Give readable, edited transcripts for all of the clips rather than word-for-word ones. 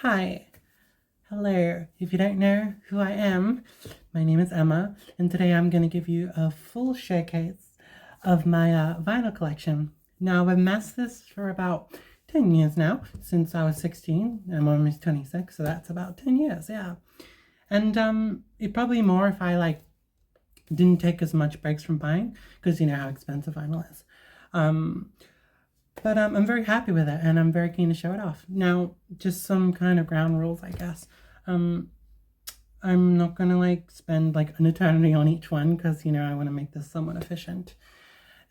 Hi, hello. If you don't know who I am, my name is Emma, and today I'm going to give you a full showcase of my vinyl collection. Now, I've amassed this for about 10 years now, since I was 16. I'm almost 26, so that's about 10 years, yeah. And it probably more if I didn't take as much breaks from buying, because you know how expensive vinyl is. Um, but I'm very happy with it, and I'm very keen to show it off. Now, just some kind of ground rules, I guess. Um, I'm not gonna spend an eternity on each one because I want to make this somewhat efficient.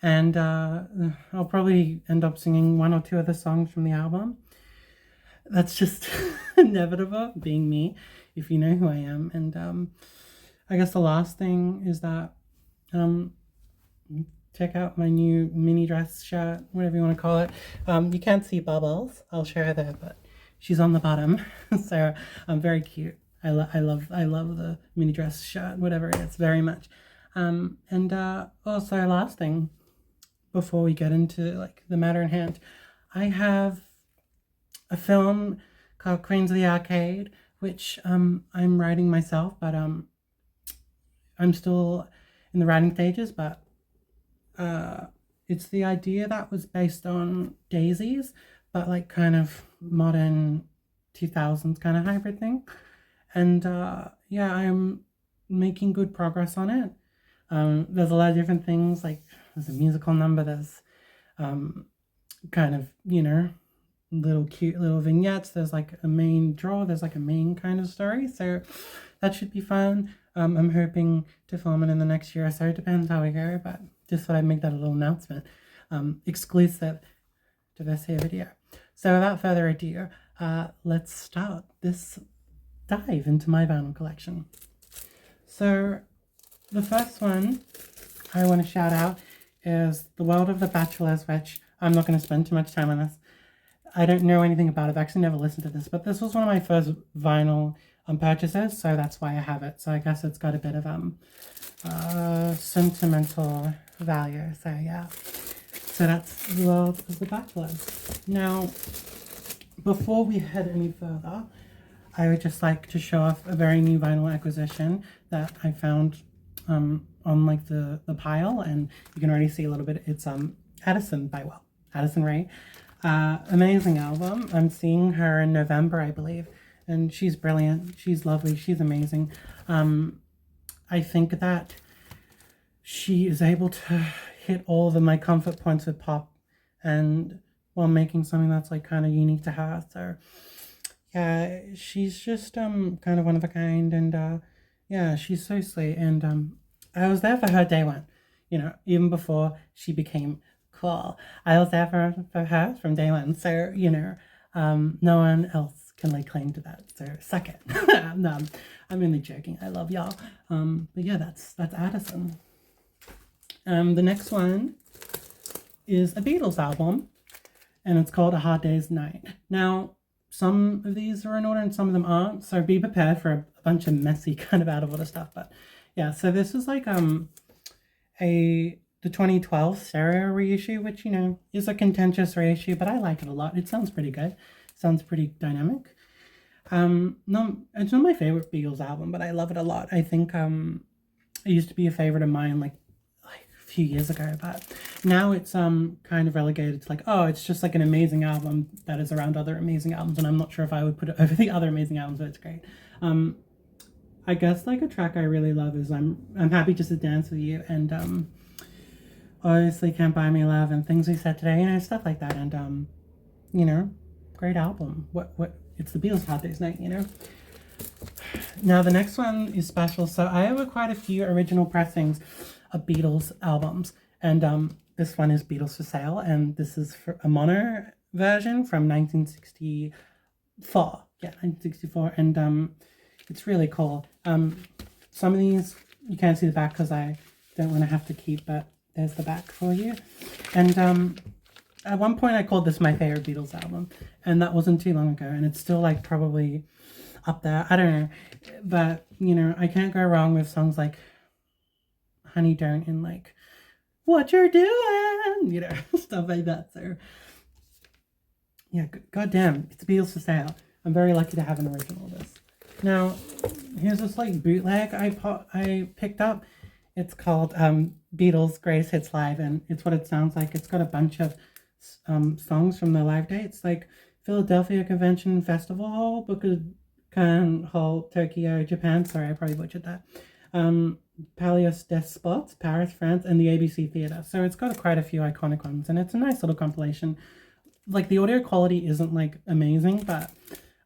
And I'll probably end up singing one or two of the songs from the album. That's just inevitable, being me, if you know who I am. And I guess the last thing is that um, check out my new mini dress shirt, whatever you want to call it. You can't see Bubbles. I'll show her there, but she's on the bottom, so very cute. I love the mini dress shirt, whatever it is, very much. And also, last thing, before we get into the matter in hand, I have a film called Queens of the Arcade, which I'm writing myself, but I'm still in the writing stages, but it's the idea that was based on Daisies, but kind of modern 2000s kind of hybrid thing. And yeah, I'm making good progress on it. There's a lot of different things, there's a musical number, there's kind of, little cute little vignettes, there's a main draw, there's a main kind of story, so that should be fun. I'm hoping to film it in the next year or so. It depends how we go, but just thought I'd make that a little announcement, exclusive to this here video. So without further ado, let's start this dive into my vinyl collection. So the first one I want to shout out is The World of the Bachelors, which I'm not going to spend too much time on this. I don't know anything about it. I've actually never listened to this, but this was one of my first vinyl purchases, so that's why I have it. So I guess it's got a bit of sentimental value. So yeah, so that's The World of the Bachelors. Now, before we head any further, I would just like to show off a very new vinyl acquisition that I found on the pile, and you can already see a little bit. It's Addison Rae. Amazing album. I'm seeing her in November, I believe, and she's brilliant. She's lovely. She's amazing. I think that she is able to hit all of my comfort points with pop, and while making something that's kind of unique to her. So yeah, she's just kind of one of a kind, and yeah, she's so sweet. And I was there for her day one, even before she became cool. I was there for her from day one. So no one else can lay claim to that. So suck it. No, I'm only joking. I love y'all. But yeah, that's Addison. The next one is a Beatles album, and it's called A Hard Day's Night. Now, some of these are in order and some of them aren't, so be prepared for a bunch of messy kind of out of order stuff. But yeah, so this is the 2012 stereo reissue, which is a contentious reissue, but I like it a lot. It sounds pretty good. Sounds pretty dynamic. No, it's not my favorite Beatles album, but I love it a lot. I think it used to be a favorite of mine like a few years ago, but now it's kind of relegated to oh, it's just an amazing album that is around other amazing albums, and I'm not sure if I would put it over the other amazing albums, but it's great. I guess a track I really love is I'm Happy Just to Dance with You, and obviously Can't Buy Me Love and Things We Said Today, stuff like that. And great album. What it's the Beatles' Hard Day's Night. Now the next one is special. So I have quite a few original pressings of Beatles albums, and this one is Beatles for Sale, and this is for a mono version from 1964. Yeah, 1964, and it's really cool. Some of these you can't see the back because I don't want to have to keep, but there's the back for you. And at one point I called this my favorite Beatles album, and that wasn't too long ago, and it's still probably up there. I don't know, but I can't go wrong with songs like Honey Don't and What You're Doing, stuff like that. So yeah, goddamn, it's Beatles for Sale. I'm very lucky to have an original of this. Now, here's this like bootleg I picked up. It's called Beatles Greatest Hits Live, and it's what it sounds like. It's got a bunch of songs from the live dates, like Philadelphia Convention Festival Hall, Budokan Hall, Tokyo, Japan. Sorry, I probably butchered that. Palace des Sports, Paris, France, and the ABC Theatre. So it's got quite a few iconic ones, and it's a nice little compilation. Like, the audio quality isn't like amazing, but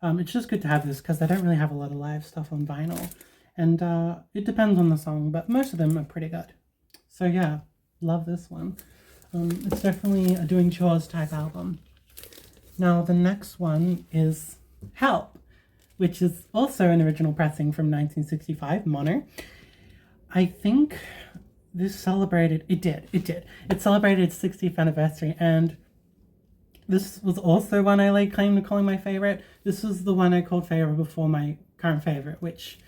it's just good to have this because they don't really have a lot of live stuff on vinyl, and it depends on the song, but most of them are pretty good. So yeah, love this one. It's definitely a doing chores type album. Now the next one is Help, which is also an original pressing from 1965, mono. I think this celebrated, it celebrated its 60th anniversary, and this was also one I laid claim to calling my favorite. This was the one I called favorite before my current favorite, which,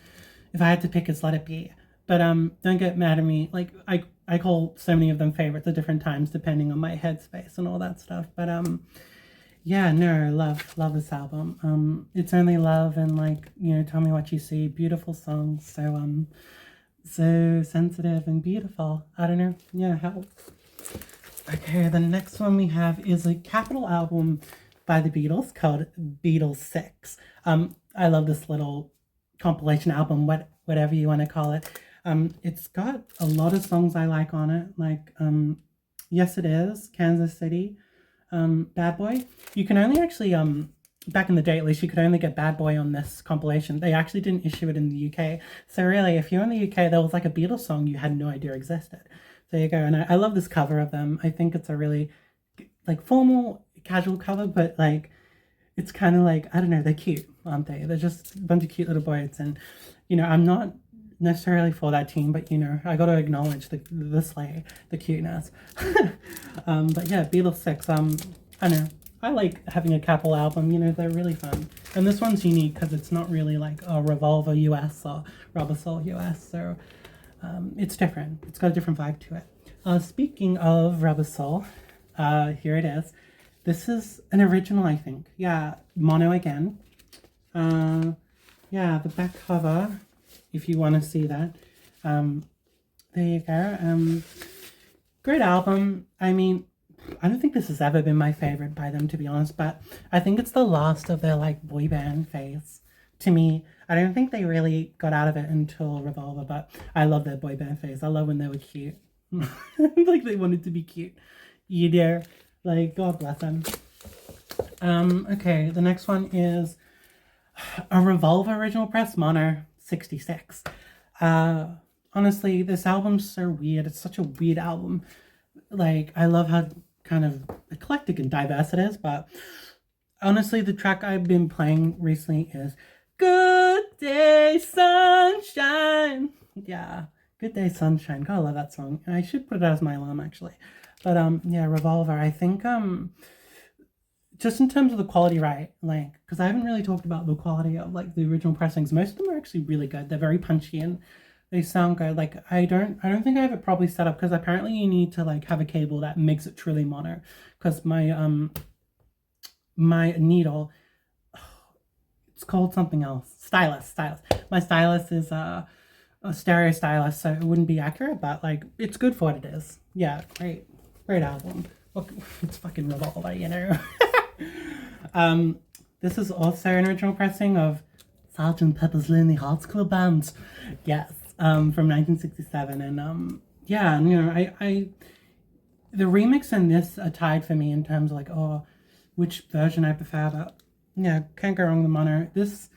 if I had to pick, is Let It Be. But don't get mad at me. Like, I call so many of them favorites at different times depending on my headspace and all that stuff. But yeah, no, love this album. It's Only Love and, like, you know, Tell Me What You See. Beautiful songs. So sensitive and beautiful. I don't know. Yeah, Help. Okay, the next one we have is a Capitol album by the Beatles called Beatles 6. I love this little compilation album, whatever you want to call it. It's got a lot of songs I like on it, like Yes It Is, Kansas City, Bad Boy. You can only actually, back in the day at least, you could only get Bad Boy on this compilation. They actually didn't issue it in the UK. So really, if you're in the UK, there was like a Beatles song you had no idea existed. There you go. And I love this cover of them. I think it's a really, like, formal, casual cover, but, like, it's kind of like, I don't know, they're cute, aren't they? They're just a bunch of cute little boys. And, you know, I'm not necessarily for that team, but, you know, I got to acknowledge the slay, the cuteness. But yeah, Beatles 6, I know. I like having a Capitol album, you know, they're really fun. And this one's unique because it's not really like a Revolver US or Rubber Soul US, so it's different. It's got a different vibe to it. Speaking of Rubber Soul, here it is. This is an original, I think. Yeah, mono again. Yeah, the back cover, if you want to see that. There you go. Great album. I mean, I don't think this has ever been my favorite by them, to be honest, but I think it's the last of their, like, boy band phase. To me, I don't think they really got out of it until Revolver, but I love their boy band phase. I love when they were cute. Like, they wanted to be cute. You know, like, God bless them. Okay, the next one is a Revolver original press, mono, 66. Honestly, this album's so weird. It's such a weird album. Like, I love how kind of eclectic and diverse it is, but honestly, the track I've been playing recently is Good Day Sunshine. Yeah, Good Day Sunshine. God, I love that song. I should put it as my alarm, actually. But yeah, Revolver, I think just in terms of the quality, right, like, because I haven't really talked about the quality of, like, the original pressings. Most of them are actually really good. They're very punchy and they sound good. Like, I don't think I have it properly set up because apparently you need to, like, have a cable that makes it truly mono, because my my needle, it's called something else. Stylus. My stylus is a stereo stylus, so it wouldn't be accurate, but, like, it's good for what it is. Yeah, great album. Look, it's fucking Revolver, you know. This is also an original pressing of Sgt. Pepper's Lonely Hearts Club Band. Yes, from 1967, and yeah, you know, I the remix and this are tied for me in terms of, like, oh, which version I prefer, but yeah, can't go wrong with the mono. This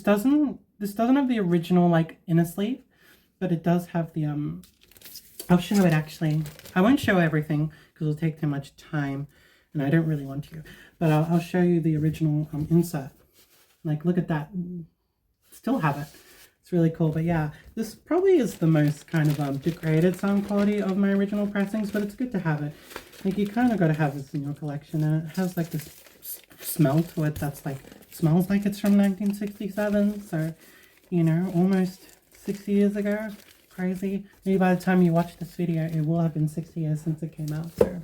doesn't have the original, like, inner sleeve, but it does have the I'll show it actually. I won't show everything because it'll take too much time, and I don't really want to. But I'll show you the original insert. Like, look at that. Still have it. It's really cool. But yeah, this probably is the most kind of degraded sound quality of my original pressings, but it's good to have it. Like, you kind of got to have this in your collection, and it has, like, this smell to it that's, like, smells like it's from 1967. So, you know, almost 60 years ago. Crazy. Maybe by the time you watch this video, it will have been 60 years since it came out. So,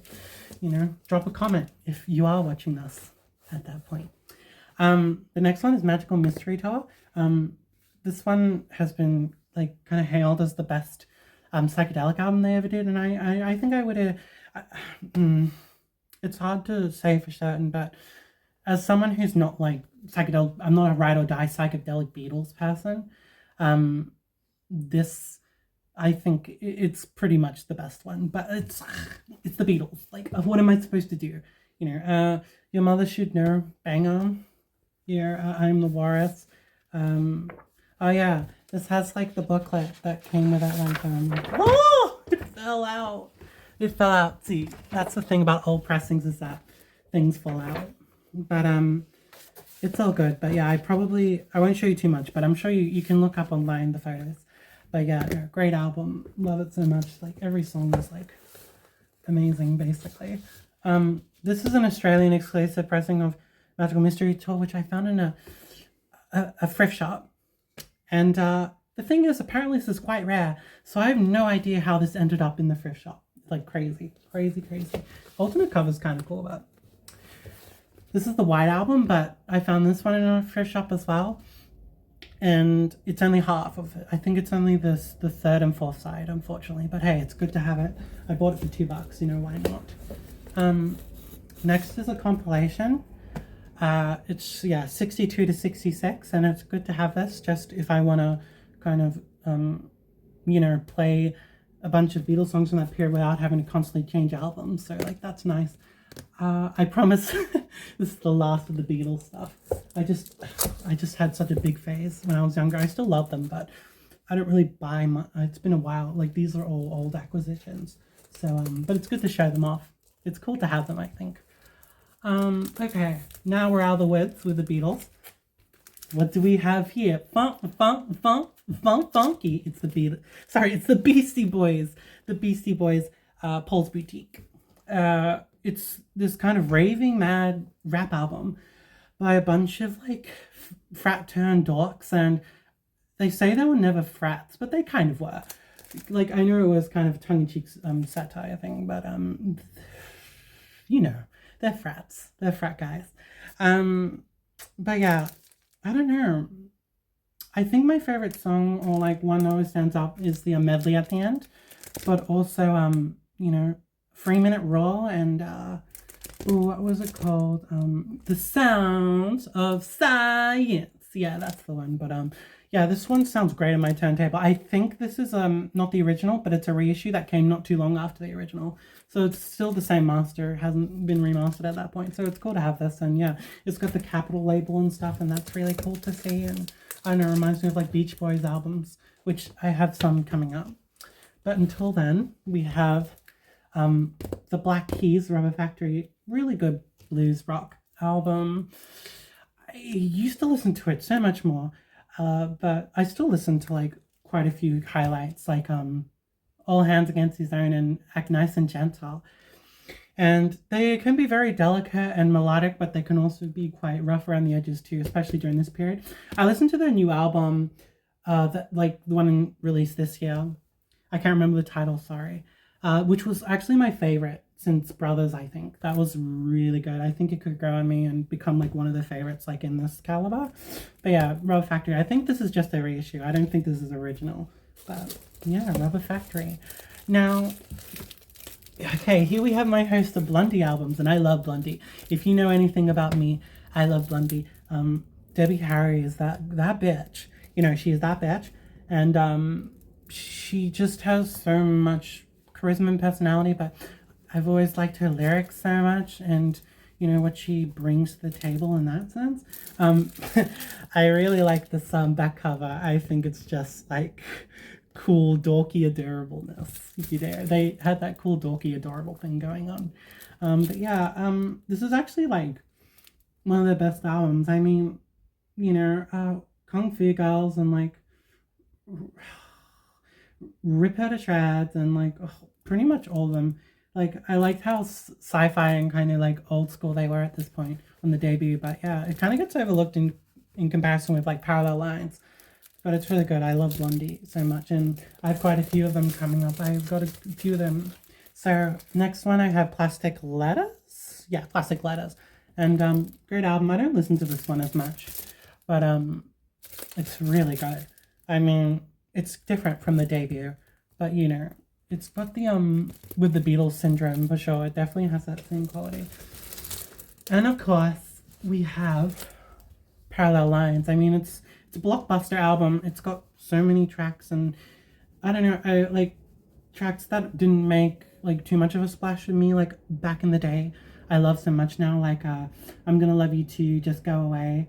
you know, drop a comment if you are watching this at that point. The next one is Magical Mystery Tour. This one has been like kind of hailed as the best psychedelic album they ever did, and I think I would have. It's hard to say for certain, but as someone who's not like psychedelic, I'm not a ride or die psychedelic Beatles person. Um, this I think it's pretty much the best one, but it's the Beatles. Like, what am I supposed to do? Your mother should know. Bang on. Yeah, I'm the Walrus. Um, oh yeah, this has like the booklet that came with it. Like, oh, it fell out. It fell out. See, that's the thing about old pressings is that things fall out. But it's all good. But yeah, I won't show you too much, but I'm sure you can look up online the photos. But yeah, great album. Love it so much. Like every song is like amazing, basically. This is an Australian exclusive pressing of Magical Mystery Tour, which I found in a thrift shop. And the thing is, apparently this is quite rare, so I have no idea how this ended up in the thrift shop. Like crazy. Alternate cover's kind of cool, but this is the white album, but I found this one in a thrift shop as well. And it's only half of it. I think it's only the third and fourth side, unfortunately. But hey, it's good to have it. I bought it for $2, why not? Next is a compilation. It's 62 to 66, and it's good to have this just if I want to kind of play a bunch of Beatles songs from that period without having to constantly change albums. So like that's nice. I promise this is the last of the Beatles stuff. I just had such a big phase when I was younger. I still love them, but I don't really buy much. It's been a while. Like these are all old acquisitions. So but it's good to show them off. It's cool to have them, I think. Okay, now we're out of the woods with the Beatles. What do we have here? Funky. It's the Beatles. Sorry, it's the Beastie Boys. The Beastie Boys, Paul's Boutique. It's this kind of raving mad rap album by a bunch of like frat turned dorks, and they say they were never frats, but they kind of were. Like I know it was kind of a tongue-in-cheek satire thing, but they're frats. They're frat guys. But yeah, I don't know. I think my favorite song, or like one that always stands up, is the medley at the end, but also 3-minute Raw and what was it called? The Sounds of Science. Yeah, that's the one. But yeah, this one sounds great on my turntable. I think this is not the original, but it's a reissue that came not too long after the original. So it's still the same master, it hasn't been remastered at that point. So it's cool to have this, and yeah, it's got the Capitol label and stuff, and that's really cool to see. And I don't know, it reminds me of like Beach Boys albums, which I have some coming up. But until then, we have the Black Keys Rubber Factory, really good blues rock album. I used to listen to it so much more, but I still listen to like quite a few highlights, like All Hands Against His Own and Act Nice and Gentle. And they can be very delicate and melodic, but they can also be quite rough around the edges too, especially during this period. I listened to their new album, the one released this year. I can't remember the title, sorry. Which was actually my favorite since Brothers, I think. That was really good. I think it could grow on me and become like one of the favorites like in this caliber. But yeah, Rubber Factory. I think this is just a reissue. I don't think this is original. But yeah, Rubber Factory. Now, okay, here we have my host of Blondie albums, and I love Blondie. If you know anything about me, I love Blondie. Debbie Harry is that bitch. She is that bitch. And she just has so much charisma and personality, but I've always liked her lyrics so much, and what she brings to the table in that sense. I really like this back cover. I think it's just like cool dorky adorableness, if you dare. They had that cool dorky adorable thing going on. But yeah, this is actually like one of the best albums. I mean, Kung Fu Girls and like Rip Her to Shreds and like pretty much all of them. Like I liked how sci-fi and kind of like old school they were at this point on the debut, but yeah, it kind of gets overlooked in comparison with like Parallel Lines. But it's really good. I love Blondie so much, and I have quite a few of them coming up. I've got a few of them. So next one I have Plastic Letters. Yeah, Plastic Letters. And great album. I don't listen to this one as much, but it's really good. I mean, it's different from the debut, but you know, it's got the with the Beatles syndrome for sure. It definitely has that same quality. And of course, we have Parallel Lines. I mean, it's a blockbuster album. It's got so many tracks, and I don't know, I like tracks that didn't make like too much of a splash with me like back in the day. I love so much now, like I'm Gonna Love You Too, Just Go Away,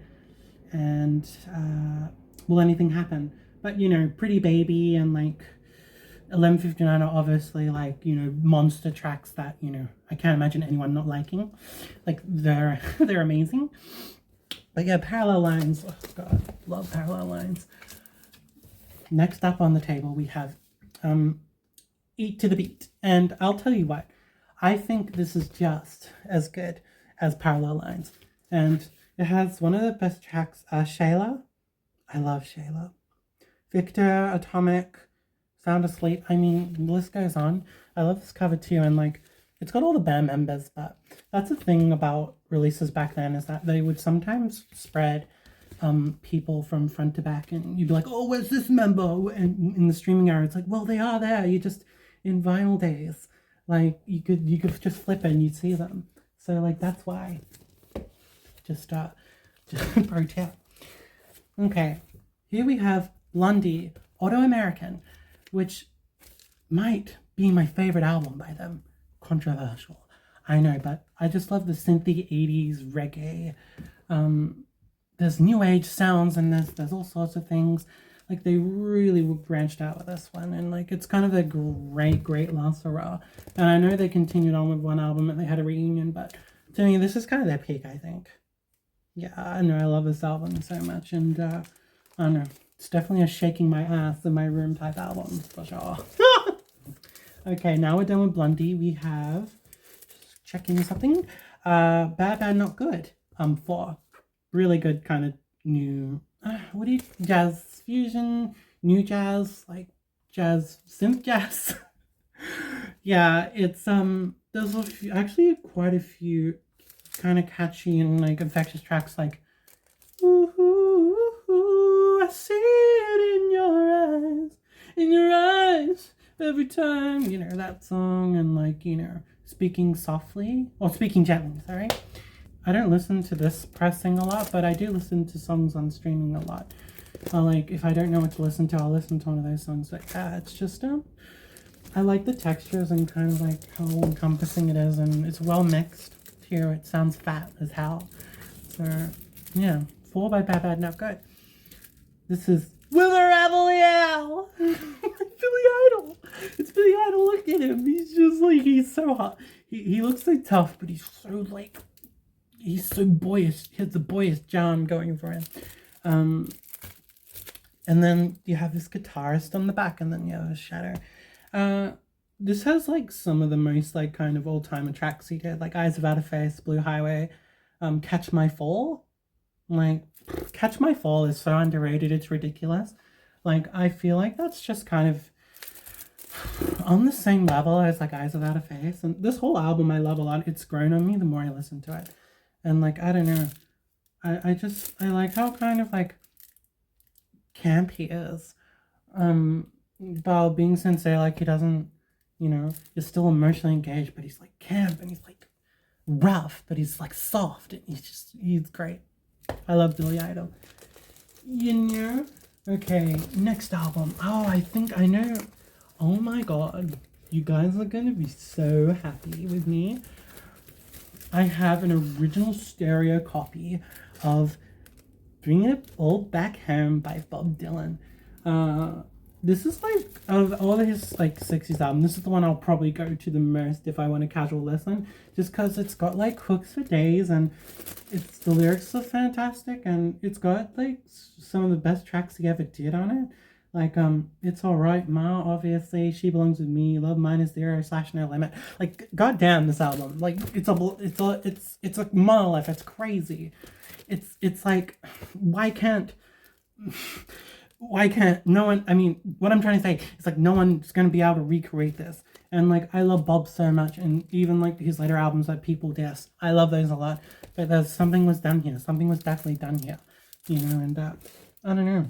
and Will Anything Happen. But you know, Pretty Baby and like 11:59 are obviously like, you know, monster tracks that, you know, I can't imagine anyone not liking. Like they're they're amazing. But yeah, Parallel Lines, oh god, love Parallel Lines. Next up on the table we have Eat to the Beat. And I'll tell you what, I think this is just as good as Parallel Lines. And it has one of the best tracks, Shayla. I love Shayla. Victor, Atomic, Sound Asleep. I mean, the list goes on. I love this cover too, and like, it's got all the band members, but that's the thing about releases back then, is that they would sometimes spread people from front to back, and you'd be like, oh, where's this member? And in the streaming era, it's like, well, they are there. You just, in vinyl days, like, you could just flip it and you'd see them. So like, that's why. Just pro tip. Okay, here we have Blondie, Auto-American, which might be my favorite album by them. Controversial, I know, but I just love the synthy 80s reggae. There's new age sounds and there's all sorts of things. Like, they really branched out with this one, and like, it's kind of a great last hurrah. And I know they continued on with one album and they had a reunion, but to me, this is kind of their peak, I think. Yeah, I know, I love this album so much, and I don't know, it's definitely a shaking my ass in my room type album, for sure. Okay, now we're done with Blondie. We have, just checking something, Bad Bad Not Good, 4. Really good kind of new, jazz fusion, new jazz, like jazz, synth jazz. Yeah, it's, there's actually quite a few kind of catchy and like infectious tracks, like ooh, ooh, ooh, I see it in your eyes every time, you know, that song. And like, you know, Speaking Softly, or Speaking Gently, sorry. I don't listen to this pressing a lot, but I do listen to songs on streaming a lot. Like, if I don't know what to listen to, I'll listen to one of those songs. Like, it's just I like the textures and kind of like how encompassing it is, and it's well mixed. Here it sounds fat as hell. So yeah, 4 by Bad Bad Not Good. This is Will Rebel Yell. Billy Idol. It's Billy Idol. Look at him. He's just like, he's so hot. He looks so tough, but he's so like, he's so boyish. He has the boyish charm going for him. And then you have this guitarist on the back, and then you have a shadow. This has like some of the most like kind of old-timer tracks he did, like Eyes of Outer Face, Blue Highway, Catch My Fall. Like, Catch My Fall is so underrated, it's ridiculous. Like, I feel like that's just kind of on the same level as like Eyes of Outer Face. And this whole album I love a lot. It's grown on me the more I listen to it. And like, I don't know, I like how kind of like camp he is. While being sincere, like, he doesn't, you know, he's still emotionally engaged, but he's like camp, and he's like rough, but he's like soft, and he's great. I love Billy Idol. You know? Okay, next album. Oh, I think I know. Oh my god. You guys are gonna be so happy with me. I have an original stereo copy of Bring It All Back Home by Bob Dylan. This is like, of all of his like 60s album, this is the one I'll probably go to the most if I want a casual listen, just because it's got like hooks for days, and the lyrics are fantastic, and it's got like some of the best tracks he ever did on it. Like, It's Alright Ma, obviously, She Belongs With Me, Love Mine Is Zero / No Limit. Like, goddamn, this album, like, it's a monolith. It's crazy. It's like, why can't no one, I mean, what I'm trying to say is like, no one's going to be able to recreate this. And like I love Bob so much, and even like his later albums like People Diss, I love those a lot. But there's something was done here. Something was definitely done here, you know. And I don't know.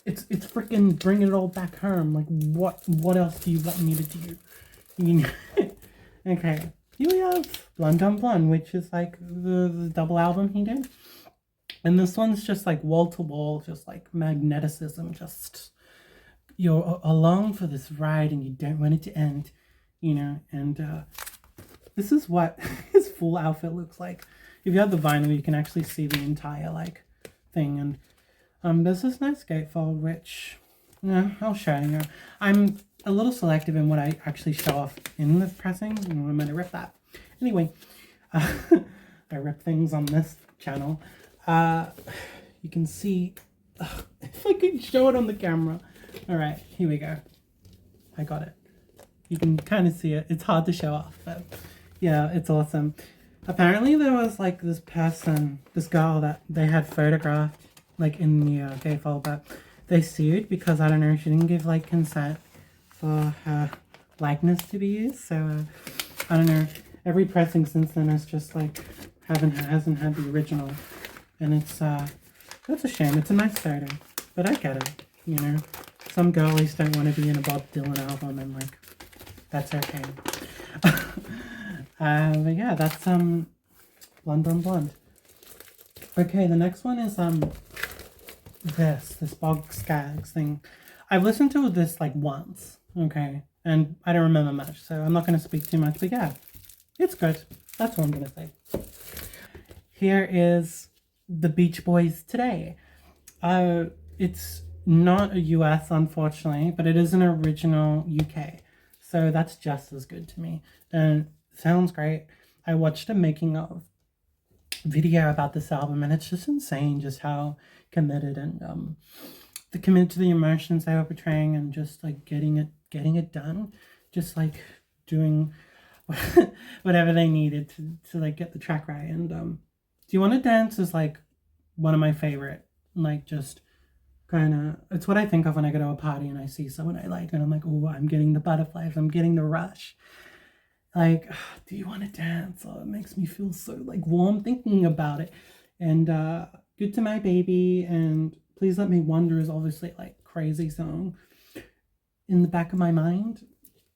It's freaking bringing it all back home. Like what else do you want me to do? You know. Okay. Here we have Blonde on Blonde, which is like the double album he did. And this one's just like wall to wall, just like magneticism, just you're along for this ride and you don't want it to end, you know. And this is what his full outfit looks like. If you have the vinyl, you can actually see the entire like thing. And there's this nice gatefold, which I'll show you. I'm a little selective in what I actually show off in the pressing. I'm going to rip that. Anyway, I rip things on this channel. You can see, if I could show it on the camera. All right, here we go. I got it. You can kind of see it. It's hard to show off, but yeah, it's awesome. Apparently there was like this person, this girl that they had photographed like in the gatefold, but they sued because, I don't know, she didn't give like consent for her likeness to be used. So I don't know. Every pressing since then is just like hasn't had the original, and it's that's a shame. It's a nice photo, but I get it. You know, some girlies don't want to be in a Bob Dylan album, and like that's okay. But yeah, that's Blonde on Blonde. Okay, the next one is this Bog Skaggs thing. I've listened to this like once, okay, and I don't remember much, so I'm not going to speak too much, but yeah, it's good. That's what I'm going to say. Here is the Beach Boys Today. It's not a US, unfortunately, but it is an original UK, so that's just as good to me, and it sounds great. I watched a making of video about this album, and it's just insane just how committed and committed to the emotions they were portraying, and just like getting it done, just like doing whatever they needed to like get the track right. And Do You Want to Dance is like one of my favorite, like just kind of, it's what I think of when I go to a party and I see someone I like and I'm like, oh, I'm getting the butterflies, I'm getting the rush. Like, Do You Want to Dance? Oh, it makes me feel so like warm thinking about it. And Good to My Baby and Please Let Me Wonder is obviously like crazy song in the back of my mind.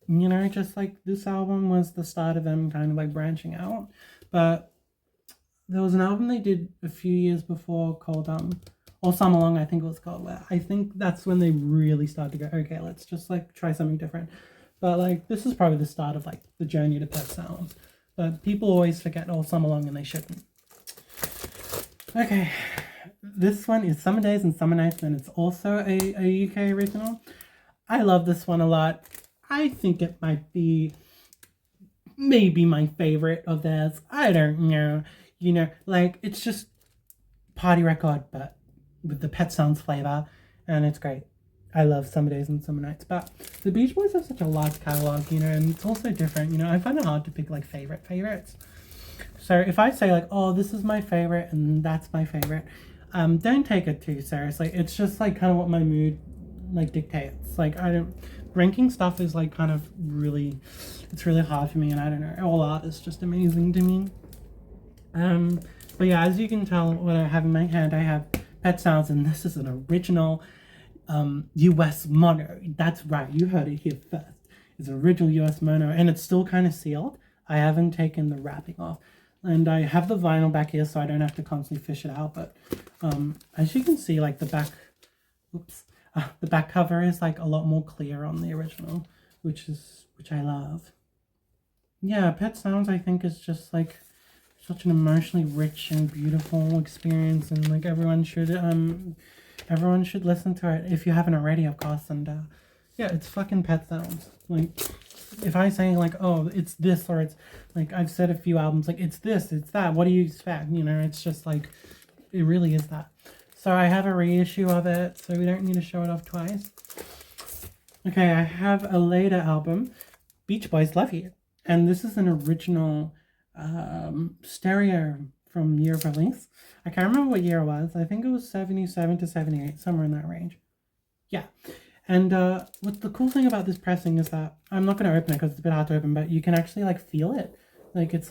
You know, just like this album was the start of them kind of like branching out. But there was an album they did a few years before called All Summer Long, I think it was called, where I think that's when they really started to go, okay, let's just like try something different. But like this is probably the start of like the journey to Pet Sounds. But people always forget All Summer Long, and they shouldn't. Okay, this one is Summer Days and Summer Nights, and it's also a UK original. I love this one a lot. I think it might be maybe my favorite of theirs. I don't know. You know, like it's just party record, but with the Pet Sounds flavor, and it's great. I love Summer Days and Summer Nights, but the Beach Boys have such a large catalog, you know, and it's also different. You know, I find it hard to pick like favorites. So if I say like, oh, this is my favorite and that's my favorite, don't take it too seriously. It's just like kind of what my mood like dictates. Like I don't, ranking stuff is like kind of really, it's really hard for me, and I don't know, all art is just amazing to me. But yeah, as you can tell what I have in my hand, I have Pet Sounds, and this is an original US mono. That's right, you heard it here first. It's an original US mono, and it's still kind of sealed. I haven't taken the wrapping off, and I have the vinyl back here so I don't have to constantly fish it out. But as you can see, like the back, the back cover is like a lot more clear on the original, which I love. Yeah, Pet Sounds I think is just like such an emotionally rich and beautiful experience, and like everyone should listen to it if you haven't already, of course. And yeah, it's fucking Pet Sounds. Like if I say like, oh, it's this, or it's like I've said a few albums like it's this, it's that, what do you expect? You know, it's just like it really is that. So I have a reissue of it, so we don't need to show it off twice. Okay, I have a later album, Beach Boys Love You, and this is an original stereo from year of release. I can't remember what year it was. I think it was 77 to 78, somewhere in that range. Yeah. And what the cool thing about this pressing is that I'm not going to open it because it's a bit hard to open, but you can actually like feel it. Like it's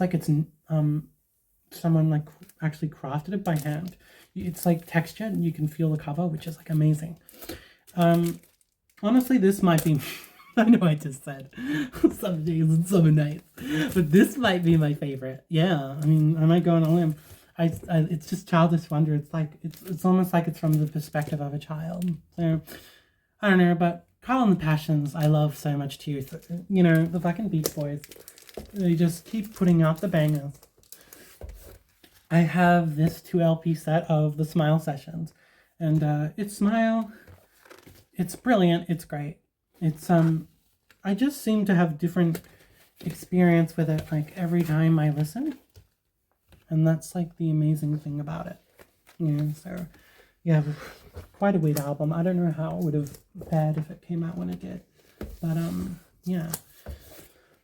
someone like actually crafted it by hand. It's like textured and you can feel the cover, which is like amazing. Honestly, this might be I know I just said some days and some nights, but this might be my favorite. Yeah, I mean, I might go on a limb. It's just childish wonder. It's like it's almost like it's from the perspective of a child. So I don't know, but Carl and the Passions I love so much too. So, you know, the fucking Beach Boys, they just keep putting out the bangers. I have this 2 LP set of the Smile Sessions, and it's Smile. It's brilliant. It's great. It's I just seem to have different experience with it like every time I listen, and that's like the amazing thing about it. You know, so yeah, quite a weird album. I don't know how it would have fared if it came out when it did, but yeah.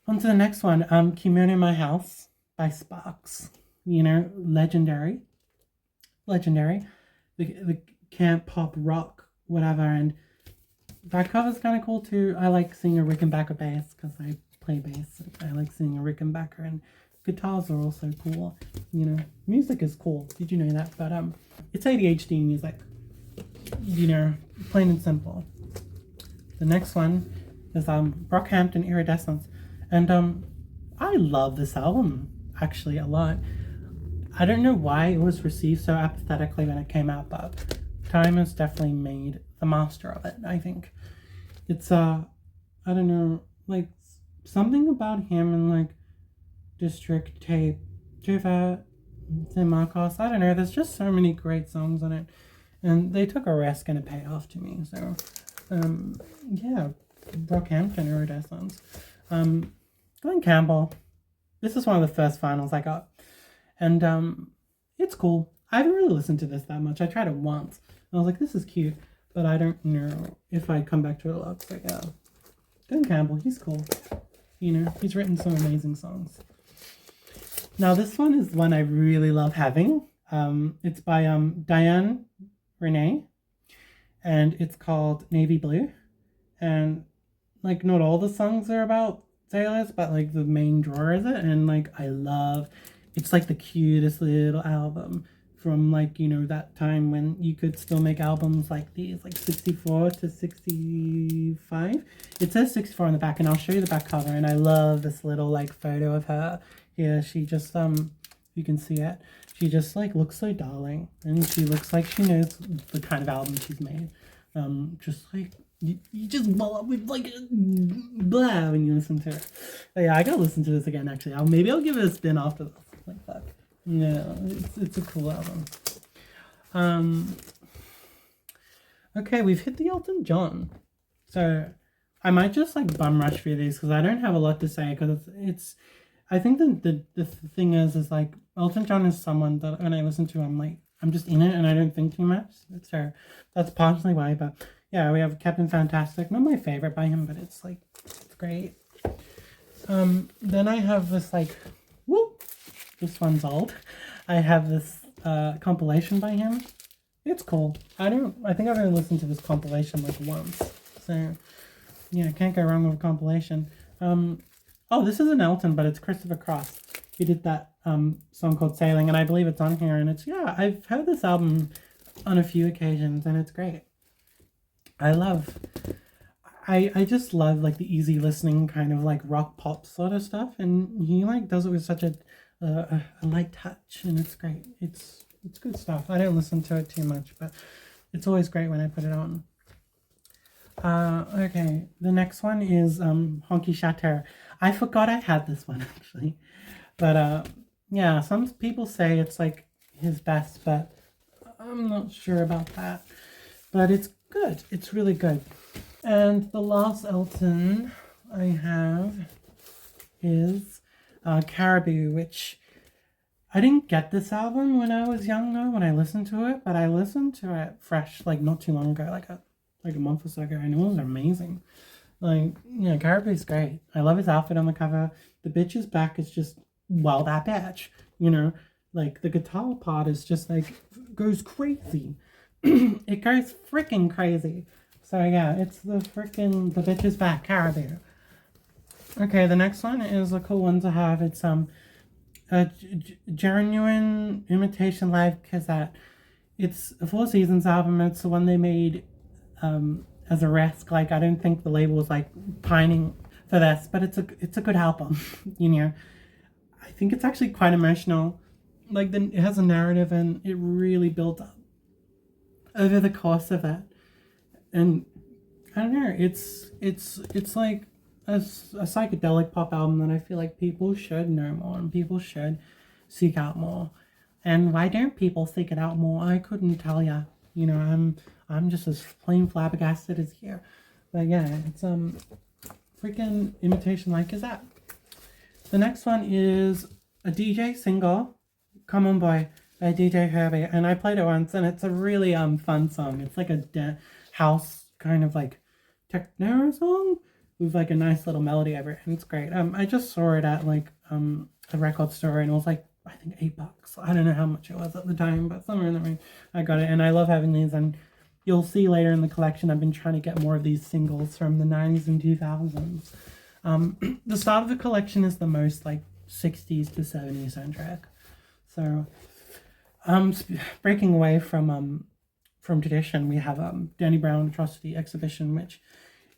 On to the next one. Kimono My House by Sparks. You know, legendary. The camp pop rock whatever, and that cover's kind of cool too. I like seeing a Rickenbacker bass because I play bass. I like seeing a Rickenbacker, and guitars are also cool. You know, music is cool. Did you know that? But it's ADHD music. You know, plain and simple. The next one is Brockhampton Iridescence, and I love this album actually a lot. I don't know why it was received so apathetically when it came out, but time has definitely made the master of it, I think. It's I don't know, like something about him and like District Tape, Jiva, Marcos, I don't know, there's just so many great songs on it. And they took a risk and it paid off to me. So yeah, Brockhampton Iridescence. Glenn Campbell. This is one of the first finals I got. And it's cool. I haven't really listened to this that much. I tried it once. I was like, this is cute, but I don't know if I'd come back to it a lot. So yeah, Glenn Campbell, he's cool. You know, he's written some amazing songs. Now this one is one I really love having. It's by Diane Renee, and it's called Navy Blue. And like, not all the songs are about sailors, but like the main drawer is it. And like, I love. It's like the cutest little album from like, you know, that time when you could still make albums like these, like 64 to 65. It says 64 on the back, and I'll show you the back cover. And I love this little like photo of her here. She just you can see it. She just like looks so darling, and she looks like she knows the kind of album she's made. Just like you just blow up with like blah when you listen to it. But yeah, I gotta listen to this again actually. Maybe I'll give it a spin after this. Like that. Yeah, it's a cool album. Okay, we've hit the Elton John. So I might just like bum rush through these because I don't have a lot to say, because it's I think the thing is like Elton John is someone that when I listen to I'm just in it and I don't think too much. So that's partially why. But yeah, we have Captain Fantastic. Not my favorite by him, but it's like it's great. Then I have this like whoop. This one's old. I have this compilation by him. It's cool. I think I've only listened to this compilation like once. So yeah, can't go wrong with a compilation. Oh, this is an Elton, but it's Christopher Cross. He did that song called Sailing, and I believe it's on here. And it's, yeah, I've heard this album on a few occasions, and it's great. I just love like the easy listening kind of like rock pop sort of stuff, and he like does it with such a light touch, and it's great. It's good stuff. I don't listen to it too much, but it's always great when I put it on. Okay, the next one is Honky Chateau. I forgot I had this one actually, but yeah, some people say it's like his best, but I'm not sure about that. But it's good. It's really good. And the last Elton I have is Caribou, which I didn't get this album when I was younger when I listened to it, but I listened to it fresh like not too long ago, like a month or so ago, and it was amazing. Like, yeah, Caribou's great. I love his outfit on the cover. The bitch's back is just, well, that bitch, you know, like the guitar part is just like goes crazy. It goes freaking crazy. So yeah, it's the bitch is back Caribou. Okay, the next one is a cool one to have. It's a genuine imitation live cassette. It's a Four Seasons album. It's the one they made as a risk. Like, I don't think the label was like pining for this, but it's a good album. You know, I think it's actually quite emotional. Like, then it has a narrative and it really built up over the course of it. And I don't know, it's like a psychedelic pop album that I feel like people should know more and people should seek out more. And why don't people seek it out more? I couldn't tell ya. You know, I'm just as plain flabbergasted as you. But yeah, it's freaking imitation like is that. The next one is a DJ single, Come On Boy, by DJ Herbie, and I played it once, and it's a really fun song. It's like a house kind of like techno song with like a nice little melody over it, and it's great. I just saw it at like a record store, and it was like I think $8. I don't know how much it was at the time, but somewhere in the range I got it, and I love having these. And you'll see later in the collection, I've been trying to get more of these singles from the 90s and 2000s. The start of the collection is the most like 60s to 70s soundtrack. So, breaking away from tradition, we have Danny Brown Atrocity Exhibition, which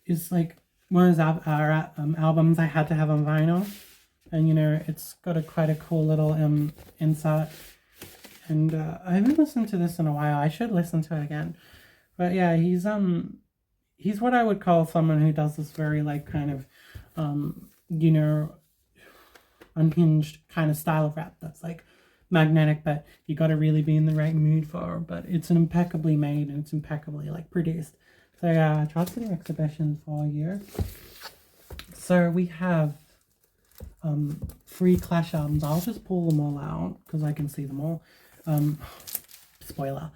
is like one of those albums I had to have on vinyl, and you know it's got quite a cool little insert. And I haven't listened to this in a while. I should listen to it again. But yeah, he's what I would call someone who does this very like kind of you know, unhinged kind of style of rap that's like magnetic, but you got to really be in the right mood for. But it's impeccably made and it's impeccably like produced. So yeah, Atrocity Exhibition for you. So we have 3 Clash albums. I'll just pull them all out because I can see them all. Spoiler.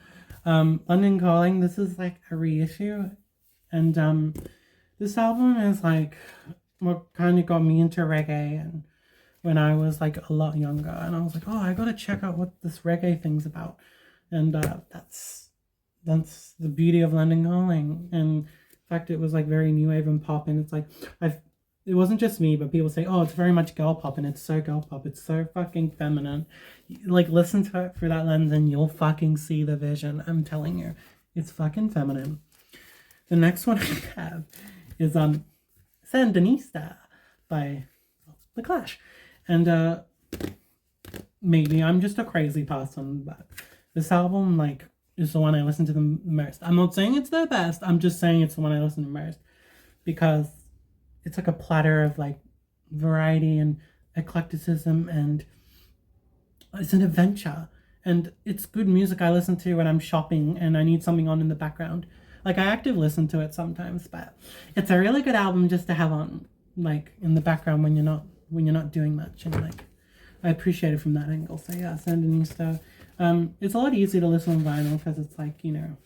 London Calling. This is like a reissue, and this album is like what kind of got me into reggae, and when I was like a lot younger, and I was like, oh, I gotta check out what this reggae thing's about, and that's the beauty of London Calling. And in fact, it was like very new wave and pop, and it's like it wasn't just me, but people say, oh, it's very much girl pop, and it's so girl pop, it's so fucking feminine. Like, listen to it through that lens and you'll fucking see the vision. I'm telling you, it's fucking feminine. The next one I have is Sandinista by The Clash. And maybe I'm just a crazy person, but this album like is the one I listen to the most. I'm not saying it's the best, I'm just saying it's the one I listen to most, because it's like a platter of like variety and eclecticism, and it's an adventure, and it's good music I listen to when I'm shopping and I need something on in the background. Like, I active listen to it sometimes, but it's a really good album just to have on like in the background when you're not doing much, and like I appreciate it from that angle. So yeah, Sandinista. It's a lot easier to listen on vinyl because it's like, you know,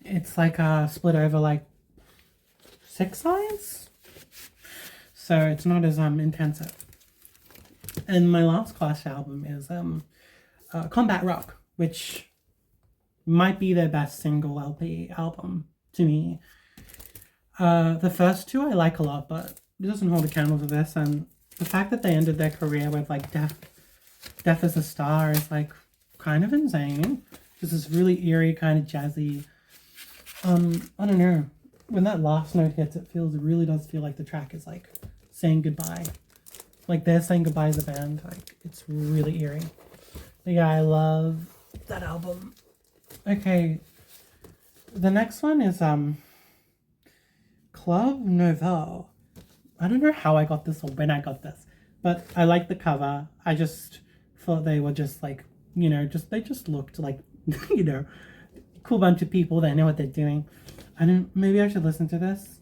it's like split over like 6 sides, so it's not as intensive. And my last Clash album is Combat Rock, which might be their best single LP album to me. The first 2 I like a lot, but it doesn't hold a candle to this. And the fact that they ended their career with like Death as a Star is like kind of insane. This is really eerie, kind of jazzy. I don't know. When that last note hits, it really does feel like the track is like saying goodbye. Like they're saying goodbye as a band. Like, it's really eerie. But yeah, I love that album. Okay, the next one is Club Nouveau. I don't know how I got this or when I got this, but I like the cover. I just thought they were just like, you know, they just looked like, you know, cool bunch of people that know what they're doing. Maybe I should listen to this,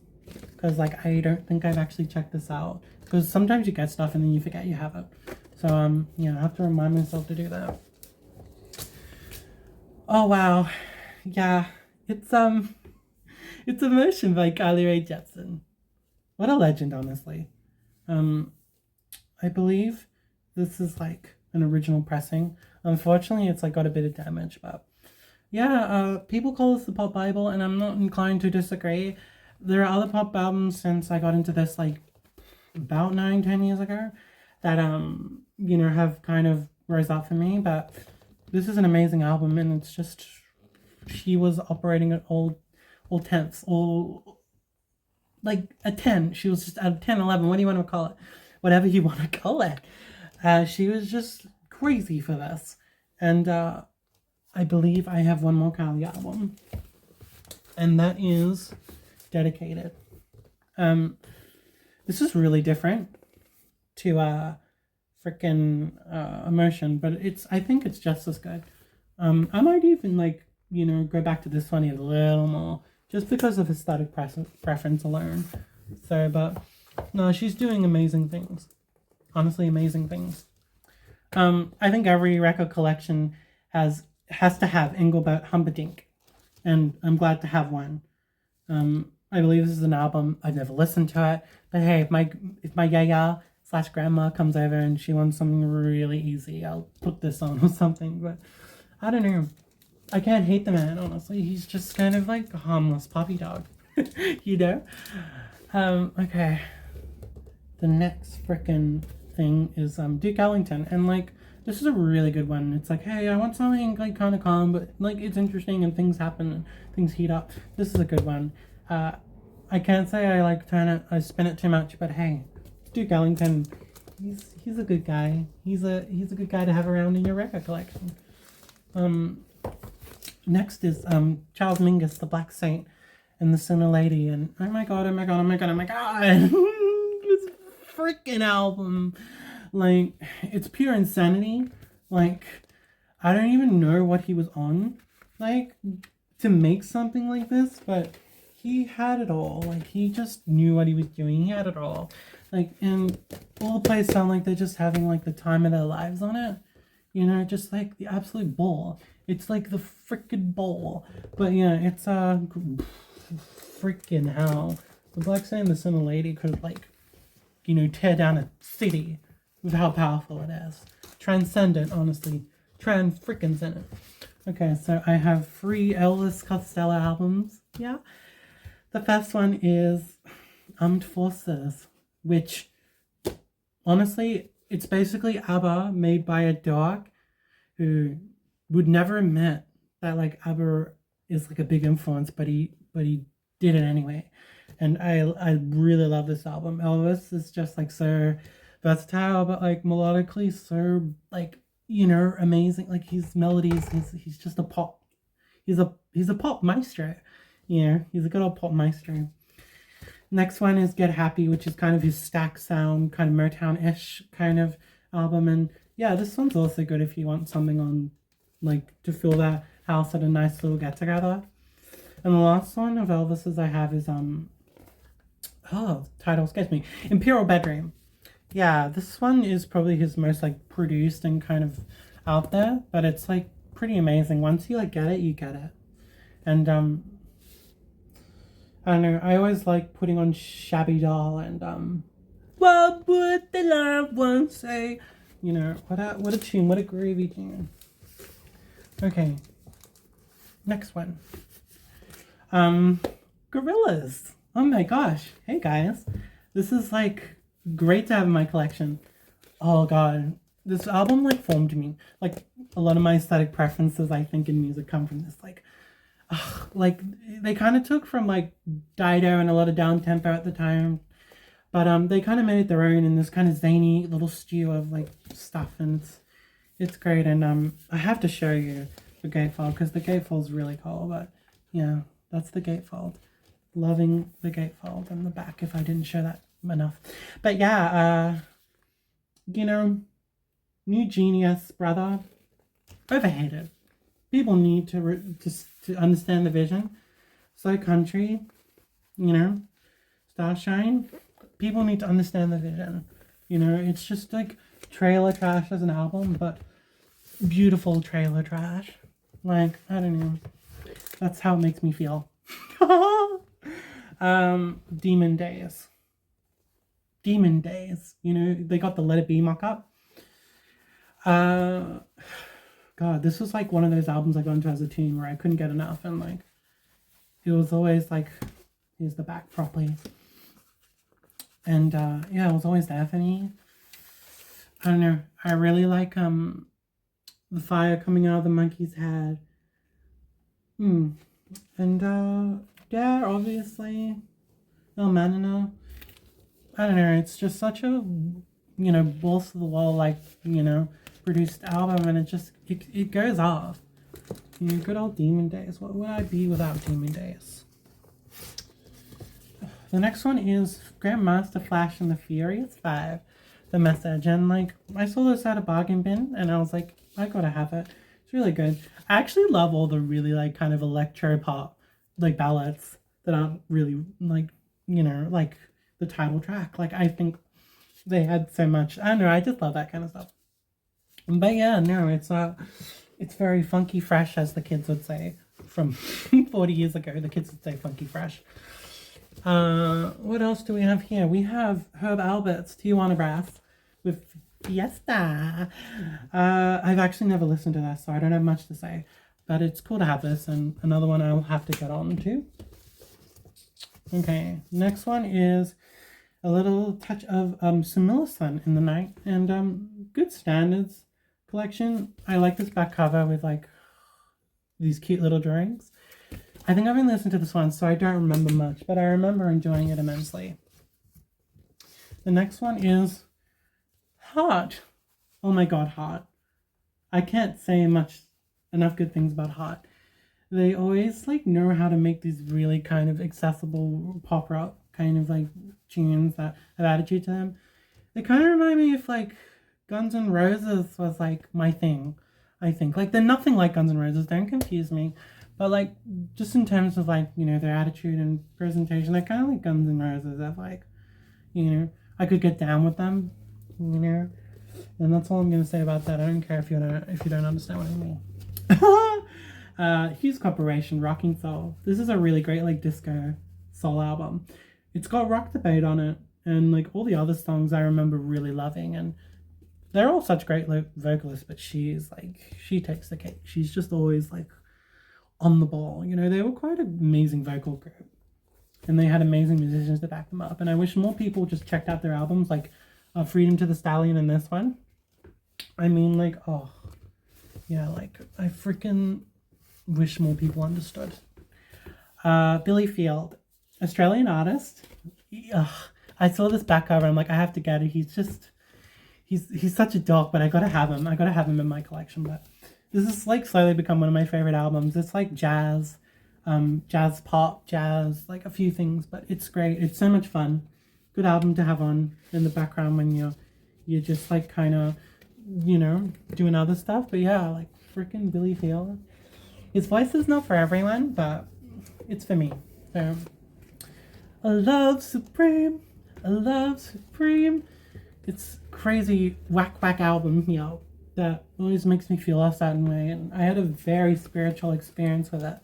because like I don't think I've actually checked this out, because sometimes you get stuff and then you forget you have it. So yeah, I have to remind myself to do that. Oh wow, yeah, it's Emotion by Carly Rae Jepsen. What a legend, honestly. I believe this is like an original pressing. Unfortunately, it's like got a bit of damage, but Yeah, people call this the pop Bible, and I'm not inclined to disagree. There are other pop albums since I got into this like about 9, 10 years ago that have kind of rose up for me, but this is an amazing album, and it's just she was operating at all tenths, all like a 10. She was just at 10, 11. What do you want to call it? Whatever you want to call it. She was just crazy for this, and I believe I have one more Kylie album, and that is Dedicated. Um, this is really different to freaking Emotion, but I think it's just as good. I might even like go back to this one a little more just because of aesthetic preference alone. So, but no, she's doing amazing things. Honestly, amazing things. I think every record collection has to have Engelbert Humperdinck, and I'm glad to have one. I believe this is an album. I've never listened to it, but hey, if my yaya slash grandma comes over and she wants something really easy, I'll put this on or something. But I don't know. I can't hate the man, honestly. He's just kind of like a harmless puppy dog, you know. Okay. The next freaking thing is Duke Ellington, and like this is a really good one. It's like, hey, I want something like kind of calm, but like it's interesting and things happen and things heat up. This is a good one. I can't say I spin it too much, but hey, Duke Ellington, he's a good guy. He's a good guy to have around in your record collection. Next is Charles Mingus, The Black Saint, and The Sinner Lady, and oh my god, oh my god, oh my god, oh my god, this freaking album, like it's pure insanity. Like I don't even know what he was on, like to make something like this, but he had it all. Like he just knew what he was doing. He had it all. Like and all the plays sound like they're just having like the time of their lives on it. Just like the absolute ball. It's like the freaking ball. But yeah, it's freaking hell. The Black Saint and the Sinner Lady could like, tear down a city with how powerful it is. Transcendent, honestly. Freaking sentient. Okay, so I have 3 Elvis Costello albums. Yeah. The first one is Armed Forces, which honestly, it's basically ABBA made by a dog who would never admit that like ABBA is like a big influence, but he did it anyway. And I really love this album. Elvis is just like so versatile, but like melodically so like amazing. Like his melodies, he's just a pop. He's a pop maestro. He's a good old pop maestro. Next one is Get Happy, which is kind of his stack sound, kind of Motown-ish kind of album. And yeah, this one's also good if you want something on, like, to fill that house at a nice little get-together. And the last one of Elvis's I have is, title escapes me, Imperial Bedroom. Yeah, this one is probably his most, like, produced and kind of out there, but it's, like, pretty amazing. Once you, like, get it, you get it. And, I don't know, I always like putting on Shabby Doll and what would the loved one say? What a tune, what a groovy tune. Okay. Next one. Gorillas. Oh my gosh. Hey guys. This is like great to have in my collection. Oh god. This album like formed me. Like a lot of my aesthetic preferences I think in music come from this like they kind of took from like Dido and a lot of down tempo at the time, but they kind of made it their own in this kind of zany little stew of like stuff, and it's great. And I have to show you the gatefold because the gatefold's really cool. But yeah, that's the gatefold. Loving the gatefold and the back. If I didn't show that enough, but yeah, New Genius, brother, overhated. People need to understand the vision. So country, Starshine. People need to understand the vision. It's just like trailer trash as an album, but beautiful trailer trash. Like, I don't know. That's how it makes me feel. Demon Days. Demon Days. They got the Let It Be mock-up. God, this was like one of those albums I got into as a teen where I couldn't get enough, and like it was always like, here's the back properly, and yeah, it was always there for me. I don't know. I really like the fire coming out of the monkey's head. And yeah, obviously, El Manina. I don't know. It's just such a balls to the wall, like produced album, and it goes off. Good old Demon Days. What would I be without Demon Days? The next one is Grandmaster Flash and the Furious Five, The Message, and like I saw this at a bargain bin, and I was like, I gotta have it. It's really good. I actually love all the really like kind of electro pop like ballads that aren't really like like the title track. Like I think they had so much. I don't know. I just love that kind of stuff. But yeah, no, it's very funky fresh, as the kids would say from 40 years ago. The kids would say funky fresh. What else do we have here? We have Herb Albert's Tijuana Brass with Fiesta. I've actually never listened to that, so I don't have much to say. But it's cool to have this, and another one I'll have to get on to. Okay, next one is a little touch of Sumilla Sun in the Night, and good standards collection. I like this back cover with like these cute little drawings. I think I've been listening to this one, so I don't remember much, but I remember enjoying it immensely. The next one is Heart. Oh my god, Heart. I can't say enough good things about Heart. They always like know how to make these really kind of accessible pop rock kind of like tunes that have attitude to them. They kind of remind me of like Guns N' Roses was like my thing. I think like they're nothing like Guns N' Roses. Don't confuse me. But like just in terms of like their attitude and presentation, they're kind of like Guns N' Roses. That like I could get down with them. And that's all I'm gonna say about that. I don't care if you don't understand what I mean. Hughes Corporation, Rocking Soul. This is a really great like disco soul album. It's got Rock the Boat on it, and like all the other songs I remember really loving, and they're all such great like vocalists, but she takes the cake. She's just always like on the ball. They were quite an amazing vocal group, and they had amazing musicians to back them up, and I wish more people just checked out their albums, like Freedom to the Stallion and this one. I mean, like, oh yeah, like I freaking wish more people understood. Billy Field, Australian artist. I saw this back cover, I'm like, I have to get it. He's such a dog, but I gotta have him in my collection. But this has like slowly become one of my favorite albums. It's like jazz pop, jazz, like a few things, but it's great. It's so much fun. Good album to have on in the background when you're just like kind of doing other stuff. But yeah, like freaking Billy Field. His voice is not for everyone, but it's for me. So a love supreme. It's crazy whack album, that always makes me feel a certain way. And I had a very spiritual experience with it,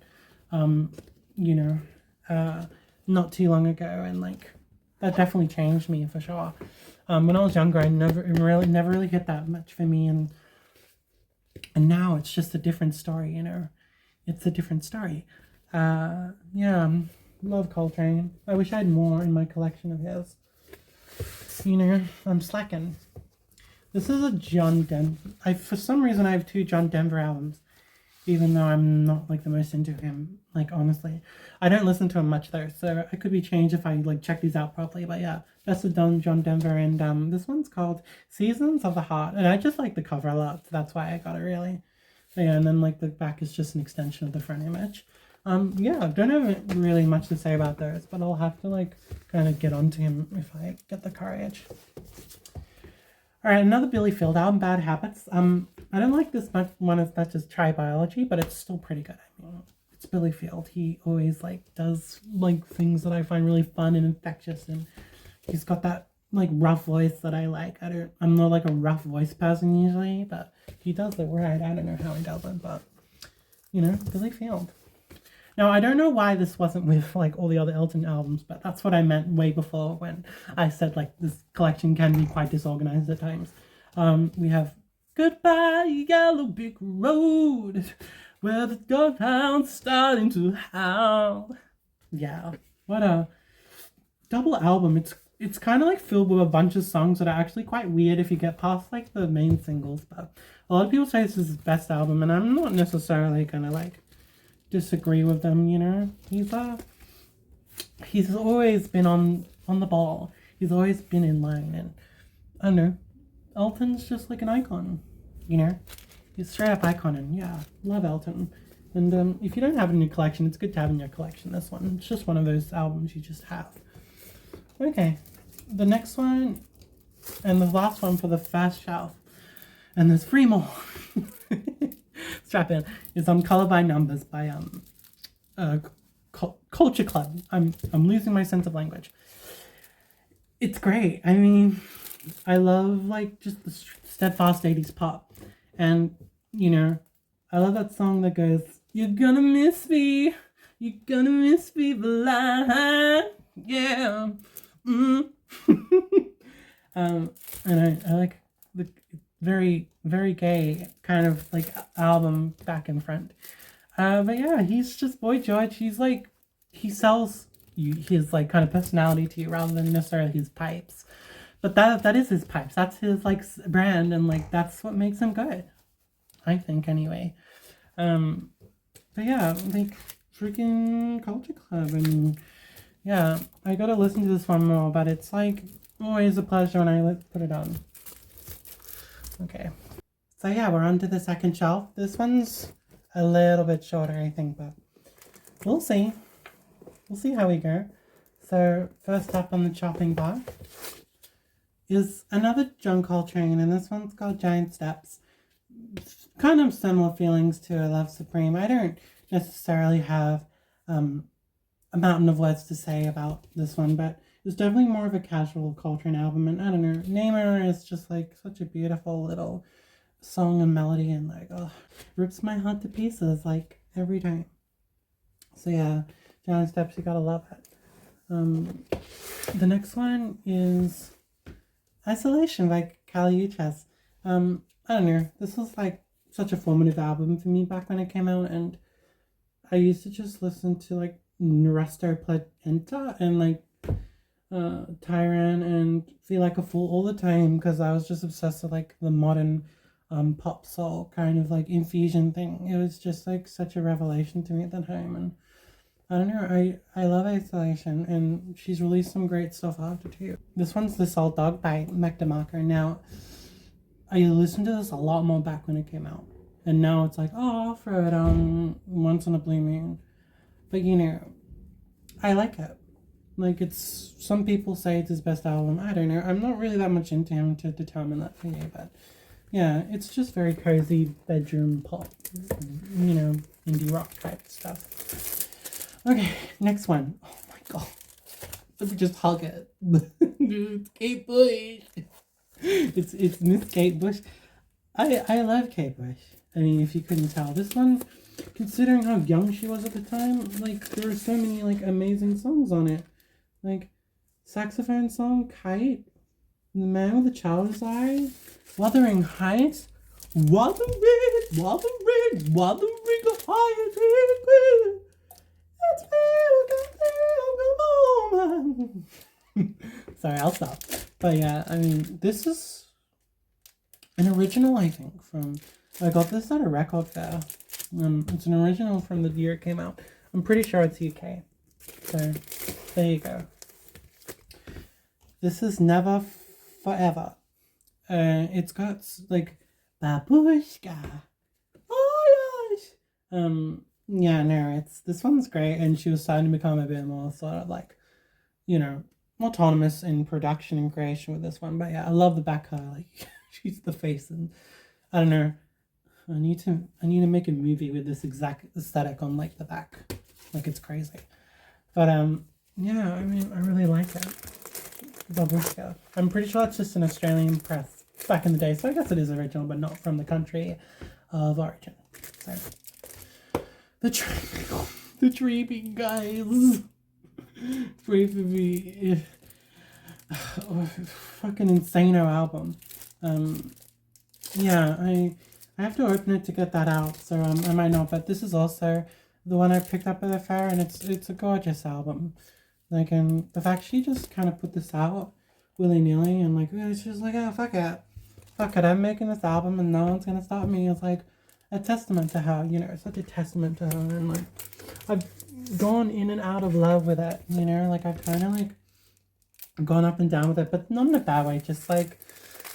not too long ago, and like that definitely changed me for sure. When I was younger, I never really hit that much for me, and now it's just a different story. It's a different story. Love Coltrane. I wish I had more in my collection of his. I'm slacking. This is a John Denver. For some reason, I have 2 John Denver albums, even though I'm not like the most into him. Like honestly, I don't listen to him much though, so I could be changed if I like check these out properly. But yeah, that's of John Denver, and this one's called Seasons of the Heart, and I just like the cover a lot, so that's why I got it really. So yeah, and then like the back is just an extension of the front image. I don't have really much to say about those, but I'll have to like kind of get onto him if I get the courage. All right, another Billy Field album, Bad Habits. I don't like this one as much as Try Biology, but it's still pretty good. I mean, it's Billy Field. He always like does like things that I find really fun and infectious, and he's got that like rough voice that I like. I'm not like a rough voice person usually, but he does it right. I don't know how he does it, but Billy Field. Now, I don't know why this wasn't with like all the other Elton albums, but that's what I meant way before when I said like this collection can be quite disorganized at times. We have Goodbye, yellow brick road, where the doghound's starting to howl. Yeah, what a double album. It's kind of like filled with a bunch of songs that are actually quite weird if you get past like the main singles. But a lot of people say this is his best album, and I'm not necessarily gonna like disagree with them. You know, he's always been on the ball. He's always been in line, and I don't know. Elton's just like an icon, you know. He's straight up icon, and yeah, love Elton. And if you don't have it in your collection, it's good to have in your collection. This one, it's just one of those albums you just have. Okay, the next one and the last one for the first shelf, and there's 3 more. Strap in. Is Color by Numbers by Culture Club. I'm losing my sense of language. It's great. I mean, I love like just the steadfast 80s pop, and you know, I love that song that goes, "You're gonna miss me, you're gonna miss me blind, yeah." And I like the very very gay kind of like album back and front. But yeah, he's just Boy George. He's like he sells you his like kind of personality to you rather than necessarily his pipes. But that is his pipes. That's his like brand, and like that's what makes him good. I think anyway. But yeah, like freaking Culture Club. I mean, yeah, I gotta listen to this one more, but it's like always a pleasure when I put it on. Okay. So yeah, we're on to the second shelf. This one's a little bit shorter, I think, but we'll see. We'll see how we go. So first up on the chopping block is another John Coltrane, and this one's called Giant Steps. Kind of similar feelings to I Love Supreme. I don't necessarily have a mountain of words to say about this one, but it's definitely more of a casual Coltrane album, and I don't know, Namer is just like such a beautiful little song and melody, and like, oh, rips my heart to pieces like every time. So yeah, Giant Steps, you gotta love it. The next one is Isolation by Kali Uchis. I don't know, this was like such a formative album for me back when it came out, and I used to just listen to like Resto Plenta and like Tyran and Feel Like a Fool all the time because I was just obsessed with like the modern pop soul kind of like infusion thing. It was just like such a revelation to me at the time, and I don't know, I love Isolation, and she's released some great stuff after too. This one's This Old Dog by Mac DeMarco. Now, I listened to this a lot more back when it came out, and now it's like, oh, I'll throw it on once in a blue moon. But you know, I like it. Like, it's, some people say it's his best album. I don't know. I'm not really that much into him to determine that for you, but yeah, it's just very cozy bedroom pop, you know, indie rock type stuff. Okay, next one. Oh my god. Let me just hug it. It's Kate Bush. It's Miss Kate Bush. I love Kate Bush. I mean, if you couldn't tell. This one, considering how young she was at the time, like, there are so many, like, amazing songs on it. Like, saxophone song, Kite, The Man with the Child's Eye, Wuthering Heights, Wuthering Heights, it's me, moment. Sorry, I'll stop. But yeah, I mean, this is an original, I think, from, I got this at a record fair. It's an original from the year it came out. I'm pretty sure it's UK. So, there you go. This is Never Forever. It's got, like, Babushka. Oh, gosh. Yeah, no, this one's great, and she was starting to become a bit more sort of like, you know, autonomous in production and creation with this one. But yeah, I love the back her, like she's the face, and I don't know. I need to make a movie with this exact aesthetic on like the back, like it's crazy. But yeah, I mean, I really like it. Babushka. I'm pretty sure it's just an Australian press back in the day, so I guess it is original, but not from the country of origin. So. The Dreaming guys. Pray for me. Oh, fucking Insano album. Yeah, I have to open it to get that out, so I might not. But this is also the one I picked up at the fair, and it's a gorgeous album. Like, and the fact she just kind of put this out willy nilly, and like it's just like, oh, fuck it, I'm making this album, and no one's gonna stop me. It's like a testament to her, it's such a testament to her, and like I've gone in and out of love with it, like I've kind of like gone up and down with it, but not in a bad way. Just like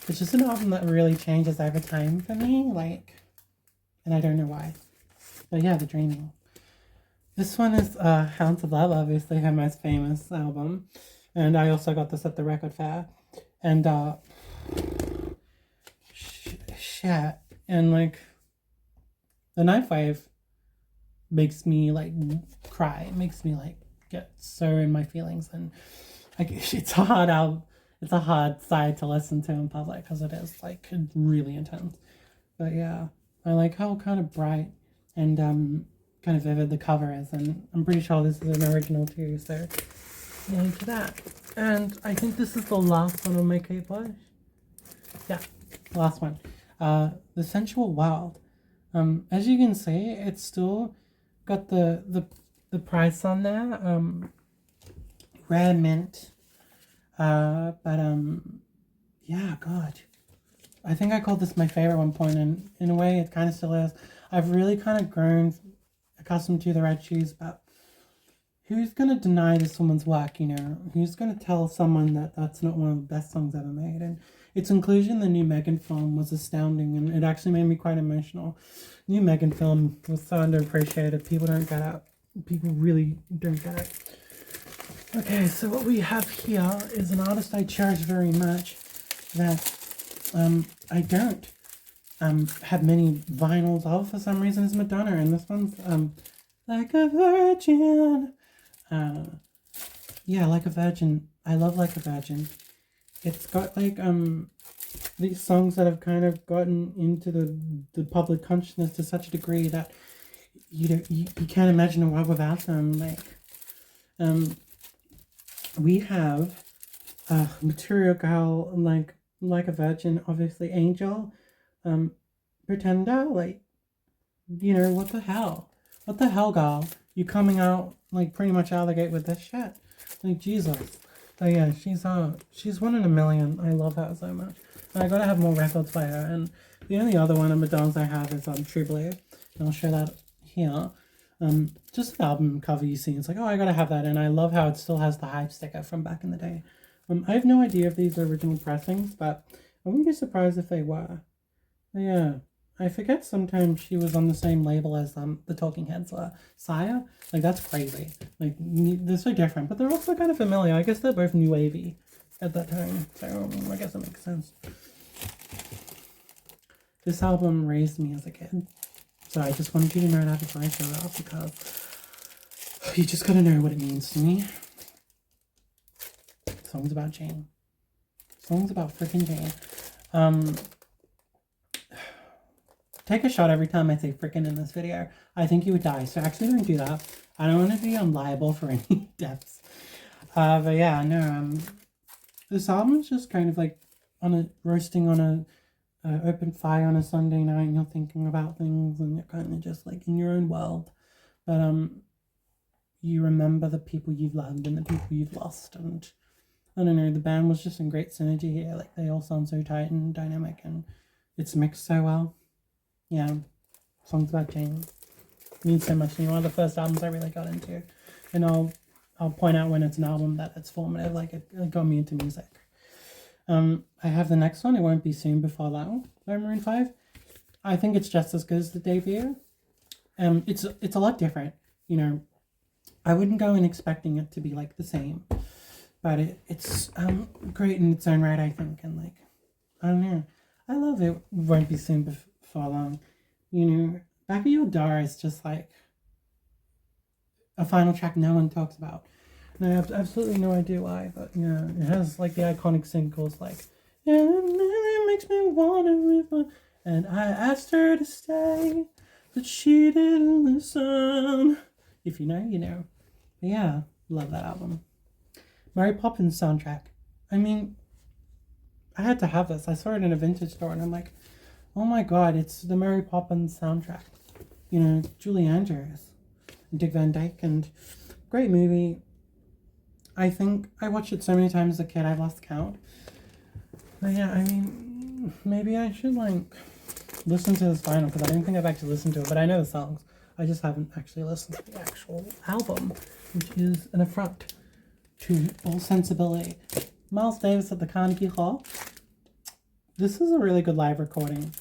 it's just an album that really changes over time for me, like, and I don't know why. But yeah, The Dreaming. This one is Hounds of Love, obviously her most famous album, and I also got this at the record fair, and shit, and like the Ninth Wave makes me like cry. It makes me like get so in my feelings, and like it's a hard album. It's a hard side to listen to in public because it is like really intense. But yeah, I like how kind of bright and kind of vivid the cover is, and I'm pretty sure this is an original too. So yeah, into that. And I think this is the last one on my Kate Bush. Yeah, last one. The Sensual Wild. As you can see, it's still got the price on there. Rare mint. But yeah, God. I think I called this my favorite one point, and in a way, it kind of still is. I've really kind of grown accustomed to the Red Shoes, but who's gonna deny this woman's work? Who's gonna tell someone that that's not one of the best songs ever made? And its inclusion in the new Megan film was astounding, and it actually made me quite emotional. New Megan film was so underappreciated. People don't get it. People really don't get it. Okay, so what we have here is an artist I cherish very much that I don't have many vinyls of for some reason. Is Madonna, and this one's Like a Virgin. Yeah, Like a Virgin. I love Like a Virgin. It's got like these songs that have kind of gotten into the public consciousness to such a degree that you can't imagine a world without them. Like we have Material Girl, like a Virgin, obviously Angel, Pretender, like, what the hell? What the hell, girl? You coming out like pretty much out of the gate with this shit? Like, Jesus. But yeah, she's one in a million. I love her so much. And I gotta have more records by her. And the only other one of Madonna's I have is True Blue. And I'll show that here. Just an album cover you see. It's like, oh, I gotta have that. And I love how it still has the hype sticker from back in the day. I have no idea if these are original pressings, but I wouldn't be surprised if they were. But yeah. I forget sometimes she was on the same label as the Talking Heads were. Sire? Like, that's crazy. Like, they're so different, but they're also kind of familiar. I guess they're both new wavy at that time, so I guess that makes sense. This album raised me as a kid, so I just wanted you to know that before I show it off, because you just gotta know what it means to me. Songs about Jane. Songs about freaking Jane. Take a shot every time I say frickin' in this video. I think you would die, so actually don't do that. I don't want to be liable for any deaths. But yeah, no, this album is just kind of like roasting on a open fire on a Sunday night, and you're thinking about things, and you're kind of just like in your own world. But you remember the people you've loved and the people you've lost, and I don't know, the band was just in great synergy here. Like, they all sound so tight and dynamic, and it's mixed so well. Yeah, songs about Jane means so much to me. One of the first albums I really got into, and I'll point out when it's an album that it's formative. Like, it got me into music. I have the next one. It Won't Be Soon Before Long by Maroon 5. I think it's just as good as the debut. It's a lot different. I wouldn't go in expecting it to be like the same, but it's great in its own right, I think. And like, I don't know, I love It Won't Be Soon Before Long. Back of Your Door is just like a final track no one talks about, and I have absolutely no idea why, but yeah, it has like the iconic singles like it makes me wanna live, and I asked her to stay, but she didn't listen. If you know, you know. But yeah, love that album. Mary Poppins soundtrack. I mean, I had to have this. I saw it in a vintage store, and I'm like, Oh my god, it's the Mary Poppins soundtrack. You know, Julie Andrews, Dick Van Dyke, and great movie. I think I watched it so many times as a kid I've lost count. But yeah, I mean, maybe I should like listen to this vinyl because I don't think I've actually listened to it, but I know the songs. I just haven't actually listened to the actual album, which is an affront to all sensibility. Miles Davis at the Carnegie Hall. This is a really good live recording.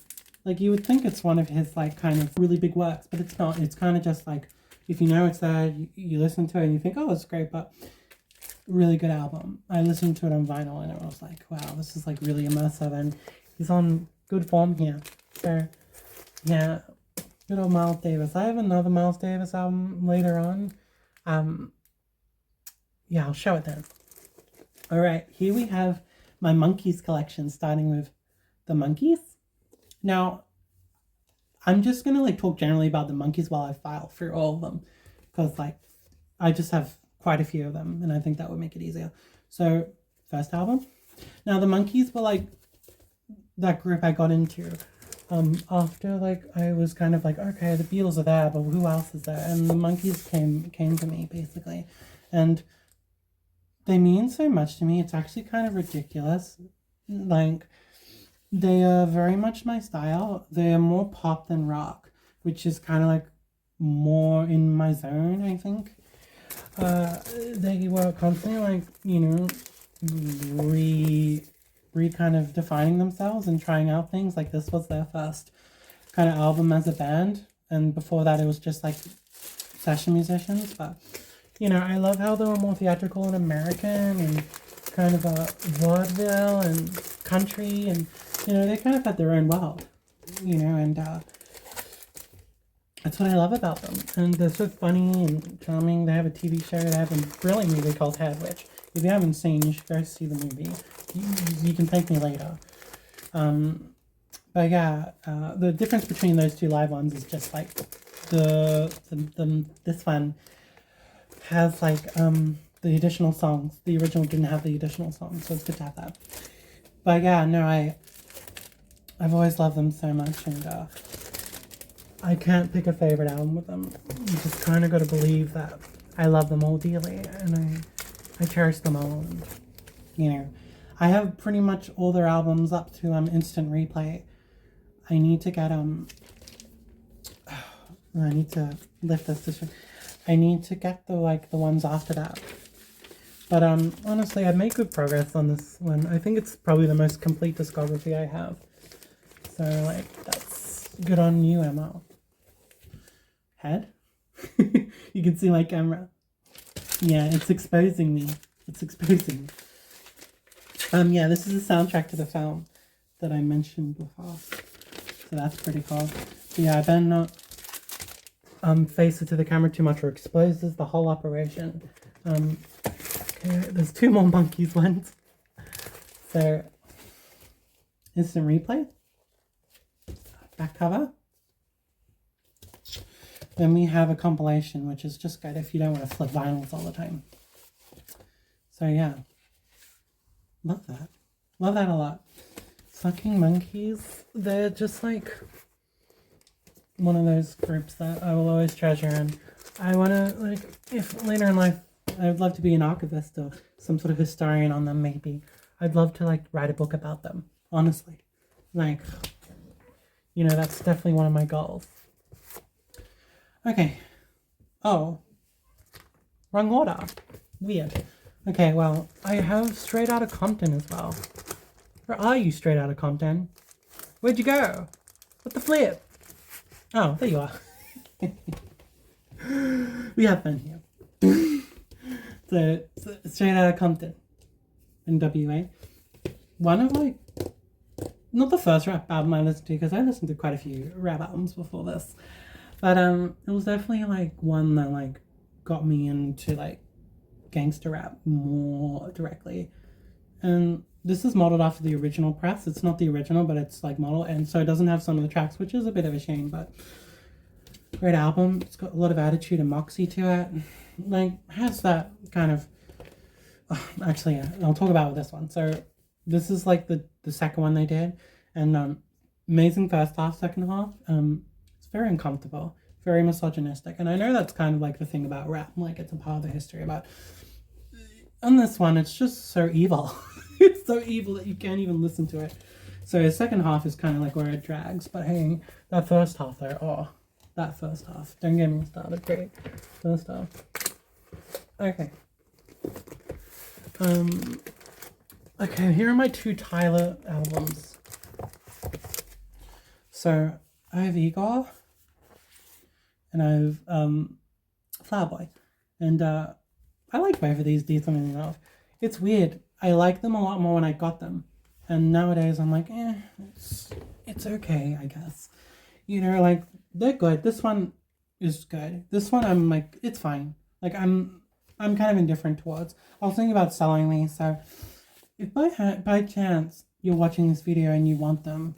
Like, you would think it's one of his, like, kind of really big works, but it's not. It's kind of just, like, if you know it's there, you listen to it and you think, oh, it's great, but really good album. I listened to it on vinyl and it was like, wow, this is, like, really immersive, and he's on good form here. So, yeah, good old Miles Davis. I have another Miles Davis album later on. Yeah, I'll show it then. All right, here we have my Monkeys collection, starting with the Monkeys. Now, I'm just going to like talk generally about the Monkeys while I file through all of them, because like I just have quite a few of them and I think that would make it easier. So, first album. Now, the Monkeys were like that group I got into after like I was kind of like, okay, the Beatles are there, but who else is there? And the Monkeys came to me basically. And they mean so much to me. It's actually kind of ridiculous. Like, they are very much my style. They are more pop than rock, which is kind of like more in my zone, I think. They were constantly like, you know, re kind of defining themselves and trying out things. Like, this was their first kind of album as a band, and before that it was just like session musicians. But you know, I love how they were more theatrical and American and kind of vaudeville and country, and you know, they kind of had their own world, you know, and that's what I love about them. And they're so funny and charming. They have a TV show. They have a brilliant movie called Head, which if you haven't seen, you should go see the movie. You can thank me later. But yeah, the difference between those two live ones is just like this one has like the additional songs. The original didn't have the additional songs, so it's good to have that. But yeah, no, I've always loved them so much, and I can't pick a favorite album with them. You just kind of got to believe that I love them all dearly, and I cherish them all. And, you know, I have pretty much all their albums up to Instant Replay. I need to get I need to lift this. I need to get the ones after that. But honestly, I've made good progress on this one. I think it's probably the most complete discography I have. So like, that's good on you, Emma. Head? You can see my camera. Yeah, it's exposing me. It's exposing me. Yeah, this is the soundtrack to the film that I mentioned before. So that's pretty cool. So yeah, I better not face it to the camera too much or exposes the whole operation. Okay, there's two more Monkeys ones. So, Instant Replay. Back cover. Then we have a compilation, which is just good if you don't want to flip vinyls all the time. So yeah. Love that. Love that a lot. Fucking Monkeys. They're just like one of those groups that I will always treasure, and I want to, like, if later in life I would love to be an archivist or some sort of historian on them, maybe. I'd love to like write a book about them, honestly. Like, you know, that's definitely one of my goals. Okay. Oh. Wrong order. Weird. Okay, well, I have Straight Outta Compton as well. Where are you, Straight Outta Compton? Where'd you go? What the flip? Oh, there you are. We have fun here. so Straight Outta Compton in WA. One of like, not the first rap album I listened to, because I listened to quite a few rap albums before this. But it was definitely like one that like got me into like gangster rap more directly. And this is modeled after the original press. It's not the original, but it's like modeled, and so it doesn't have some of the tracks, which is a bit of a shame, but great album. It's got a lot of attitude and moxie to it. Like, has that kind of actually, yeah, I'll talk about this one. So this is like the second one they did, and amazing first half, second half. It's very uncomfortable, very misogynistic, and I know that's kind of like the thing about rap, like it's a part of the history. But on this one, it's just so evil. It's so evil that you can't even listen to it. So the second half is kind of like where it drags. But hey, that first half there, oh, that first half. Don't get me started. Great first half. Okay. Okay, here are my two Tyler albums. So I have Igor and I have Flower Boy. And I like both of these decently enough. It's weird. I liked them a lot more when I got them. And nowadays I'm like, it's okay, I guess. You know, like, they're good. This one is good. This one I'm like, it's fine. Like, I'm kind of indifferent towards. I was thinking about selling these, so if by chance you're watching this video and you want them,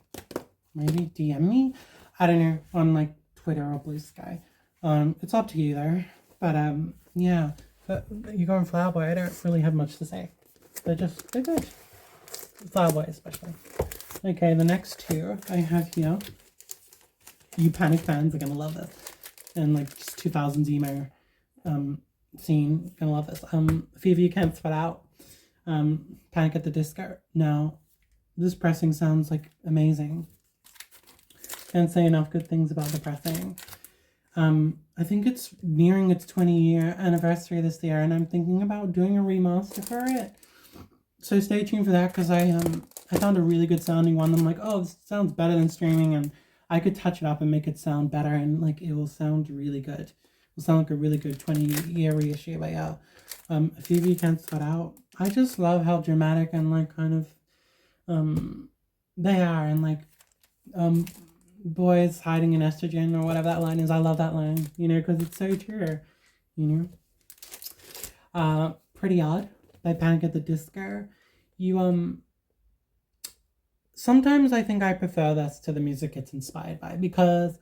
maybe DM me. I don't know, on like Twitter or Blue Sky. It's up to you though. But yeah. But you go on Flower Boy, I don't really have much to say. They're good. Flower Boy especially. Okay, the next two I have here. You Panic fans are gonna love this. And like just 2000s emo scene, gonna love this. Fever You Can't Sweat Out. Panic at the Disco. Now, this pressing sounds like amazing. Can't say enough good things about the pressing. I think it's nearing its 20-year anniversary this year, and I'm thinking about doing a remaster for it. So stay tuned for that, because I found a really good sounding one. I'm like, oh, this sounds better than streaming, and I could touch it up and make it sound better, and like it will sound really good. It will sound like a really good 20-year reissue. But yeah, Phoebe Can't Sweat Out. I just love how dramatic and like kind of they are, and like boys hiding in estrogen or whatever that line is. I love that line, you know, because it's so true, you know. Pretty Odd by Panic at the Disco. You sometimes I think I prefer this to the music it's inspired by, because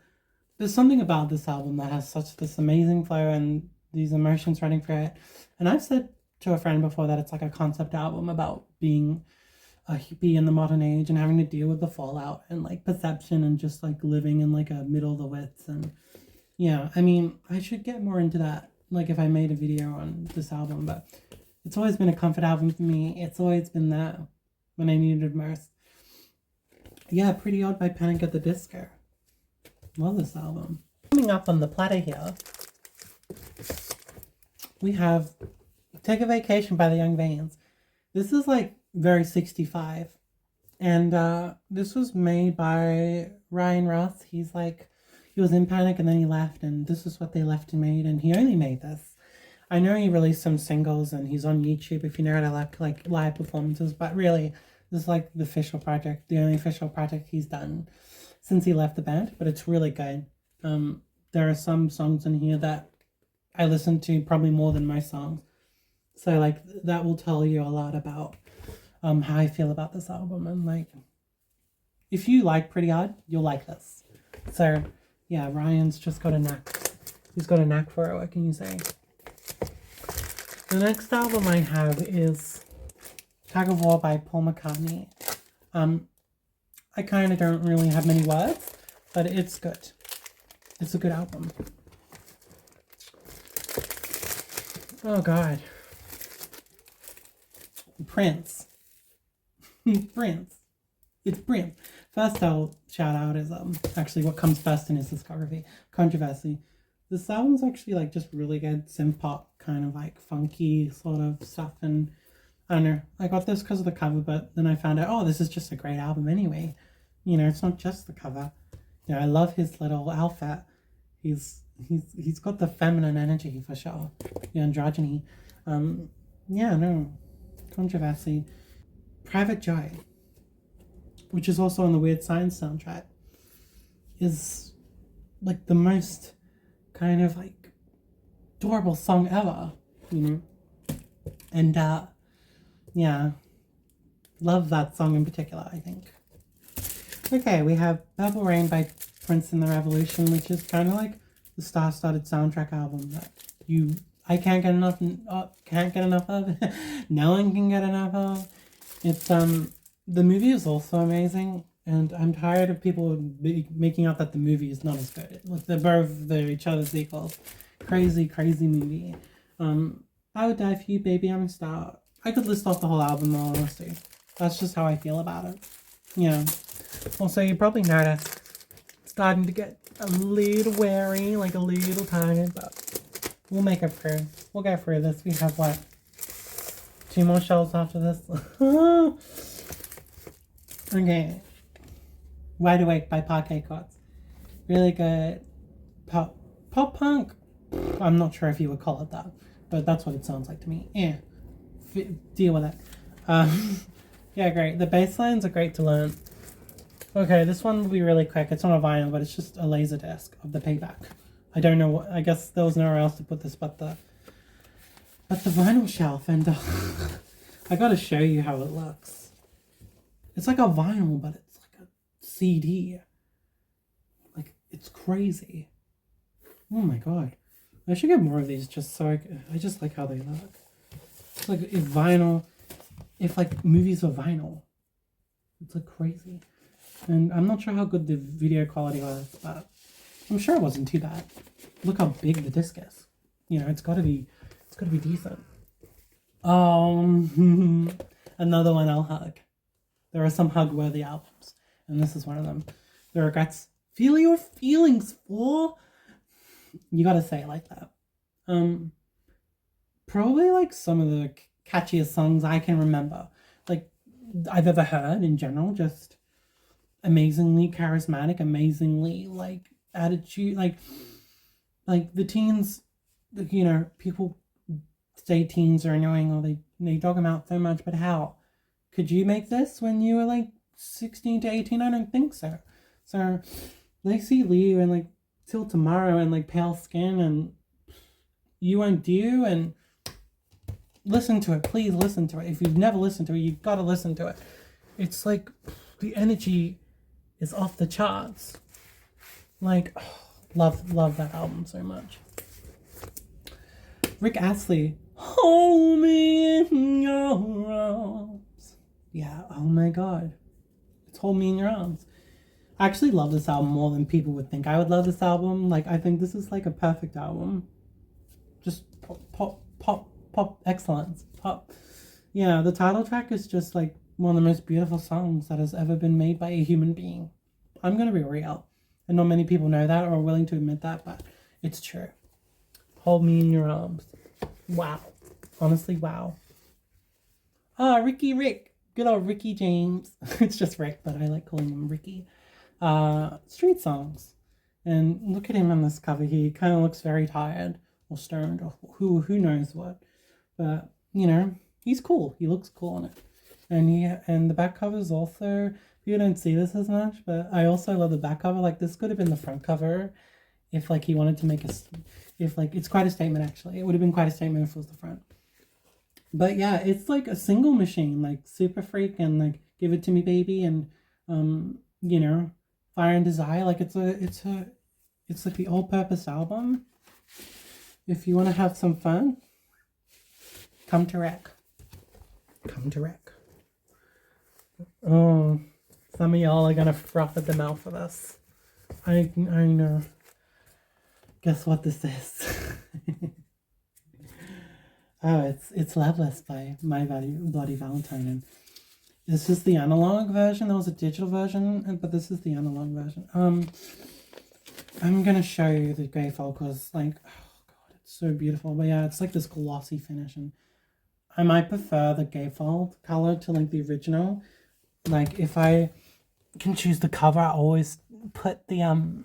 there's something about this album that has such this amazing flow and these emotions running through it. And I've said to a friend before that it's like a concept album about being a hippie in the modern age and having to deal with the fallout and like perception and just like living in like a middle of the wits. And yeah, I mean, I should get more into that, like if I made a video on this album. But it's always been a comfort album for me. It's always been there when I needed it most. Yeah, Pretty Odd by Panic at the Disco. Love this album. Coming up on the platter here, we have Take a Vacation by the Young Vanes. This is like very 65. And this was made by Ryan Ross. He was in Panic and then he left, and this is what they left and made, and he only made this. I know he released some singles and he's on YouTube if you know how to like live performances, but really this is like the official project, the only official project he's done since he left the band. But it's really good. There are some songs in here that I listen to probably more than most songs. So like that will tell you a lot about how I feel about this album. And like, if you like Pretty Odd, you'll like this. So yeah, Ryan's just got a knack. He's got a knack for it, what can you say? The next album I have is Tug of War by Paul McCartney. I kind of don't really have many words, but it's good. It's a good album. Oh God. Prince. Prince. It's Prince. First I'll shout out is actually what comes first in his discography, Controversy. This album's actually like just really good synth pop, kind of like funky sort of stuff. And I don't know, I got this because of the cover, but then I found out, oh, this is just a great album anyway. You know, it's not just the cover. You know, I love his little outfit. He's got the feminine energy for sure. The androgyny. Yeah, no. Controversy. Private Joy, which is also on the Weird Science soundtrack, is like the most kind of like adorable song ever, you know. And yeah, love that song in particular, I think. Okay, we have Purple Rain by Prince and the Revolution, which is kind of like the star-studded soundtrack album that I can't get enough of. No one can get enough of. It's the movie is also amazing. And I'm tired of people making out that the movie is not as good. Like they're each other's equals. Crazy, crazy movie. I would die for you, baby. I'm a star. I could list off the whole album, in all honesty. That's just how I feel about it. Yeah. Also, you probably noticed starting to get a little wary, like a little tired, but we'll make it through. We'll go through this. We have what? 2 more shelves after this. Okay. Wide Awake by Parquet Courts. Really good pop punk. I'm not sure if you would call it that, but that's what it sounds like to me. Yeah. Deal with it. Yeah, great. The bass lines are great to learn. Okay, this one will be really quick. It's not a vinyl, but it's just a laser disc of the Payback. I don't know what. I guess there was nowhere else to put this but the vinyl shelf, and I gotta show you how it looks. It's like a vinyl, but it's like a CD. Like, it's crazy. Oh my god. I should get more of these just so I just like how they look. It's like if like movies were vinyl. It's like crazy. And I'm not sure how good the video quality was, but I'm sure it wasn't too bad. Look how big the disc is. You know, it's gotta be decent. Another one I'll hug. There are some hug-worthy albums, and this is one of them. The Regrets. Feel your feelings for. You gotta say it like that. Probably like some of the catchiest songs I can remember, like I've ever heard in general. Just amazingly charismatic, amazingly like attitude, like the teens. You know, people say teens are annoying or they dog them out so much, but how could you make this when you were like 16 to 18? I don't think so. So they see Leo and like Till Tomorrow and like Pale Skin and You Won't Do, and listen to it. Please listen to it. If you've never listened to it, you've got to listen to it. It's like the energy is off the charts. Like, love that album so much. Rick Astley, Hold Me in Your Arms. Yeah, oh my god. It's Hold Me in Your Arms. I actually love this album more than people would think I would love this album. Like, I think this is like a perfect album. Just pop excellence. Pop. Yeah, the title track is just like one of the most beautiful songs that has ever been made by a human being. I'm gonna be real. And not many people know that or are willing to admit that, but it's true. Hold Me in Your Arms. Wow. Honestly, wow. Rick. Good old Ricky James. It's just Rick, but I like calling him Ricky. Street Songs. And look at him on this cover here. He kind of looks very tired or stoned or who knows what. But, you know, he's cool. He looks cool on it. And the back cover is also, you don't see this as much, but I also love the back cover. Like, this could have been the front cover if, like, he wanted to make it's quite a statement, actually. It would have been quite a statement if it was the front. But yeah, it's like a single machine, like Super Freak and like Give It To Me Baby and you know, Fire and Desire. Like it's like the all-purpose album. If you want to have some fun, come to Rec. Come to Rec. Oh, some of y'all are gonna froth at the mouth for this. I know. Guess what this is? Oh, it's Loveless by My Bloody Valentine, and this is the analog version. There was a digital version, but this is the analog version. I'm gonna show you the gatefold because, like, oh god, it's so beautiful. But yeah, it's like this glossy finish, and I might prefer the gatefold color to like the original. Like, if I can choose the cover, I always put the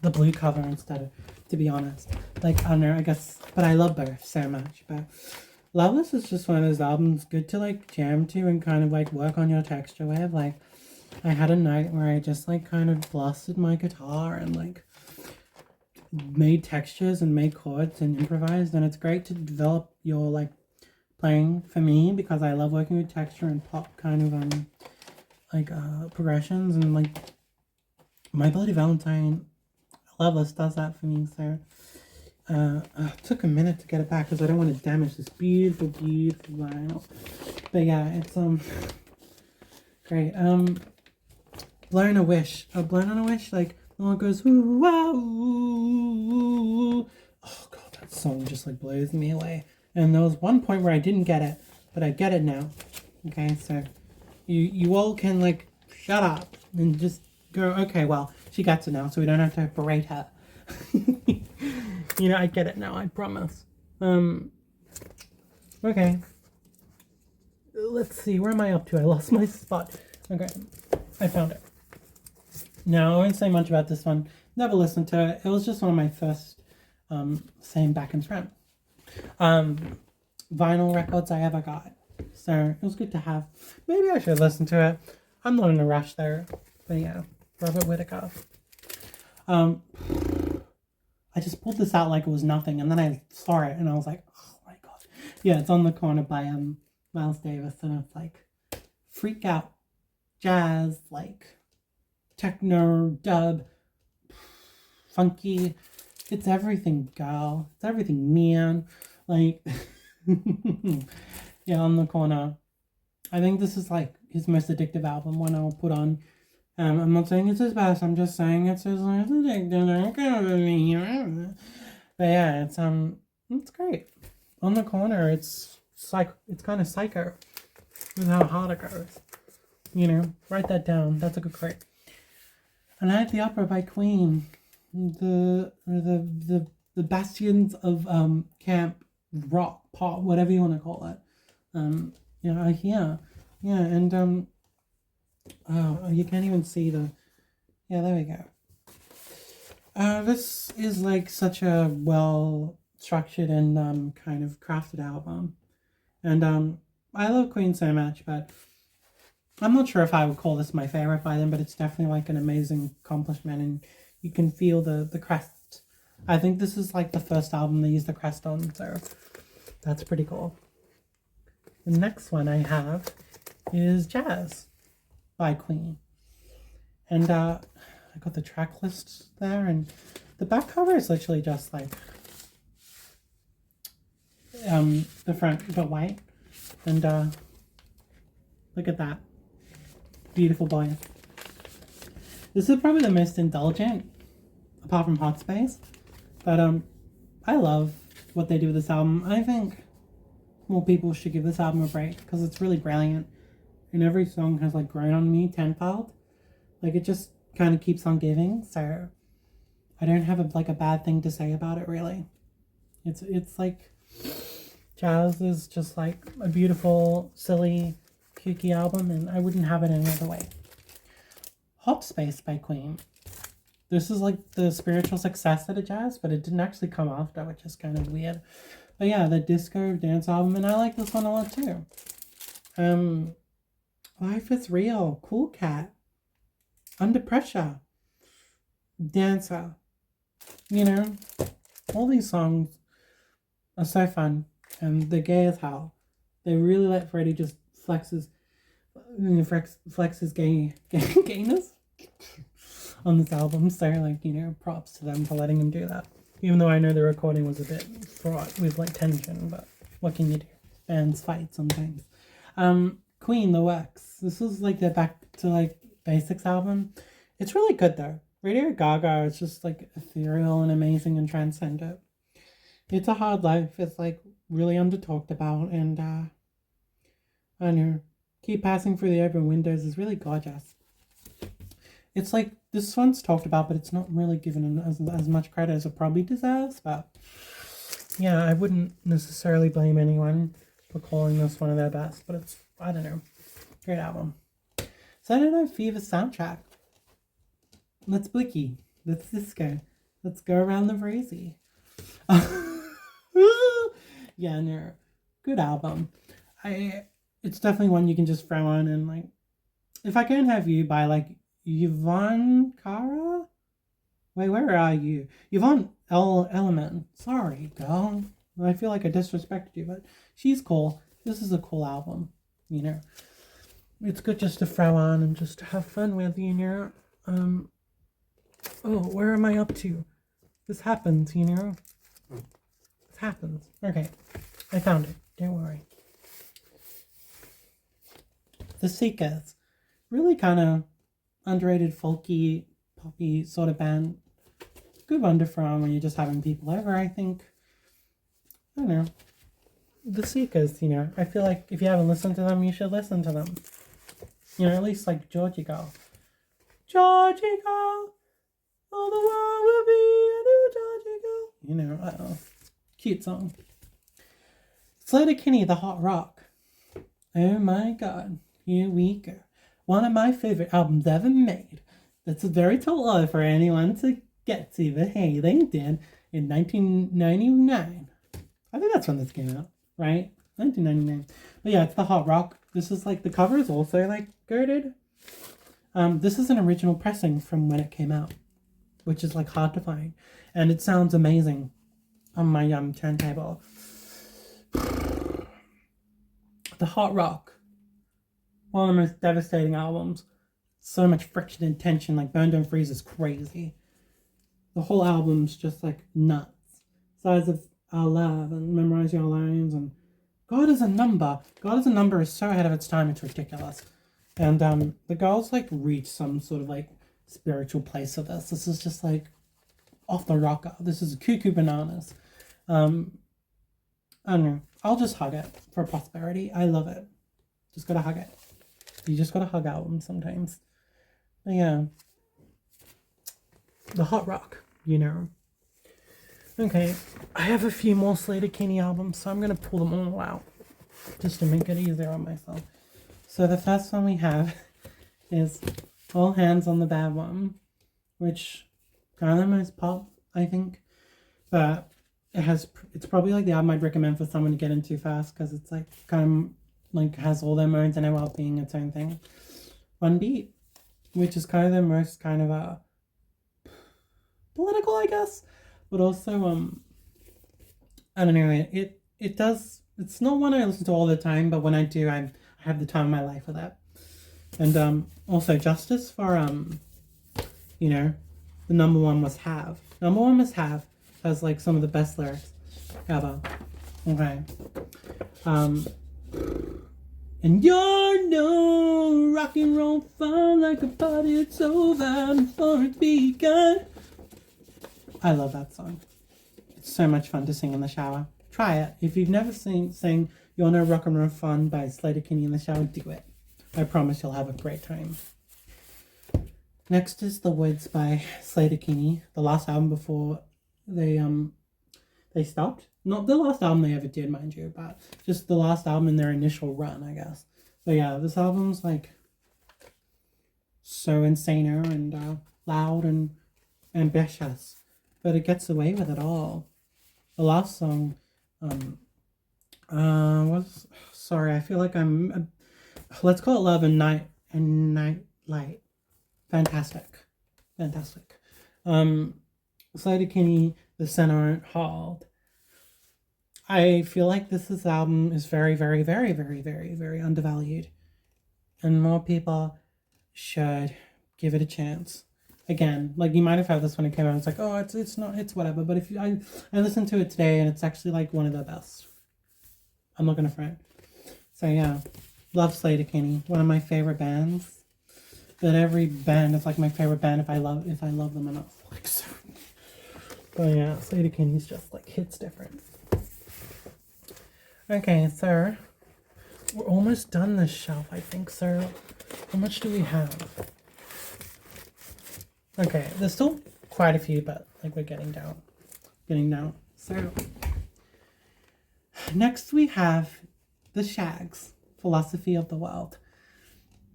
blue cover instead of, to be honest. Like, I don't know, I guess, but I love both so much. But Loveless is just one of those albums good to like jam to and kind of like work on your texture with. Like, I had a night where I just like kind of blasted my guitar and like made textures and made chords and improvised, and it's great to develop your like playing for me because I love working with texture and pop kind of progressions, and like My Bloody Valentine Loveless does that for me. So it took a minute to get it back because I don't want to damage this beautiful vinyl. But yeah, it's great. Blown a Wish. Blown on a Wish, like, the one goes, ooh, wow, ooh. Oh, God, that song just, like, blows me away. And there was one point where I didn't get it, but I get it now. Okay, so you all can, like, shut up and just go, okay, well, she gets it now, so we don't have to berate her. You know, I get it now, I promise. Okay. Let's see, where am I up to? I lost my spot. Okay, I found it. Now, I won't say much about this one. Never listened to it. It was just one of my first, same back and front, vinyl records I ever got. So, it was good to have. Maybe I should listen to it. I'm not in a rush there. But yeah, Robert Whittaker. I just pulled this out like it was nothing, and then I saw it, and I was like, oh my God. Yeah, it's on the corner by, Miles Davis, and it's like, freak out, jazz, like, techno, dub, funky. It's everything, girl. It's everything, man. Like, yeah, on the corner. I think this is like his most addictive album, one I'll put on. I'm not saying it's his best, I'm just saying it's his most addictive. But yeah, it's great. On the corner, it's kind of psycho with how hard it goes. You know, write that down. That's a good quote. And I had the Opera by Queen, the bastions of camp rock, pop, whatever you want to call it. Yeah, and oh, you can't even see the. Yeah, there we go. This is like such a well structured and kind of crafted album, and I love Queen so much, but I'm not sure if I would call this my favorite by them, but it's definitely like an amazing accomplishment, and you can feel the crest. I think this is like the first album they used the crest on, so that's pretty cool. The next one I have is Jazz by Queen, and I got the track list there, and the back cover is literally just like the front but white, and look at that. Beautiful boy. This is probably the most indulgent, apart from Hot Space. But I love what they do with this album. I think more people should give this album a break because it's really brilliant. And every song has like grown on me tenfold. Like it just kind of keeps on giving. So I don't have a bad thing to say about it really. It's like Jazz is just like a beautiful, silly, kooky album, and I wouldn't have it any other way. Hot Space by Queen. This is like the spiritual successor to Jazz, but it didn't actually come after, which is kind of weird. But yeah, the disco dance album, and I like this one a lot too. Life is Real, Cool Cat, Under Pressure, Dancer. You know, all these songs are so fun, and they're gay as hell. They really let Freddie just flex his gayness on this album. So like, you know, props to them for letting him do that. Even though I know the recording was a bit fraught with like tension, but what can you do? Bands fight sometimes. Queen, The Works. This is like their back to like basics album. It's really good though. Radio Gaga is just like ethereal and amazing and transcendent. It's a Hard Life. It's like really under talked about, and I don't know. Keep Passing Through the Open Windows is really gorgeous. It's like, this one's talked about, but it's not really given as much credit as it probably deserves, but yeah, I wouldn't necessarily blame anyone for calling this one of their best, but it's, I don't know, great album. Saturday Night Fever soundtrack. Let's blicky. Let's disco. Let's go around the breezy. Yeah, no, good album. It's definitely one you can just throw on, and like, If I Can't Have You by like Yvonne Cara? Wait, where are you? Yvonne Element. Sorry, girl. I feel like I disrespected you, but she's cool. This is a cool album, you know. It's good just to throw on and just have fun with, you know. Oh, where am I up to? This happens, you know. This happens. Okay, I found it. Don't worry. The Seekers. Really kind of underrated folky, poppy sort of band. Good one to throw on when you're just having people over, I think. I don't know. The Seekers, you know, I feel like if you haven't listened to them, you should listen to them. You know, at least like Georgie Girl. Georgie Girl, all the world will be a new Georgie Girl. You know, I don't know. Cute song. Sleater-Kinney, The Hot Rock. Oh my god, here we go. One of my favorite albums ever made. That's a very tall order for anyone to get to, but hey, they did in 1999. I think that's when this came out, right? 1999. But yeah, it's The Hot Rock. This is like, the cover is also like girded. This is an original pressing from when it came out, which is like hard to find. And it sounds amazing on my turntable. The Hot Rock. One of the most devastating albums. So much friction and tension, like Burn Don't Freeze is crazy. The whole album's just like nuts. Size of Our Love and Memorize Your Lines and God is a Number. God is a Number is so ahead of its time, it's ridiculous. And the girls like reach some sort of like spiritual place of this. This is just like off the rocker. This is cuckoo bananas. I don't know. I'll just hug it for prosperity. I love it. Just gotta hug it. You just gotta hug albums sometimes. But yeah. The Hot Rock, you know. Okay, I have a few more Sleater-Kinney albums, so I'm gonna pull them all out just to make it easier on myself. So the first one we have is All Hands on the Bad One, which kind of the most pop, I think, but it's probably like the album I'd recommend for someone to get into fast because it's like kind of like has all their modes in it while being its own thing. One Beat, which is kind of the most kind of political, I guess, but also I don't know, it does, it's not one I listen to all the time, but when I do, I have the time of my life with that. And also Justice for you know, the number one must have. Number one must have has like some of the best lyrics ever. Okay. And you're no rock and roll fun like a party, it's over before it's begun. I love that song. It's so much fun to sing in the shower. Try it. If you've never sang You're No Rock and Roll Fun by Sleater-Kinney in the shower, do it. I promise you'll have a great time. Next is The Woods by Sleater-Kinney, the last album before they stopped. Not the last album they ever did, mind you, but just the last album in their initial run, I guess. But yeah, this album's like so insane and loud and ambitious, but it gets away with it all. The last song, sorry, I feel like let's call it Love and Night Light. Fantastic. Sleater-Kinney, The Center Hold. I feel like this album is very, very, very, very, very, very undervalued, and more people should give it a chance. Again, like you might have heard this when it came out. It's like, oh, it's not, it's whatever. But if I listened to it today, and it's actually like one of the best. I'm not gonna front. So yeah, love Sleater-Kinney, one of my favorite bands. But every band is like my favorite band if I love them enough. Like so. But yeah, Sleater-Kinney's just like hits different. Okay, so we're almost done this shelf, I think. So how much do we have? Okay, there's still quite a few, but like we're getting down. So next we have The Shags, Philosophy of the World.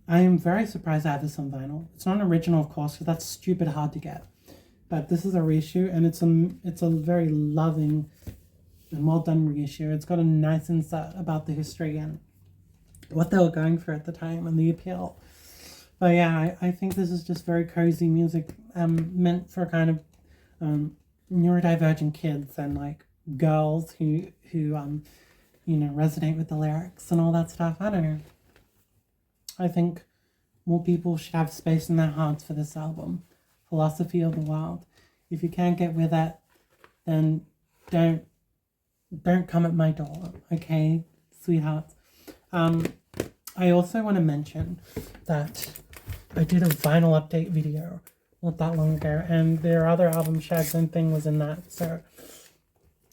I am very surprised I have this on vinyl. It's not an original, of course, because that's stupid hard to get. But this is a reissue, and it's a very loving and well done reissue. It's got a nice insight about the history and what they were going for at the time and the appeal. But yeah, I think this is just very cozy music, meant for kind of neurodivergent kids and like girls who you know, resonate with the lyrics and all that stuff. I don't know. I think more people should have space in their hearts for this album, Philosophy of the World. If you can't get with it, then don't come at my door, okay, sweethearts. I also want to mention that I did a vinyl update video not that long ago, and their other album, Shags and Thing, was in that. So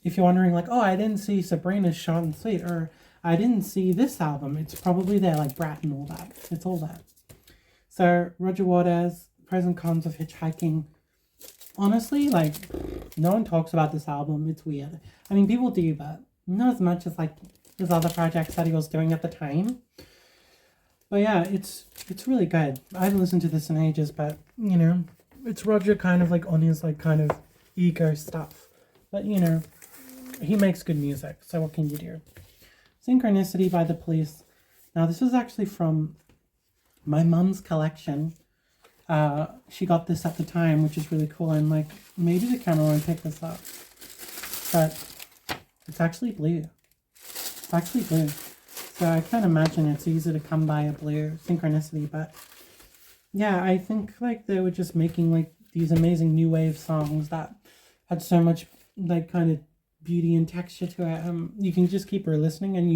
if you're wondering, like, oh, I didn't see Sabrina's Short and Sweet, or I didn't see this album, it's probably there, like Brat and all that. It's all that. So Roger Waters, Pros and Cons of Hitchhiking. Honestly, like, no one talks about this album. It's weird. I mean, people do, but not as much as, like, his other projects that he was doing at the time. But yeah, it's really good. I haven't listened to this in ages, but, you know, it's Roger kind of, like, on his, like, kind of ego stuff. But, you know, he makes good music, so what can you do? Synchronicity by The Police. Now, this is actually from my mum's collection. She got this at the time, which is really cool, and, like, maybe the camera won't pick this up. But it's actually blue. It's actually blue. So I can't imagine it's easy to come by a blue Synchronicity, but yeah, I think, like, they were just making, like, these amazing new wave songs that had so much, like, kind of beauty and texture to it. You can just keep re-listening, and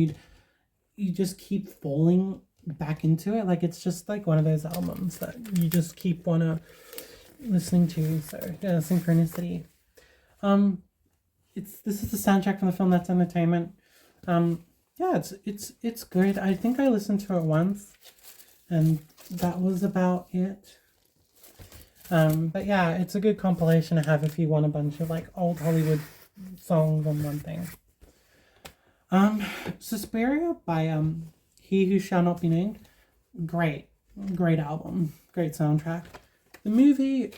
you just keep falling back into it. Like, it's just like one of those albums that you just keep listening to. So yeah, Synchronicity. This is the soundtrack from the film That's Entertainment. Yeah, it's good. I think I listened to it once, and that was about it. But yeah, it's a good compilation to have if you want a bunch of, like, old Hollywood songs on one thing. Suspiria by He Who Shall Not Be Named. Great album, great soundtrack. The movie,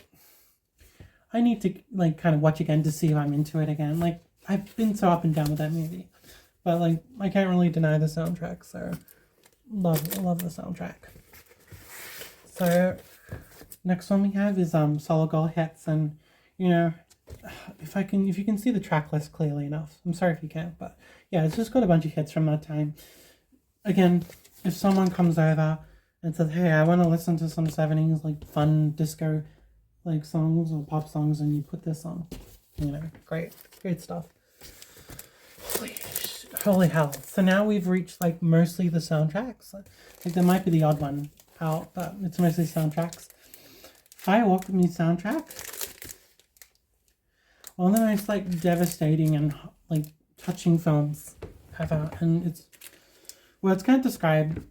I need to, like, kind of watch again to see if I'm into it again. Like, I've been so up and down with that movie, but, like, I can't really deny the soundtrack. So love the soundtrack. So next one we have is Solo Girl Hits, and, you know, if you can see the track list clearly enough. I'm sorry if you can't, but yeah, it's just got a bunch of hits from that time. Again, if someone comes over and says, hey, I want to listen to some 70s, like, fun disco, like, songs or pop songs, and you put this on, you know, great stuff. Holy hell. So now we've reached, like, mostly the soundtracks. Like, there might be the odd one out, but it's mostly soundtracks. Fire Walk With Me soundtrack. One of the most, like, devastating and, like, touching films ever. And words can't describe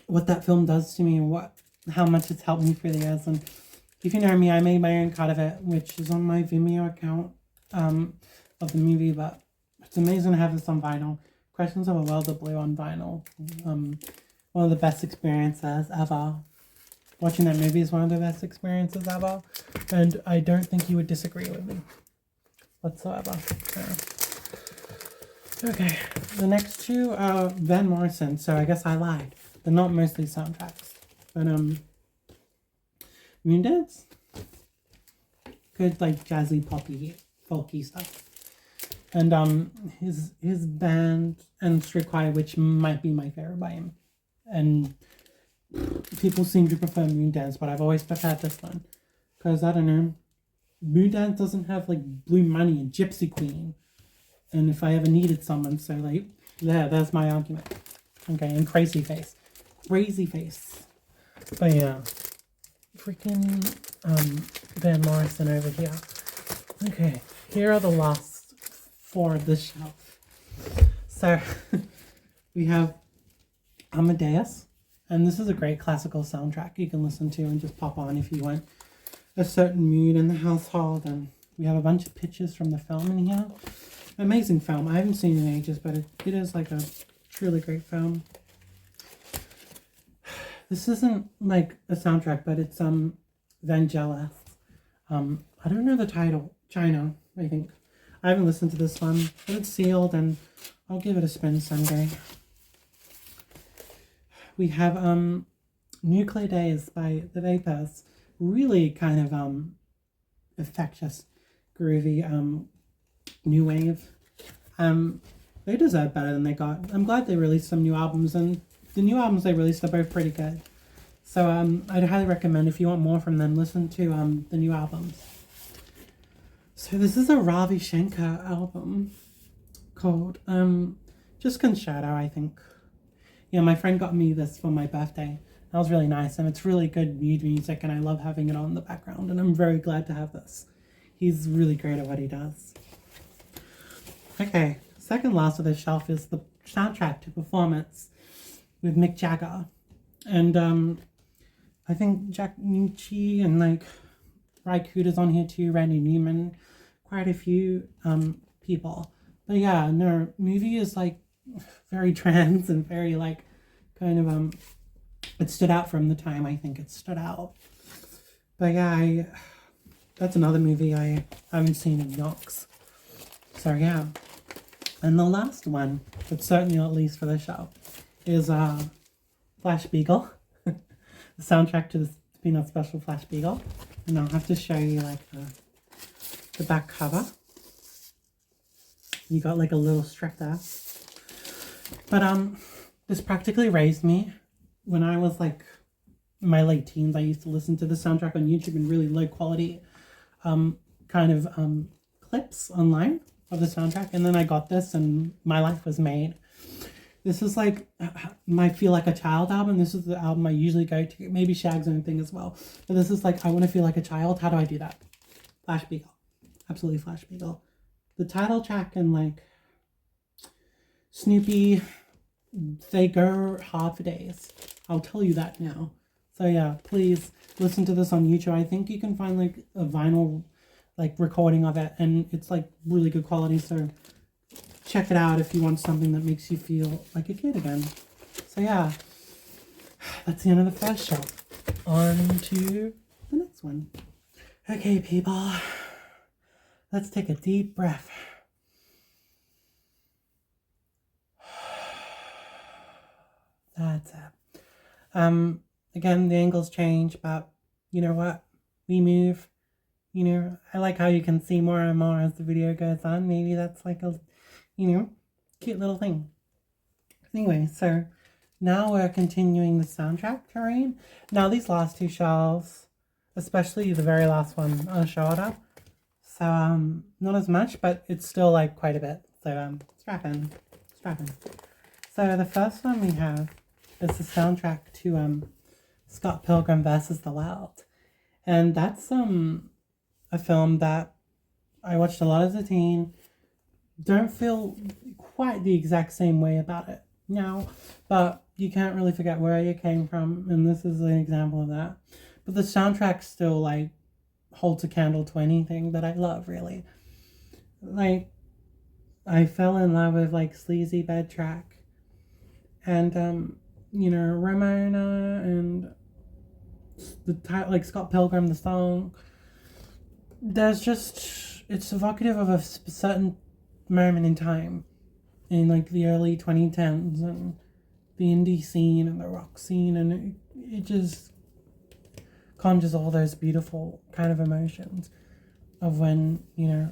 what that film does to me and how much it's helped me through the years. And if you know me, I made my own cut of it, which is on my Vimeo account of the movie. But it's amazing to have this on vinyl. Questions of a World of Blue on vinyl. One of the best experiences ever. Watching that movie is one of the best experiences ever. And I don't think you would disagree with me whatsoever. So. Okay, the next two are Van Morrison. So I guess I lied. They're not mostly soundtracks. But, Moondance? Good, like, jazzy, poppy, folky stuff. And, his band and Streetchoir, which might be my favorite by him. And people seem to prefer Moondance, but I've always preferred this one. Because, I don't know, Moondance doesn't have, like, Blue Money and Gypsy Queen. And if I ever needed someone, so, like, there's my argument. Okay, and Crazy Face. Crazy Face. But yeah, freaking Van Morrison over here. Okay, here are the last four of this shelf. So, we have Amadeus. And this is a great classical soundtrack you can listen to and just pop on if you want a certain mood in the household. And we have a bunch of pictures from the film in here. Amazing film. I haven't seen it in ages, but it is, like, a truly great film. This isn't, like, a soundtrack, but it's Vangelis. I don't know the title. China, I think. I haven't listened to this one, but it's sealed, and I'll give it a spin someday. We have Nuclear Days by The Vapors. Really kind of infectious, groovy new wave. They deserve better than they got. I'm glad they released some new albums, and the new albums they released are both pretty good. So I'd highly recommend, if you want more from them, listen to the new albums. So this is a Ravi Shankar album called Just Concerto, I think. Yeah, my friend got me this for my birthday, That was really nice, and it's really good mood music, and I love having it on in the background, and I'm very glad to have this. He's really great at what he does. Okay, second last of this shelf is the soundtrack to Performance with Mick Jagger. And I think Jack Nucci and like Ry Cooder's on here too, Randy Newman, quite a few people. But yeah, no, movie is like very trans and very like kind of it stood out from the time. I think it stood out. But yeah, that's another movie I haven't seen in yonks. So yeah. And the last one, but certainly not least for the show, is Flash Beagle. The soundtrack to the Peanut Special Flash Beagle. And I'll have to show you like the back cover. You got like a little strip there. But this practically raised me. When I was like in my late teens, I used to listen to the soundtrack on YouTube in really low quality kind of clips online of the soundtrack, and then I got this and my life was made. This is like my Feel Like a Child album. This is the album I usually go to. Maybe Shag's own thing as well. But this is like, I want to feel like a child. How do I do that? Flash Beagle. Absolutely Flash Beagle. The title track and like Snoopy, they go hard for days. I'll tell you that now. So yeah, please listen to this on YouTube. I think you can find like a vinyl like recording of it, and it's like really good quality, so check it out if you want something that makes you feel like a kid again. So yeah, that's the end of the first shot. On to the next one. Okay, people, let's take a deep breath. That's it. Again, the angles change, but you know what? We move. You know, I like how you can see more and more as the video goes on. Maybe that's like a, you know, cute little thing. Anyway, so now we're continuing the soundtrack terrain. Now these last two shelves, especially the very last one, are shorter. So, not as much, but it's still like quite a bit. So, strap in. So the first one we have is the soundtrack to Scott Pilgrim vs. the World. And that's a film that I watched a lot as a teen. Don't feel quite the exact same way about it now, but you can't really forget where you came from, and this is an example of that. But the soundtrack still like holds a candle to anything that I love, really. Like, I fell in love with like Sleazy Bed Track and you know, Ramona and the title, like Scott Pilgrim, the song. There's just, it's evocative of a certain moment in time in like the early 2010s and the indie scene and the rock scene, and it just conjures all those beautiful kind of emotions of when, you know,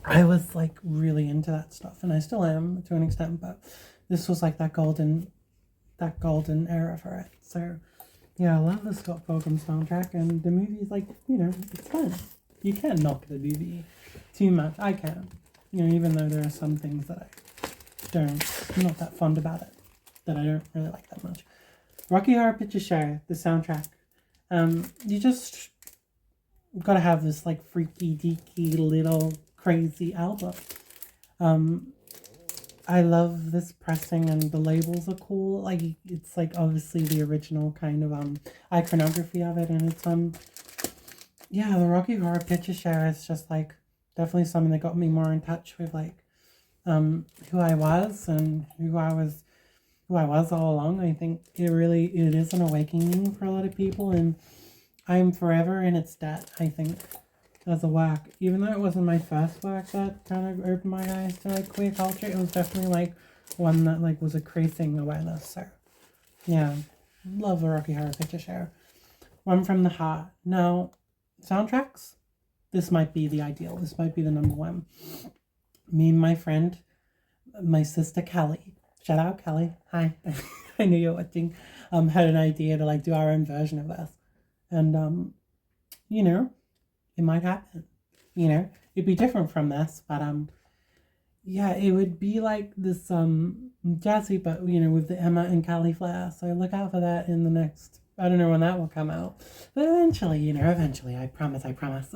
I was like really into that stuff, and I still am to an extent, but this was like that golden era for it. So yeah, I love the Scott Pilgrim soundtrack, and the movie's like, you know, it's fun. You can't knock the movie too much. I can. You know, even though there are some things that I'm not that fond about it, that I don't really like that much. Rocky Horror Picture Show, the soundtrack. You just gotta have this like freaky deaky little crazy album. I love this pressing, and the labels are cool. Like, it's like obviously the original kind of iconography of it, and it's yeah, the Rocky Horror Picture Show is just like definitely something that got me more in touch with like who I was and who I was all along. I think it is an awakening for a lot of people, and I'm forever in its debt, I think, as a work. Even though it wasn't my first work that kind of opened my eyes to like queer culture, it was definitely like one that like was increasing awareness. So yeah, love the Rocky Horror Picture Show. One from the Heart. Now, soundtracks, this might be the ideal. This might be the number one. Me and my friend, my sister Kelly, shout out Kelly, hi, I knew you were watching, had an idea to like do our own version of this. And you know, it might happen. You know, it'd be different from this, but yeah, it would be like this jazzy, but with the Emma and Callie flair. So look out for that in the next. I don't know when that will come out, but eventually, eventually, I promise, I promise.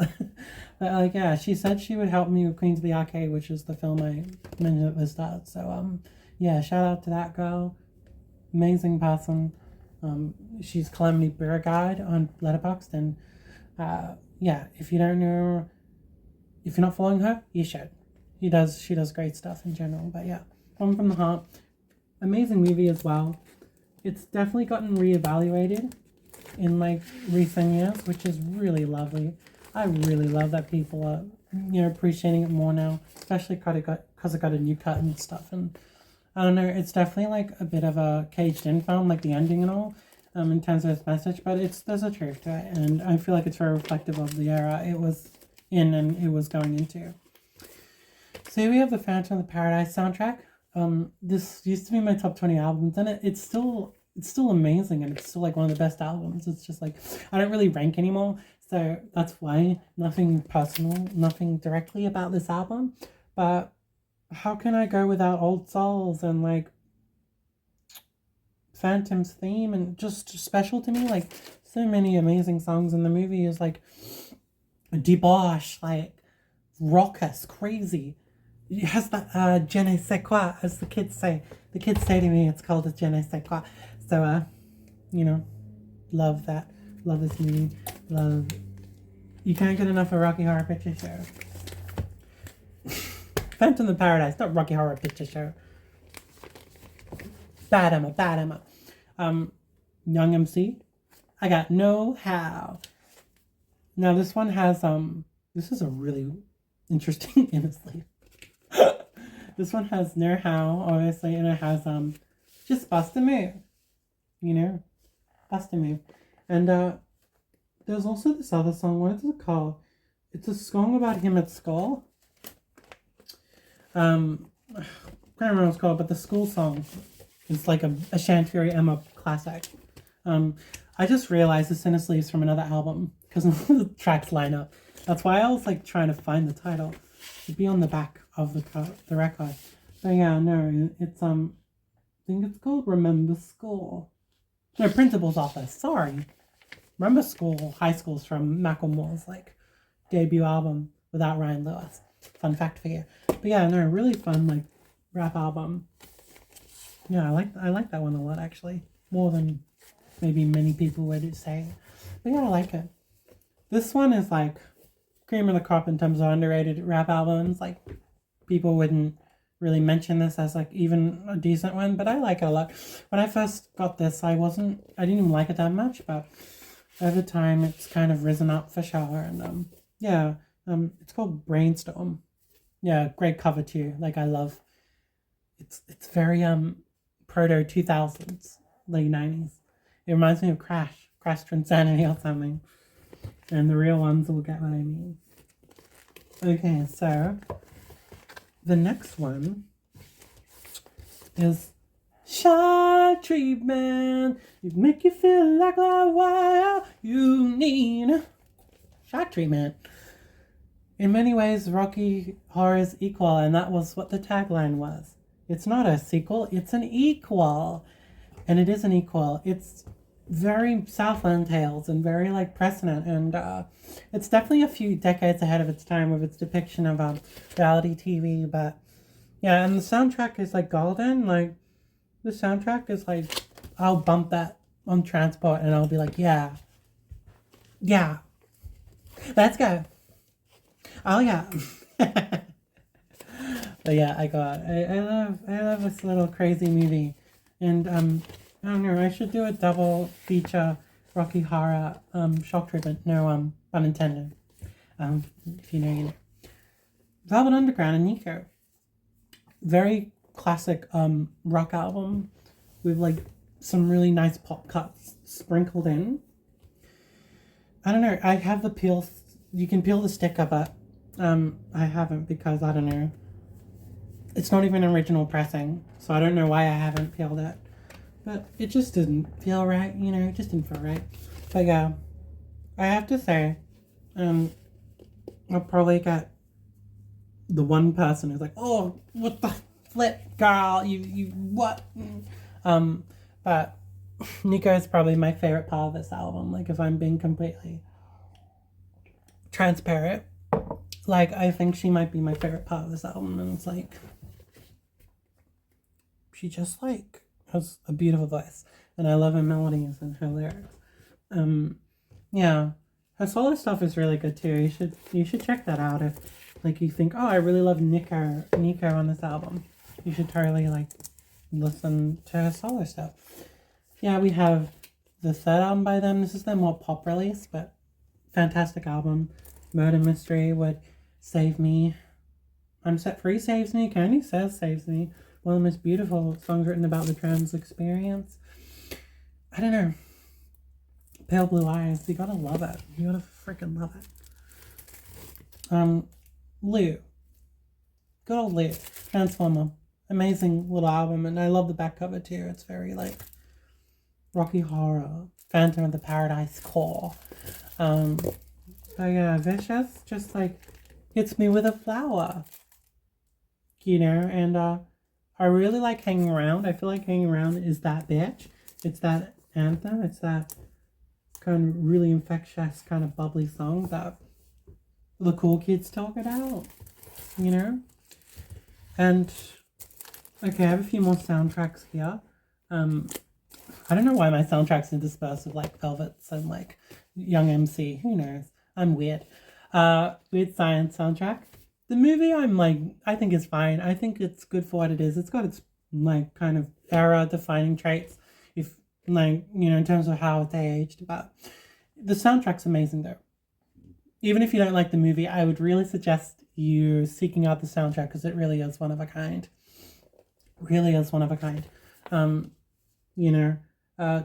But like, yeah, she said she would help me with Queens of the Arcade, which is the film I mentioned at the start. So yeah, shout out to that girl, amazing person. She's Calamity Bear Guide on Letterboxd, and yeah, if you don't know, if you're not following her, you should. She does great stuff in general. But yeah, Home from the Heart, amazing movie as well. It's definitely gotten reevaluated in like recent years, which is really lovely. I really love that people are appreciating it more now, especially because it got a new cut and stuff. And I don't know, it's definitely like a bit of a caged in film, like the ending and all, in terms of its message. But there's a truth to it, and I feel like it's very reflective of the era it was in and it was going into. So here we have the Phantom of the Paradise soundtrack. This used to be my top 20 albums, and it's still amazing, and it's still like one of the best albums. It's just like I don't really rank anymore, so that's why nothing personal, nothing directly about this album. But how can I go without Old Souls and like Phantom's theme and just special to me? Like so many amazing songs in the movie is like debauch, like raucous, crazy. It has that je ne sais quoi, as the kids say. The kids say to me, it's called a je ne sais quoi. So, love that. Love this movie. Love. You can't get enough of Rocky Horror Picture Show. Phantom of the Paradise, not Rocky Horror Picture Show. Bad Emma, Bad Emma. Young MC. I got No How. Now this one has this is a really interesting honestly. This one has No How, obviously, and it has just Bust a Move. Bust a Move. And there's also this other song, what is it called? It's a song about him at school. I can't remember what it's called, but the school song is like a Shantiri Emma classic. I just realized the Sinister is from another album because the tracks line up. That's why I was like trying to find the title. It'd be on the back of the record. But yeah, no, it's I think it's called Remember School. No, Principal's Office. Sorry, Remember School. High School's from Macklemore's like debut album without Ryan Lewis. Fun fact for you. But yeah, no, really fun like rap album. Yeah, I like that one a lot actually, more than maybe many people would say. But yeah, I like it. This one is like cream of the crop in terms of underrated rap albums. Like people wouldn't really mention this as like even a decent one, but I like it a lot. When I first got this, I didn't even like it that much, but over time it's kind of risen up for sure. And yeah, it's called Brainstorm. Yeah, great cover too. Like I love. It's very proto 2000s, late 90s. It reminds me of Crash to Insanity or something. And the real ones will get what I mean. Okay, so the next one is Shock Treatment. It make you feel like a while you need shock treatment. In many ways, Rocky Horror is equal, and that was what the tagline was. It's not a sequel, it's an equal. And it is an equal. It's very Southland Tales and very like precedent, and it's definitely a few decades ahead of its time with its depiction of reality TV. But yeah, and the soundtrack is like golden. Like the soundtrack is like I'll bump that on transport and I'll be like, yeah, let's go. Oh yeah. But yeah, I love this little crazy movie, and I don't know. I should do a double feature Rocky Horror Shock Treatment. No pun intended. If you know, you know. Velvet Underground and Nico. Very classic rock album with like some really nice pop cuts sprinkled in. I don't know. I have the peel. You can peel the sticker, but I haven't because I don't know. It's not even original pressing, so I don't know why I haven't peeled it. But it just didn't feel right, it just didn't feel right. But yeah, I have to say, I'll probably get the one person who's like, oh, what the flip, girl, you what? But Nico is probably my favorite part of this album. Like, if I'm being completely transparent, like, I think she might be my favorite part of this album. And it's like, she just like has a beautiful voice, and I love her melodies and her lyrics. Yeah, her solo stuff is really good too. You should check that out if like you think, oh, I really love Nico on this album. You should totally like listen to her solo stuff. Yeah, we have the third album by them. This is their more pop release, but fantastic album. Murder Mystery Would Save Me. I'm Set Free saves me. Candy Says saves me. One of the most beautiful songs written about the trans experience. I don't know. Pale Blue Eyes. You gotta love it. You gotta freaking love it. Lou. Good old Lou. Transformer. Amazing little album, and I love the back cover too. It's very like Rocky Horror, Phantom of the Paradise core. But yeah, Vicious just like hits me with a flower. You know, and I really like Hanging Around. I feel like Hanging Around is that bitch. It's that anthem. It's that kind of really infectious, kind of bubbly song that the cool kids talk about, you know? And, okay, I have a few more soundtracks here. I don't know why my soundtrack's interspersed with, like, Velvets and, like, Young MC. Who knows? I'm weird. Weird Science soundtrack. The movie I think is fine. I think it's good for what it is. It's got its, like, kind of era-defining traits, if, like, you know, in terms of how it's aged. But the soundtrack's amazing, though. Even if you don't like the movie, I would really suggest you seeking out the soundtrack, because it really is one of a kind. Really is one of a kind. You know,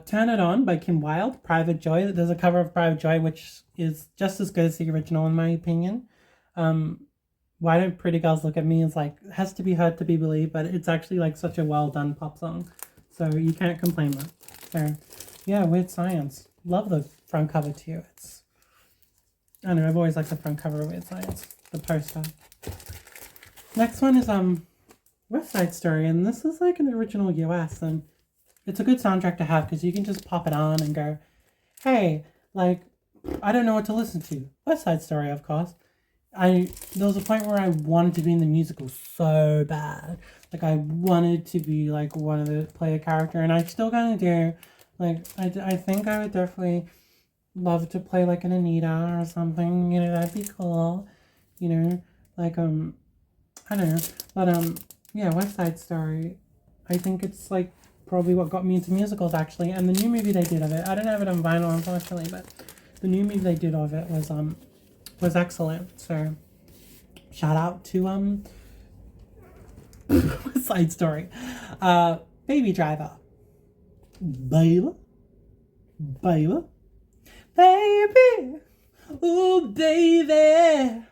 Turn It On by Kim Wilde, Private Joy. There's a cover of Private Joy, which is just as good as the original, in my opinion. Why Don't Pretty Girls Look at Me is like, has to be heard to be believed, but it's actually like such a well done pop song. So you can't complain that. So yeah, Weird Science. Love the front cover too. I don't know, I've always liked the front cover of Weird Science. The poster. Next one is West Side Story, and this is like an original US, and it's a good soundtrack to have because you can just pop it on and go, hey, like, I don't know what to listen to. West Side Story, of course. There was a point where I wanted to be in the musical so bad. Like, I wanted to be, like, play a character, and I still kind of do. Like, I think I would definitely love to play, like, an Anita or something. You know, that'd be cool. You know, like, I don't know. But, yeah, West Side Story. I think it's, like, probably what got me into musicals, actually. And the new movie they did of it, I don't have it on vinyl, unfortunately, but the new movie they did of it was excellent. So shout out to West Side Story. Baby Driver. Baby. Ooh, baby.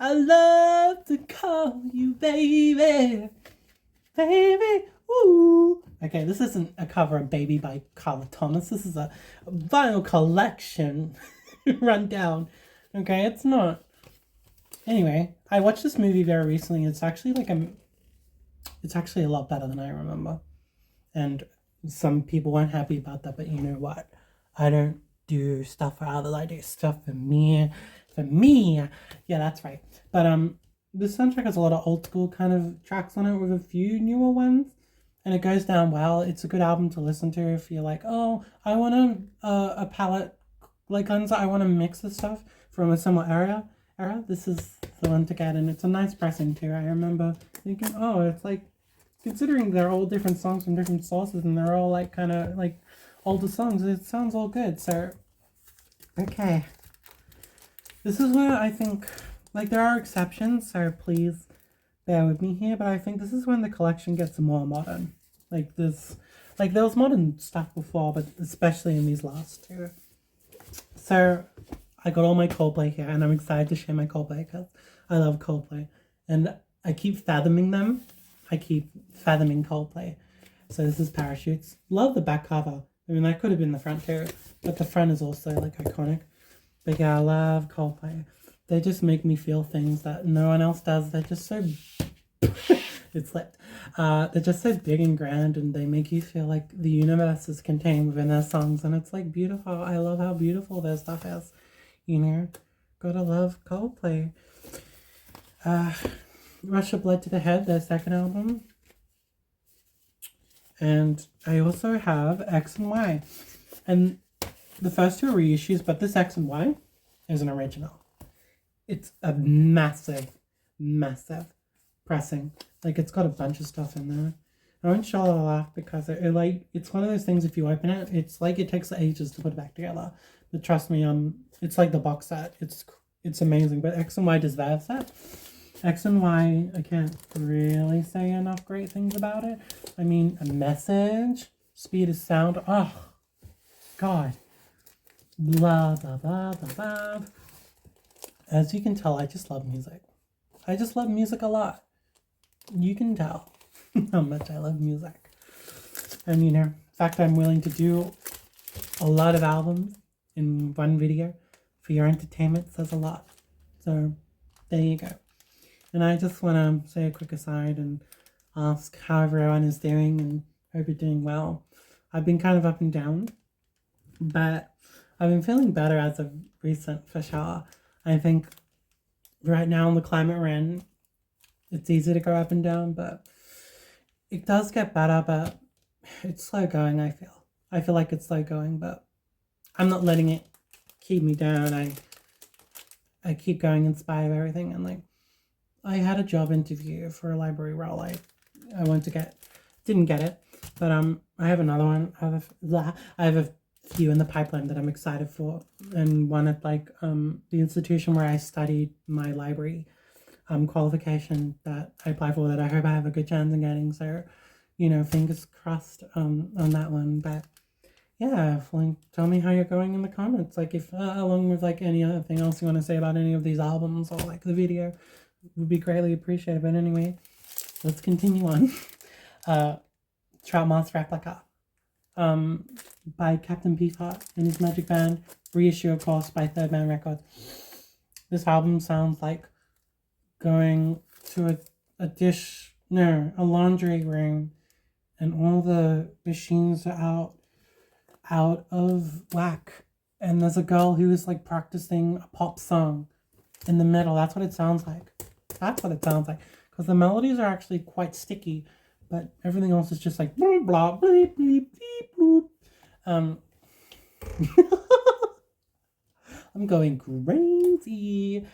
I love to call you baby. Baby. Ooh. Okay, this isn't a cover of Baby by Carla Thomas. This is a vinyl collection rundown. Okay, it's not. Anyway, I watched this movie very recently. It's actually it's actually a lot better than I remember. And some people weren't happy about that, but you know what? I don't do stuff for others. I do stuff for me. For me. Yeah, that's right. But the soundtrack has a lot of old school kind of tracks on it with a few newer ones. And it goes down well. It's a good album to listen to if you're like, oh, I want a palette like cleanser. I want to mix the stuff from a similar era. This is the one to get, and it's a nice pressing too. I remember thinking, oh, it's like, considering they're all different songs from different sources, and they're all like kind of like older songs, it sounds all good. So, okay. This is where I think, like, there are exceptions, so please bear with me here, but I think this is when the collection gets more modern. Like this, like there was modern stuff before, but especially in these last two. So I got all my Coldplay here, and I'm excited to share my Coldplay because I love Coldplay, and I keep fathoming them. I keep fathoming Coldplay. So this is Parachutes. Love the back cover. I mean, that could have been the front too, but the front is also like iconic. But yeah, I love Coldplay. they just make me feel things that no one else does. They're just so it slipped. They're just so big and grand, and they make you feel like the universe is contained within their songs, and it's like beautiful. I love how beautiful their stuff is. You know, gotta love Coldplay. Rush of Blood to the Head, their second album. And I also have X and Y. And the first two are reissues, but this X and Y is an original. It's a massive, massive pressing. Like, it's got a bunch of stuff in there. I won't show it all off because it's one of those things, if you open it, it's like it takes ages to put it back together. But trust me, it's like the box set. It's amazing. But X and Y deserves that. X and Y, I can't really say enough great things about it. I mean, a message, speed of sound. Oh, God. Blah, blah, blah, blah, blah. As you can tell, I just love music. I just love music a lot. You can tell how much I love music. And, you know, in fact, I'm willing to do a lot of albums in one video for your entertainment says a lot. So, there you go. And I just want to say a quick aside and ask how everyone is doing, and hope you're doing well. I've been kind of up and down, but I've been feeling better as of recent, for sure. I think right now in the climate we're in, it's easy to go up and down, but it does get better, but it's slow going, I feel. I feel like it's slow going, but I'm not letting it keep me down. I keep going in spite of everything, and like, I had a job interview for a library role I went to get. Didn't get it, but I have another one. I have a few in the pipeline that I'm excited for, and one at like the institution where I studied my library qualification that I applied for, that I hope I have a good chance in getting. So, you know, fingers crossed on that one. But yeah, like, tell me how you're going in the comments. Like, if along with like any other thing else you want to say about any of these albums or like the video, would be greatly appreciated. But anyway, let's continue on. Trout Moth's Replica by Captain Beefheart and his Magic Band, reissue of course by Third Man Records. This album sounds like going to a laundry room, and all the machines are out of whack, and there's a girl who is like practicing a pop song in the middle. That's what it sounds like. That's what it sounds like. Because the melodies are actually quite sticky, but everything else is just like blah blah bleep bleep bleep bloop. I'm going crazy.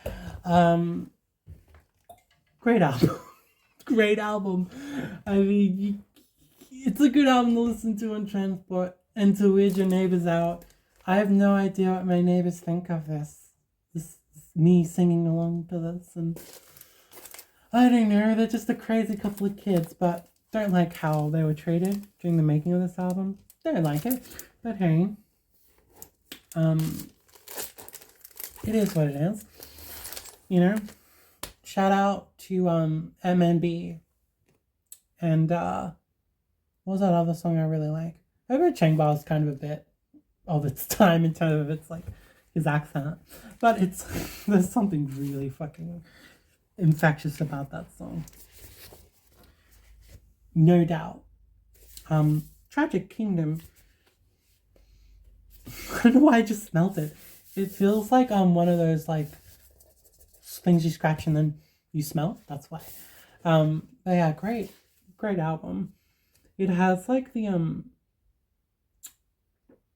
Great album. Great album. I mean, it's a good album to listen to on transport and to weird your neighbors out. I have no idea what my neighbors think of this. Me singing along to this, and I don't know, they're just a crazy couple of kids, but don't like how they were treated during the making of this album. Don't like it, but hey, it is what it is, you know. Shout out to MNB, and what was that other song I really like? I bet Changba is kind of a bit of its time in terms of its like his accent, but there's something really fucking infectious about that song. No doubt. Tragic Kingdom. I don't know why I just smelled it. It feels like one of those like things you scratch and then you smell. That's why. But yeah, great album. It has like the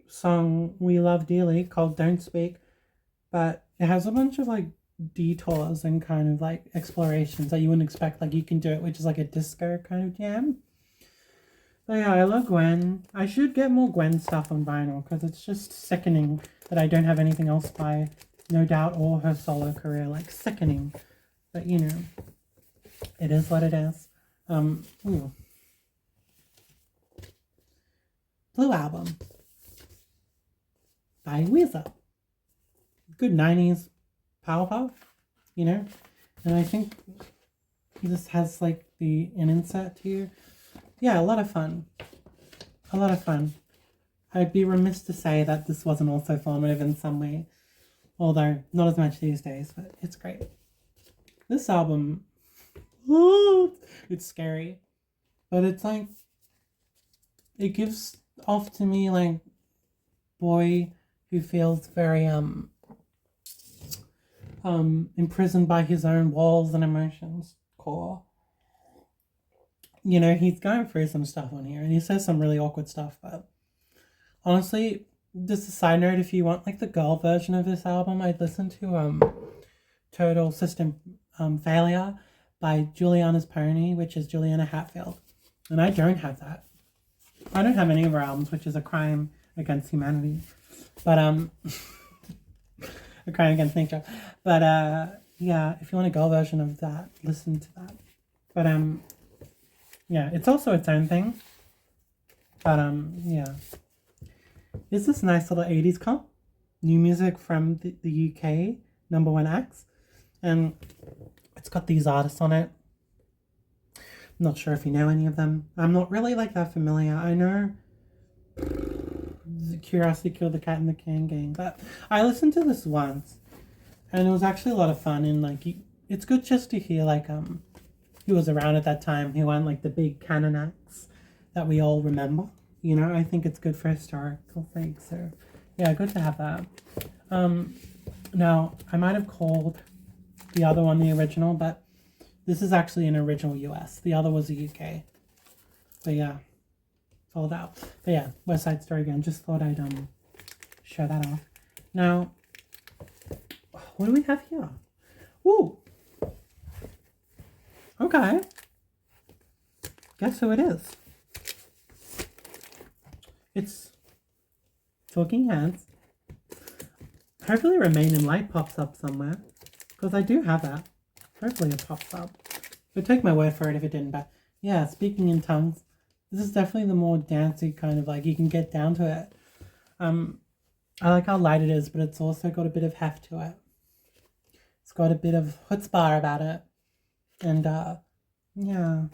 song we love dearly called Don't Speak, but it has a bunch of like detours and kind of like explorations that you wouldn't expect. Like You Can Do It, which is like a disco kind of jam. But yeah, I love Gwen. I should get more Gwen stuff on vinyl because it's just sickening that I don't have anything else by No Doubt or her solo career. Like, sickening. But you know, it is what it is. Ooh. Blue Album by Weezer. Good 90s power pop, you know? And I think this has like an insert here. Yeah, a lot of fun. A lot of fun. I'd be remiss to say that this wasn't also formative in some way. Although, not as much these days, but it's great. This album, oh, it's scary. But it's like, it gives off to me like boy who feels very imprisoned by his own walls and emotions core. You know, he's going through some stuff on here and he says some really awkward stuff, but honestly, just a side note, if you want like the girl version of this album, I'd listen to Total System Failure by Juliana's Pony, which is Juliana Hatfield. And I don't have that. I don't have any of her albums, which is a crime against humanity. But a crime against nature. But yeah, if you want a girl version of that, listen to that. But yeah, it's also its own thing. But yeah. Is this nice little 80s comp? New music from the UK, number one acts. And it's got these artists on it. I'm not sure if you know any of them. I'm not really like that familiar. I know Curiosity Killed the Cat in the Can Gang, but I listened to this once and it was actually a lot of fun, and like it's good just to hear like who was around at that time, who weren't like the big canon acts that we all remember. You know, I think it's good for historical sake. So yeah, good to have that. Now I might have called the other one the original, but this is actually an original US. The other was the UK. But yeah, sold out. But yeah, West Side Story again. Just thought I'd show that off. Now, what do we have here? Ooh. Okay. Guess who it is? It's Talking Heads. Hopefully Remain in Light pops up somewhere, because I do have that. Hopefully it pops up. But take my word for it if it didn't. But yeah, Speaking in Tongues. This is definitely the more dancey kind of like, you can get down to it. I like how light it is, but it's also got a bit of heft to it. It's got a bit of chutzpah about it. And yeah.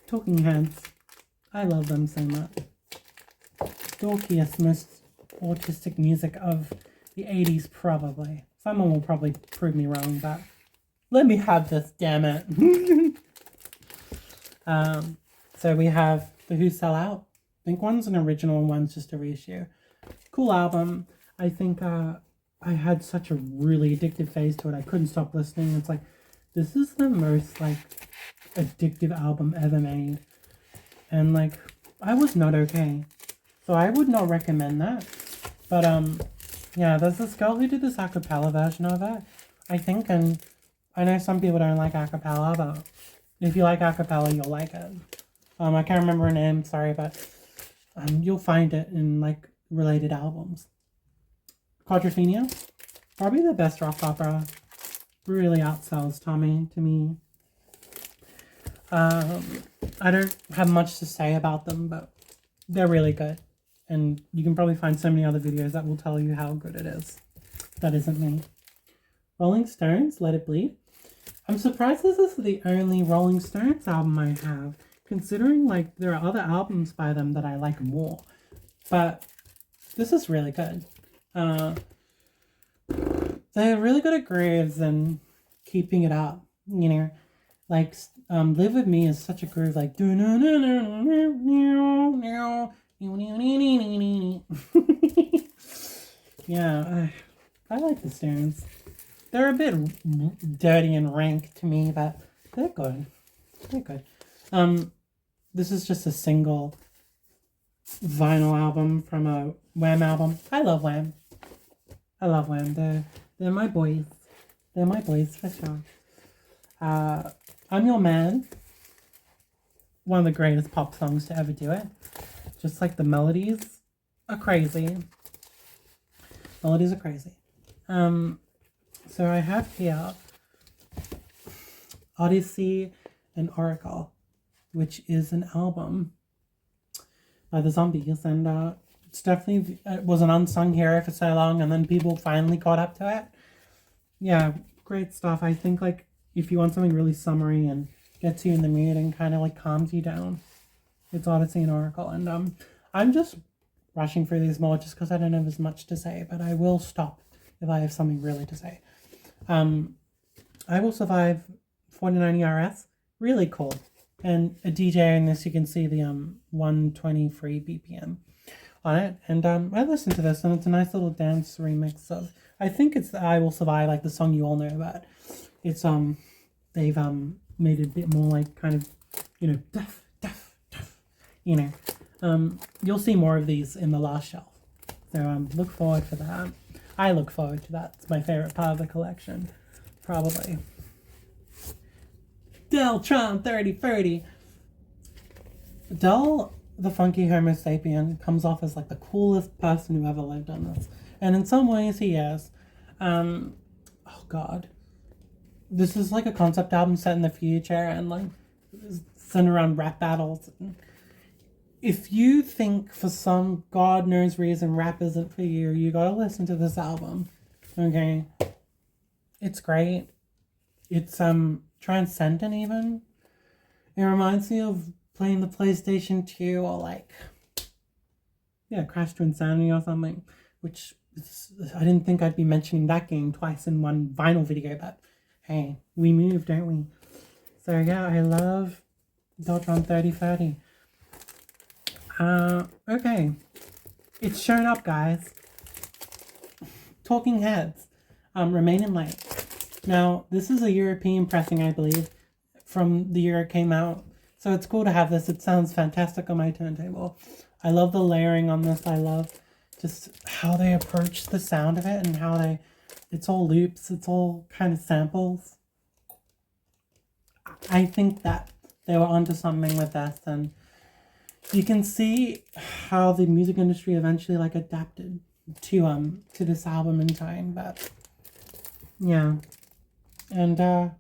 Talking Heads. I love them so much. Dorkiest, most autistic music of the 80s, probably. Someone will probably prove me wrong, but let me have this, damn it. So we have The Who Sell Out. I think one's an original and one's just a reissue. Cool album. I think I had such a really addictive phase to it. I couldn't stop listening. It's like, this is the most like addictive album ever made. And like, I was not okay. So I would not recommend that. But yeah, there's this girl who did this a cappella version of it, I think, and I know some people don't like a cappella, but if you like a cappella, you'll like it. I can't remember her name, sorry, but you'll find it in like related albums. Quadrophenia, probably the best rock opera. Really outsells Tommy to me. I don't have much to say about them, but they're really good. And you can probably find so many other videos that will tell you how good it is. That isn't me. Rolling Stones, Let It Bleed. I'm surprised this is the only Rolling Stones album I have, considering like there are other albums by them that I like more. But this is really good. They're really good at grooves and keeping it up, you know. Like Live With Me is such a groove, like yeah, I like the Stones. They're a bit dirty and rank to me, but they're good. They're good. This is just a single vinyl album from a Wham album. I love Wham. I love Wham. They're my boys. They're my boys for sure. I'm Your Man. One of the greatest pop songs to ever do it. Just like the melodies are crazy. Melodies are crazy. So I have here Odyssey and Oracle, which is an album by the Zombies, and it's definitely, it was an unsung hero for so long, and then people finally caught up to it. Yeah, great stuff. I think like if you want something really summery and gets you in the mood and kind of like calms you down, it's Odyssey and Oracle. And I'm just rushing through these more just because I don't have as much to say, but I will stop if I have something really to say. I Will Survive 49 ERS, really cool. And a DJ in this, you can see the 123 BPM on it. And I listened to this, and it's a nice little dance remix of, I think it's the I Will Survive, like the song you all know about. It's they've made it a bit more like kind of, you know, duff, you know. You'll see more of these in the last shelf. So look forward for that. I look forward to that. It's my favorite part of the collection, probably. Deltron 3030. Del, the funky Homo sapien, comes off as like the coolest person who ever lived on this. And in some ways he is. Oh god. This is like a concept album set in the future and like centered around rap battles. If you think for some god knows reason rap isn't for you, you gotta listen to this album. Okay? It's great. It's transcendent even. It reminds me of playing the PlayStation 2 or like, yeah, Crash to Insanity or something, which I didn't think I'd be mentioning that game twice in one vinyl video, but hey, we move, don't we? So yeah, I love Deltron 3030. Okay. It's shown up, guys. Talking Heads. Remain in Light. Now, this is a European pressing, I believe, from the year it came out. So it's cool to have this. It sounds fantastic on my turntable. I love the layering on this. I love just how they approach the sound of it and how it's all loops. It's all kind of samples. I think that they were onto something with this, and you can see how the music industry eventually like adapted to this album in time, but yeah. And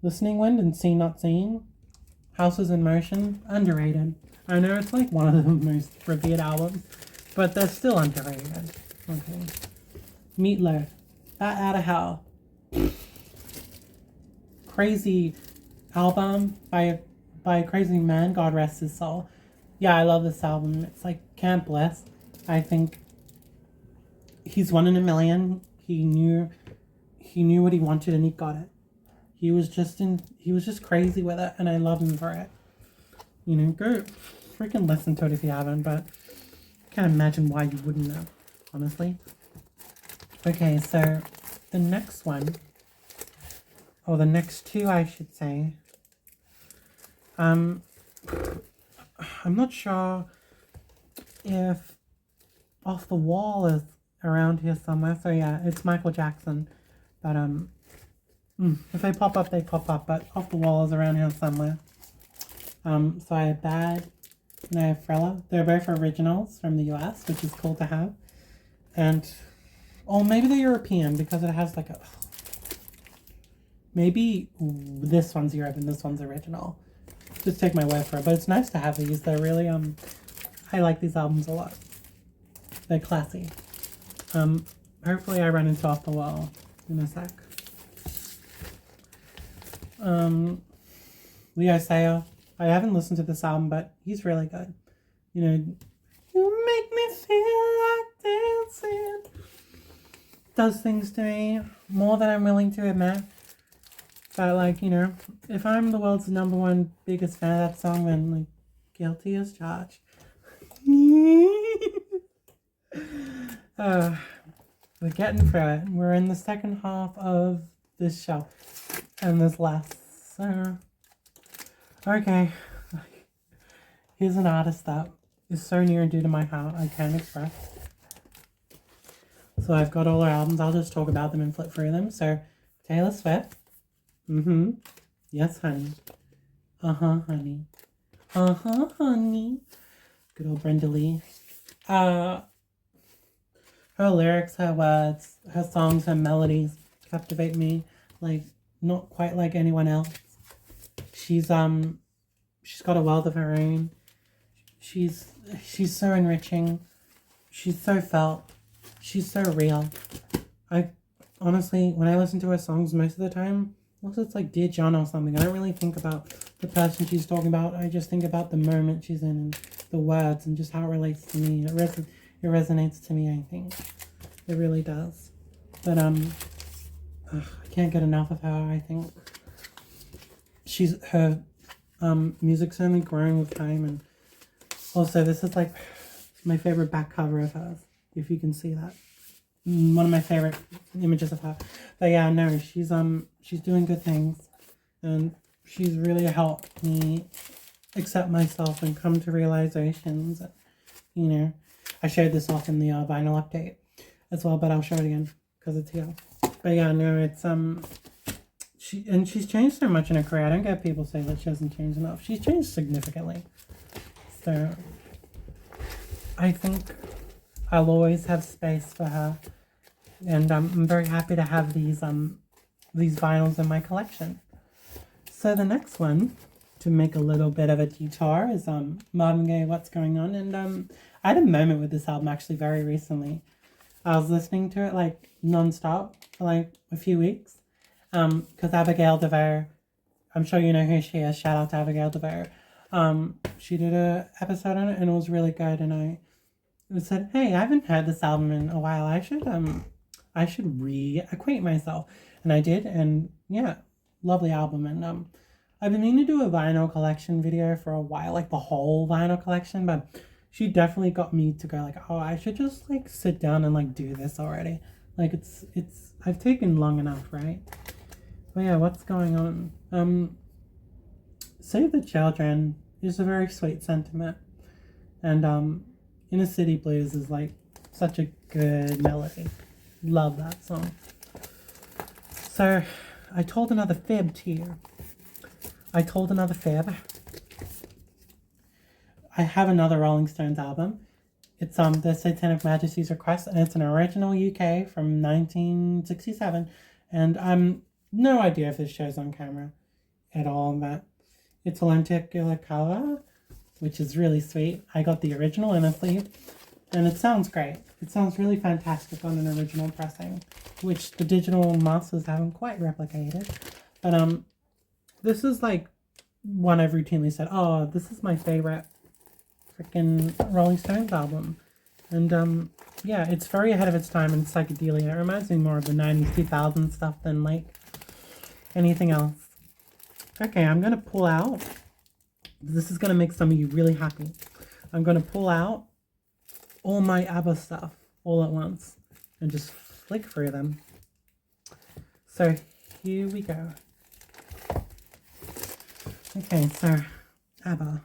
Listening Wind and Seen Not Seen, Houses in Motion, underrated. I know it's like one of the most revered albums, but they're still underrated. Okay. Meatloaf, Bat Out of Hell. Crazy album by a crazy man, God rest his soul. Yeah, I love this album. It's like Camp Bliss. I think he's one in a million. He knew what he wanted and he got it. He was just crazy with it, and I love him for it. You know, go freaking listen to it if you haven't, but I can't imagine why you wouldn't know, honestly. Okay, so the next one, or the next two I should say, I'm not sure if Off the Wall is around here somewhere. So yeah, it's Michael Jackson. But if they pop up, they pop up. But Off the Wall is around here somewhere. So I have Bad and I have Thriller. They're both originals from the US, which is cool to have. And maybe they're European because it has like a. Maybe this one's Europe and this one's original. Just take my word for it. But it's nice to have these. They're really I like these albums a lot. They're classy. Hopefully I run into Off the Wall in a sec. Leo Sayer. I haven't listened to this album, but he's really good. You know, you make me feel like dancing. Does things to me more than I'm willing to admit. But like, you know, if I'm the world's #1 biggest fan of that song, then like, guilty as charged. We're getting through it. We're in the second half of this shelf and this last. So, okay. Here's an artist that is so near and dear to my heart I can't express. So I've got all her albums. I'll just talk about them and flip through them. So, Taylor Swift. Yes, honey. Honey. Honey. Good old Brenda Lee. Her lyrics, her words, her songs, her melodies captivate me like not quite like anyone else. She's got a world of her own. She's so enriching. She's so felt. She's so real. I honestly, when I listen to her songs most of the time, also it's like Dear John or something. I don't really think about the person she's talking about. I just think about the moment she's in and the words and just how it relates to me. It resonates to me, I think. It really does. But I can't get enough of her. I think her music's only growing with time, and also this is like my favorite back cover of hers, if you can see that. One of my favorite images of her. But yeah, no, she's doing good things, and she's really helped me accept myself and come to realizations. You know, I showed this off in the vinyl update as well, but I'll show it again because it's here. But yeah, no, it's she's changed so much in her career. I don't get people say that she hasn't changed enough. She's changed significantly. So I think I'll always have space for her, and I'm very happy to have these vinyls in my collection. So the next one, to make a little bit of a detour, is Marvin Gaye, What's Going On, and I had a moment with this album actually very recently. I was listening to it like non-stop for like a few weeks, because Abigail DeVere, I'm sure you know who she is. Shout out to Abigail DeVere. She did a episode on it, and it was really good. And I said, hey, I haven't heard this album in a while. I should reacquaint myself, and I did. And yeah, lovely album. And I've been meaning to do a vinyl collection video for a while, like the whole vinyl collection, but she definitely got me to go like, oh, I should just like sit down and like do this already. Like it's I've taken long enough, right? But yeah, What's Going On? Save the Children is a very sweet sentiment, and Inner City Blues is like such a good melody. Love that song. So I told another fib to you. I have another Rolling Stones album. It's the Satanic Majesty's Request, and it's an original UK from 1967. And no idea if this shows on camera at all, but it's a lenticular cover, which is really sweet. I got the original in a sleeve, and it sounds great. It sounds really fantastic on an original pressing, which the digital masters haven't quite replicated. But this is like one I've routinely said, oh, this is my favorite freaking Rolling Stones album. And yeah, it's very ahead of its time in psychedelia. It reminds me more of the 90s, 2000s stuff than like anything else. Okay, I'm going to pull out. This is going to make some of you really happy. I'm going to pull out all my ABBA stuff all at once and just flick through them. So here we go. Okay, so ABBA.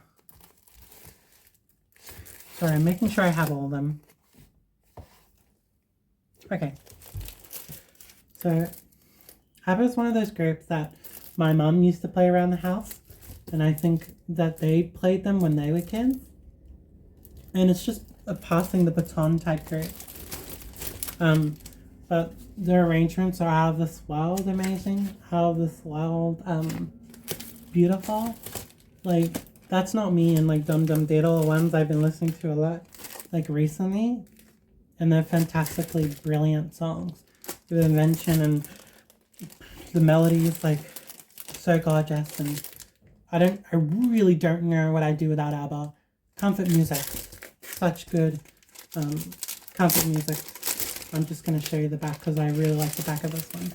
Sorry, I'm making sure I have all of them. Okay. So ABBA is one of those groups that my mom used to play around the house, and I think that they played them when they were kids. And it's just a passing the baton type group. But their arrangements are out of this world amazing, out of this world beautiful. Like, that's not me and like Dum Dum Diddle, the ones I've been listening to a lot like recently, and they're fantastically brilliant songs. The invention and the melodies, like, so gorgeous. And I really don't know what I'd do without ABBA. Comfort music, such good comfort music. I'm just gonna show you the back because I really like the back of this one.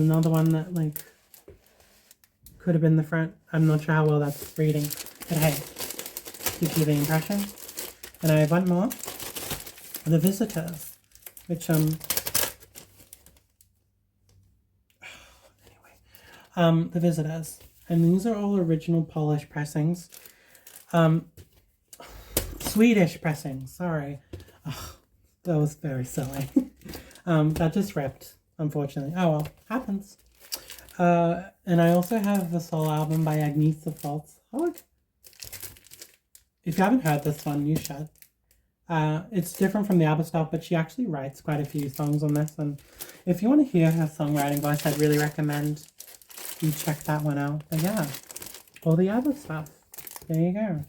Another one that like could have been the front. I'm not sure how well that's reading, but hey, gives you the impression. And I have one more, The Visitors, which The Visitors, and these are all original Polish pressings, Swedish pressings. Sorry, that was very silly. That just ripped, unfortunately. Oh well, happens. And I also have the solo album by Agnieszka Foltz. If you haven't heard this one, you should. It's different from the ABBA stuff, but she actually writes quite a few songs on this. And if you want to hear her songwriting voice, I'd really recommend you check that one out. But yeah, all the ABBA stuff. There you go.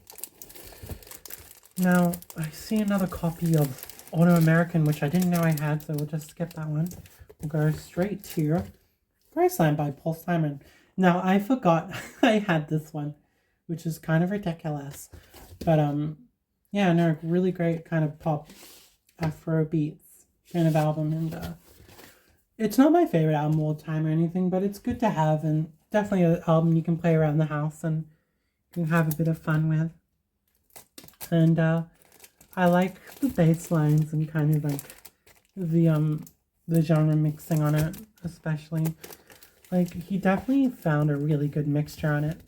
Now, I see another copy of Auto American, which I didn't know I had, so we'll just skip that one. We'll go straight to Graceland by Paul Simon. Now, I forgot I had this one, which is kind of ridiculous. But yeah, no, really great kind of pop Afro beats kind of album, and it's not my favorite album all the time or anything, but it's good to have, and definitely an album you can play around the house and you can have a bit of fun with. And I like the bass lines and kind of like the the genre mixing on it, especially. Like he definitely found a really good mixture on it.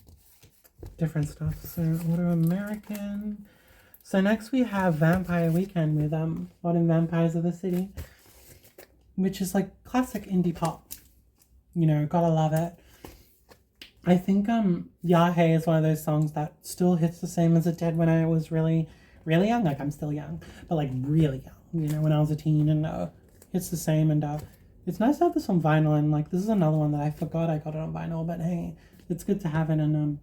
Different stuff. So what are American? So next we have Vampire Weekend with Modern Vampires of the City, which is like classic indie pop. You know, gotta love it. I think Yahe is one of those songs that still hits the same as it did when I was really, really young. Like I'm still young, but like really young. You know, when I was a teen, and hits the same. And it's nice to have this on vinyl. And like this is another one that I forgot I got it on vinyl, but hey, it's good to have it. And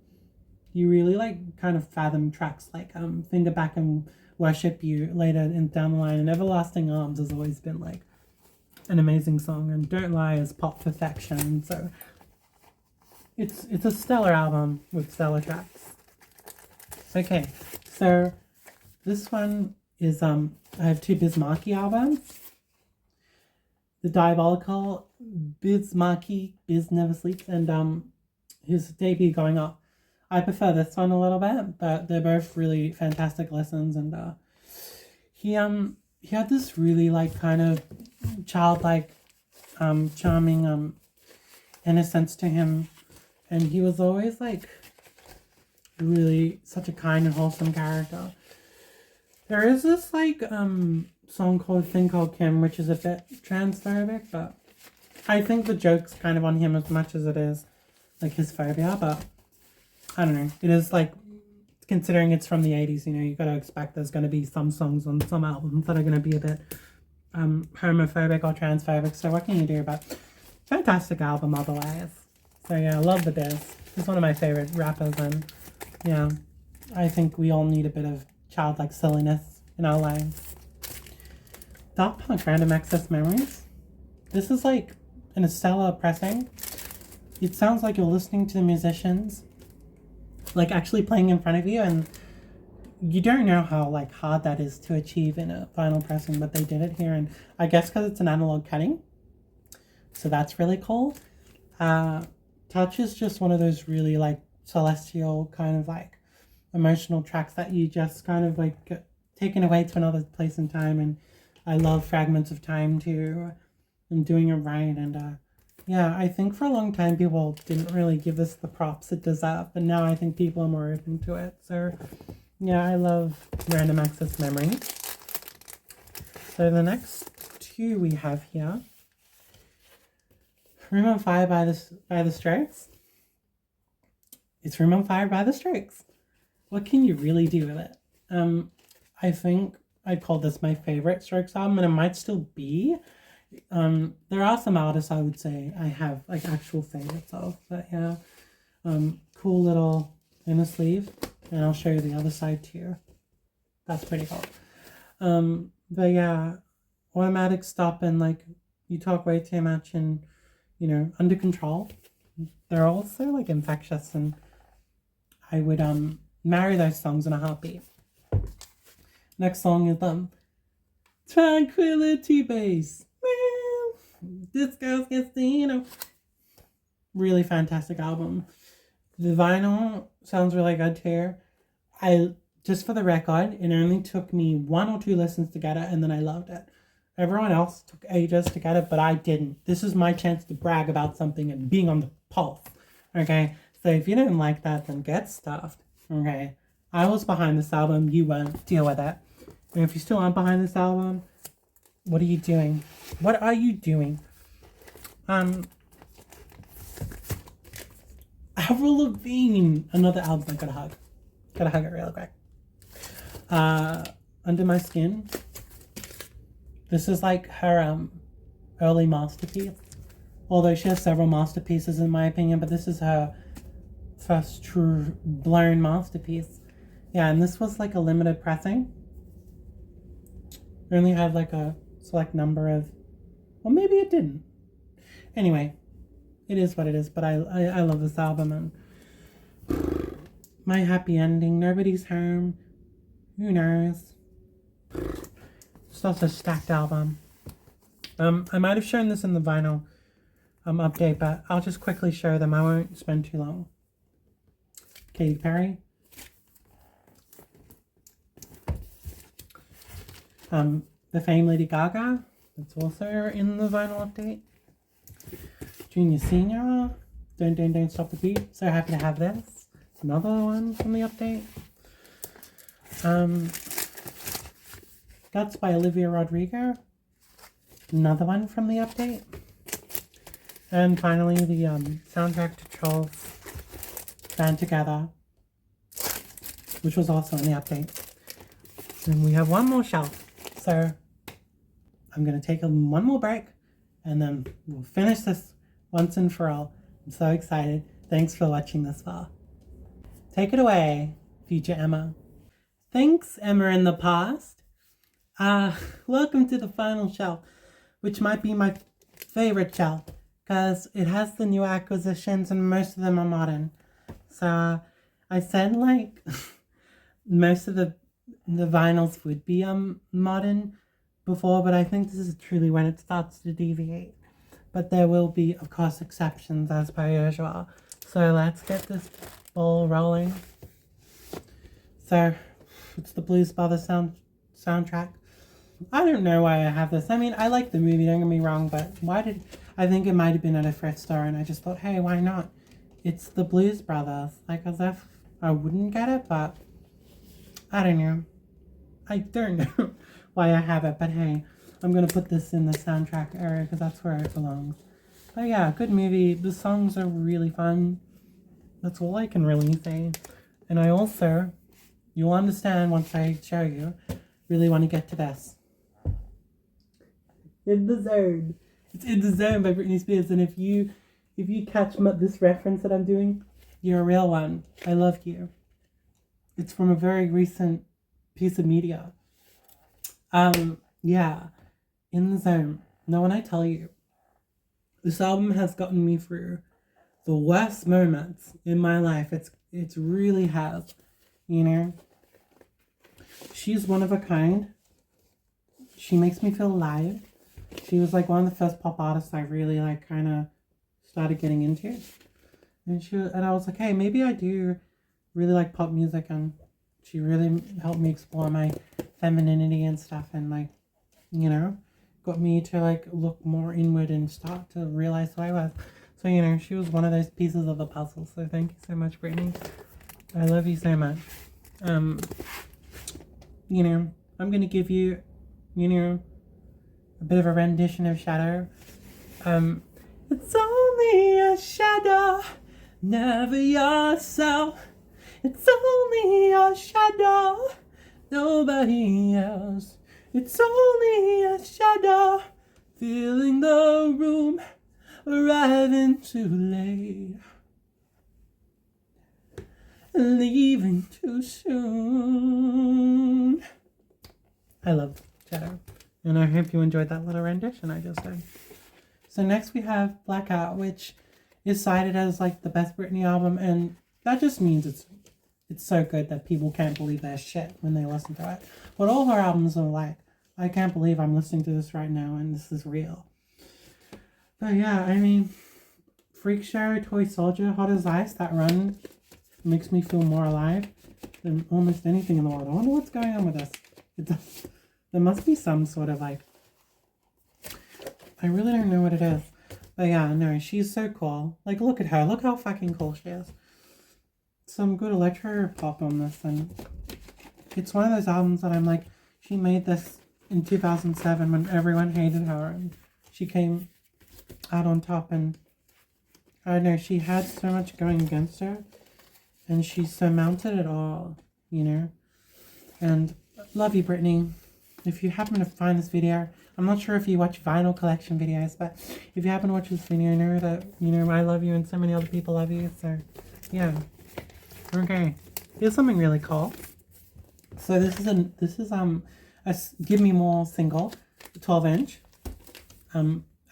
you really like kind of fathom tracks like Finger Back and Worship You later in down the line. And Everlasting Arms has always been like an amazing song. And Don't Lie is pop perfection. So it's a stellar album with stellar tracks. Okay, so this one is I have two Bismarcky albums. The Diabolical Bismarcky, Biz Never Sleeps, and his debut Going Up. I prefer this one a little bit, but they're both really fantastic listens. And he had this really like kind of childlike, charming innocence to him, and he was always like really such a kind and wholesome character. There is this like song called Thing Called Kim, which is a bit transphobic, but I think the joke's kind of on him as much as it is like his phobia. But I don't know, it is like, considering it's from the 80s, you know, you gotta expect there's gonna be some songs on some albums that are gonna be a bit homophobic or transphobic, so what can you do? But fantastic album otherwise. So yeah, I love the Biz. He's one of my favorite rappers, and yeah, I think we all need a bit of childlike silliness in our lives. Daft Punk Random Access Memories. This is like in a stellar pressing. It sounds like you're listening to the musicians like actually playing in front of you, and you don't know how like hard that is to achieve in a vinyl pressing, but they did it here. And I guess because it's an analog cutting, so that's really cool. Touch is just one of those really like celestial kind of like emotional tracks that you just kind of like get taken away to another place in time. And I love Fragments of Time too, and Doing It Right. And yeah, I think for a long time people didn't really give this the props it deserved, but now I think people are more open to it. So yeah, I love Random Access Memory. So the next two we have here, Room on Fire by the Strokes. It's Room on Fire by the Strokes. What can you really do with it? I think I'd call this my favorite Strokes album, and it might still be. There are some artists I would say I have like actual favorites of, but yeah, cool little inner sleeve, and I'll show you the other side too. That's pretty cool. But yeah, Automatic Stop and like You Talk Way Too Much and, you know, Under Control. They're also like infectious, and I would marry those songs in a heartbeat. Next song is Tranquility Base. Disco Casino. Really fantastic album. The vinyl sounds really good too. Just for the record, it only took me 1 or 2 listens to get it, and then I loved it. Everyone else took ages to get it, but I didn't. This is my chance to brag about something and being on the pulse. Okay? So if you didn't like that, then get stuffed. Okay? I was behind this album. You weren't. Deal with it. And if you still aren't behind this album, what are you doing? What are you doing? Avril Lavigne. Another album I gotta hug. Gotta hug it real quick. Under My Skin. This is like her early masterpiece. Although she has several masterpieces in my opinion, but this is her first true blown masterpiece. Yeah, and this was like a limited pressing. It only had like a select number of, well, maybe it didn't. Anyway, it is what it is, but I love this album. And My Happy Ending, Nobody's Home, Who knows? It's also a stacked album. I might have shown this in the vinyl update, but I'll just quickly show them. I won't spend too long. Katy Perry. The famed Lady Gaga. That's also in the vinyl update. Junior Senior. Don't Stop the Beat. So happy to have this. It's another one from the update. Guts by Olivia Rodrigo. Another one from the update. And finally, the soundtrack to Trolls Band Together, which was also in the update. And we have one more shelf. So I'm going to take one more break, and then we'll finish this once and for all. I'm so excited. Thanks for watching this far. Take it away, future Emma. Thanks, Emma in the past. Welcome to the final shelf, which might be my favorite shelf, because it has the new acquisitions and most of them are modern. So I said like most of the vinyls would be modern before, but I think this is truly when it starts to deviate. But there will be, of course, exceptions as per usual. So let's get this ball rolling. So it's the Blues Brothers soundtrack. I don't know why I have this. I mean, I like the movie, don't get me wrong, but I think it might have been at a thrift store, and I just thought, hey, why not? It's the Blues Brothers. Like, as if I wouldn't get it, but I don't know. I don't know why I have it, but hey, I'm going to put this in the soundtrack area because that's where it belongs. But yeah, good movie. The songs are really fun. That's all I can really say. And I also, you'll understand once I show you, really want to get to this. In the Zone. It's In the Zone by Britney Spears. And if you catch this reference that I'm doing, you're a real one. I love you. It's from a very recent piece of media. Yeah. In the Zone. Now when I tell you, this album has gotten me through the worst moments in my life. It's really has. You know? She's one of a kind. She makes me feel alive. She was like one of the first pop artists I really like kind of started getting into. And I was like, hey, maybe I do really like pop music, and she really helped me explore my femininity and stuff, and like, you know, got me to like look more inward and start to realize who I was. So, you know, she was one of those pieces of the puzzle. So thank you so much, Brittany. I love you so much. You know, I'm gonna give you, you know, a bit of a rendition of Shadow. It's only a shadow, never yourself. It's only a shadow, nobody else. It's only a shadow, filling the room, arriving too late, leaving too soon. I love Shadow, and I hope you enjoyed that little rendition I just did. So next we have Blackout, which is cited as like the best Britney album, and that just means it's so good that people can't believe their shit when they listen to it. But all her albums are like, I can't believe I'm listening to this right now and this is real. But yeah, I mean, Freak Show, Toy Soldier, Hot as Ice, that run makes me feel more alive than almost anything in the world. I wonder what's going on with this. There must be some sort of like, I really don't know what it is. But yeah, no, she's so cool. Like, look at her. Look how fucking cool she is. Some good electro pop on this, and it's one of those albums that I'm like, she made this in 2007 when everyone hated her, and she came out on top, and I don't know, she had so much going against her, and she surmounted it all, you know. And love you, Brittany. If you happen to find this video, I'm not sure if you watch vinyl collection videos, but if you happen to watch this video, know that, you know, I love you and so many other people love you. So, yeah. Okay. Here's something really cool. So this is a Give Me More single, 12-inch.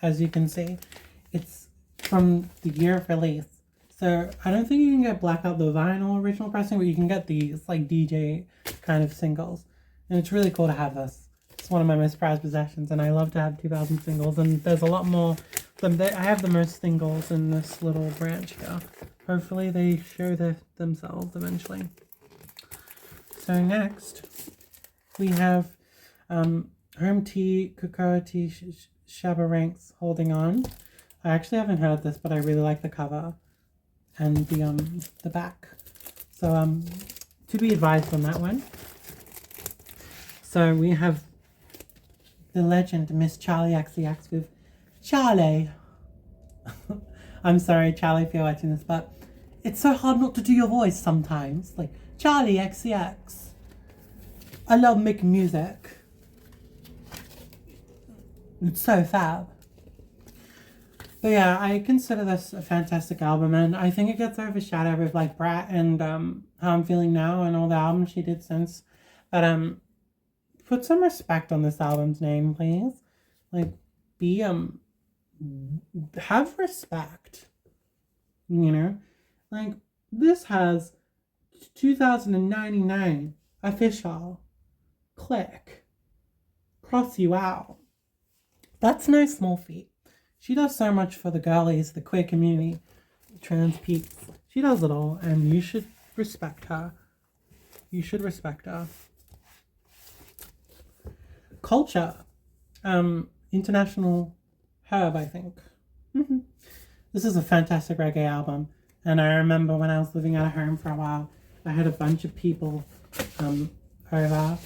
As you can see, it's from the year of release. So I don't think you can get Blackout the vinyl original pressing, but you can get these like DJ kind of singles. And it's really cool to have this. It's one of my most prized possessions, and I love to have 2000 singles, and there's a lot more. I have the most singles in this little branch here. Hopefully they show themselves eventually. So next, we have Home Tea, Cocoa Tea, Shabba Ranks, Holding On. I actually haven't heard this, but I really like the cover and the back. So to be advised on that one. So we have the legend Miss Charlie XCX with Charlie. I'm sorry, Charlie, if you're watching this, but it's so hard not to do your voice sometimes. Like, Charlie XCX. I love making music. It's so fab. But yeah, I consider this a fantastic album, and I think it gets overshadowed with like Brat and How I'm Feeling Now and all the albums she did since. But put some respect on this album's name, please. Like, have respect. You know? Like, this has 2099 official. Click. Cross you out. That's no small feat. She does so much for the girlies, the queer community, trans peeps. She does it all, and you should respect her. You should respect her. Culture. International Herb, I think. This is a fantastic reggae album, and I remember when I was living at home for a while, I had a bunch of people over,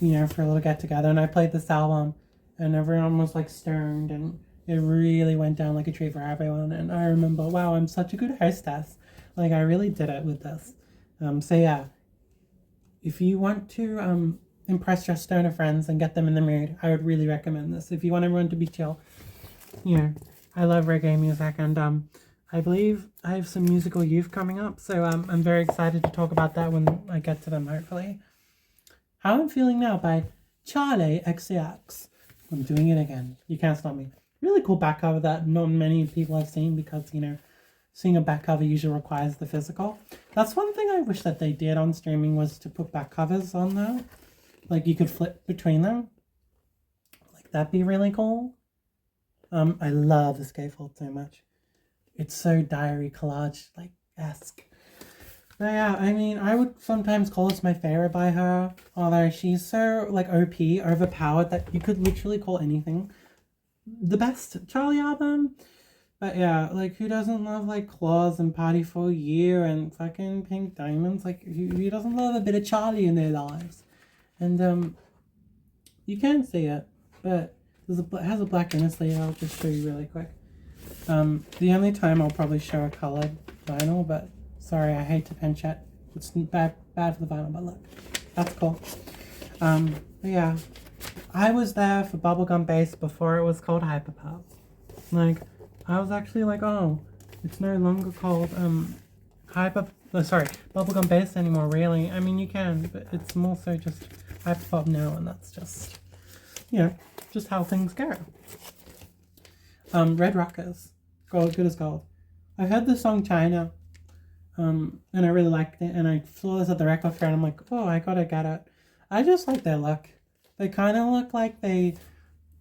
you know, for a little get together, and I played this album, and everyone was like stoned, and it really went down like a treat for everyone. And I remember, wow, I'm such a good hostess. Like, I really did it with this. So yeah, if you want to impress your stoner friends and get them in the mood, I would really recommend this. If you want everyone to be chill, you know, I love reggae music, and I believe I have some musical youth coming up, so I'm very excited to talk about that when I get to them, hopefully. How I'm Feeling Now by Charlie XCX. I'm doing it again. You can't stop me. Really cool back cover that not many people have seen, because, you know, seeing a back cover usually requires the physical. That's one thing I wish that they did on streaming, was to put back covers on there. Like, you could flip between them. Like, that'd be really cool. I love this gatefold so much. It's so diary collage, like, esque. But yeah, I mean, I would sometimes call this my favorite by her, although she's so, like, OP, overpowered, that you could literally call anything the best Charlie album. But yeah, like, who doesn't love, like, Claws and Party for a Year and fucking Pink Diamonds? Like, who doesn't love a bit of Charlie in their lives? And you can see it, but it has a black inner sleeve. I'll just show you really quick. The only time I'll probably show a colored vinyl, but sorry, I hate to pinch it. It's bad for the vinyl, but look, that's cool. But yeah, I was there for Bubblegum Bass before it was called Hyperpop. Like, I was actually like, oh, it's no longer called Bubblegum Bass anymore, really. I mean, you can, but it's more so just Hyperpop now, and that's just, you know, just how things go. Red Rockers, Gold, Good as Gold. I heard the song China, and I really liked it, and I saw this at the record fair, and I'm like, oh, I gotta get it. I just like their look. They kind of look like they're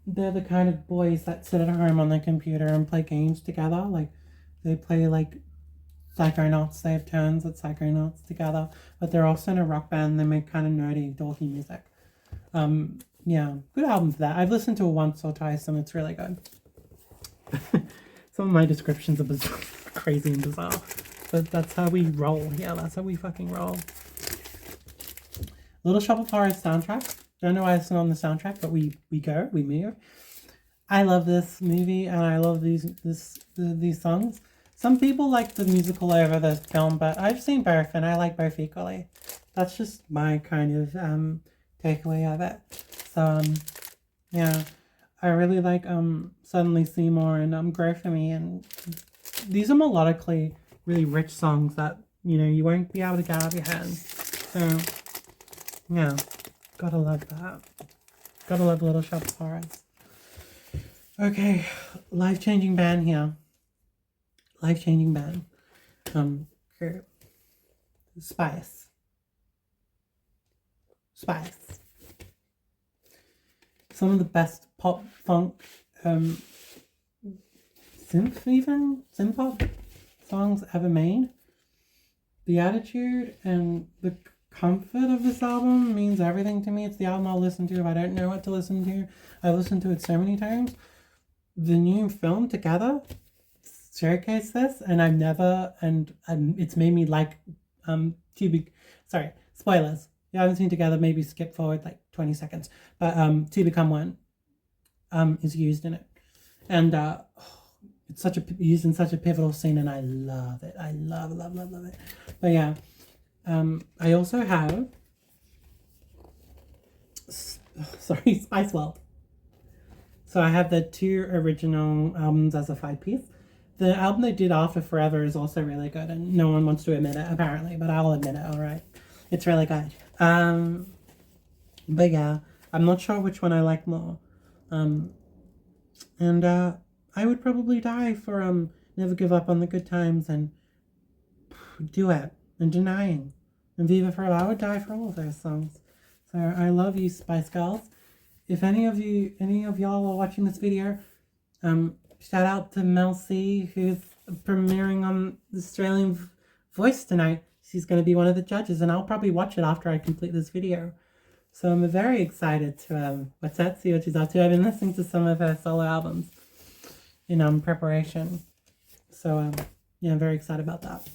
the kind of boys that sit at home on their computer and play games together. Like, they play, like, Psychonauts. They have turns at Psychonauts together, but they're also in a rock band. They make kind of nerdy, dorky music. Yeah, good album for that. I've listened to it once or twice, and it's really good. Some of my descriptions are bizarre, crazy and bizarre, but that's how we roll. Yeah, that's how we fucking roll. Little Shop of Horrors soundtrack. Don't know why it's not on the soundtrack, but we move. I love this movie, and I love these songs. Some people like the musical over the film, but I've seen both, and I like both equally. That's just my kind of takeaway of it. So yeah, I really like Suddenly Seymour and Grow For Me, and these are melodically really rich songs that, you know, you won't be able to get out of your head. So yeah, gotta love that. Gotta love Little Shop of Horrors. Okay, life-changing band here. Life-changing band. Okay. Spice. Some of the best pop funk, synth pop songs ever made. The attitude and the comfort of this album means everything to me. It's the album I'll listen to if I don't know what to listen to. I've listened to it so many times. The new film Together showcase this, and I've never, and it's made me like spoilers. You haven't seen Together, maybe skip forward like 20 seconds. But To Become One is used in it. And it's used in such a pivotal scene, and I love it. I love it. But yeah, I also have Spice World. So I have the 2 original albums as a 5-piece. The album they did after Forever is also really good, and no one wants to admit it apparently, but I'll admit it. All right, it's really good. But yeah, I'm not sure which one I like more. And I would probably die for Never Give Up on the Good Times and Duet and Denying and Viva Forever. I would die for all of those songs. So I love you, Spice Girls. If any of y'all are watching this video, shout out to Mel C, who's premiering on the Australian Voice tonight. She's going to be one of the judges, and I'll probably watch it after I complete this video. So I'm very excited to see what she's up to. I've been listening to some of her solo albums in preparation. So yeah, I'm very excited about that.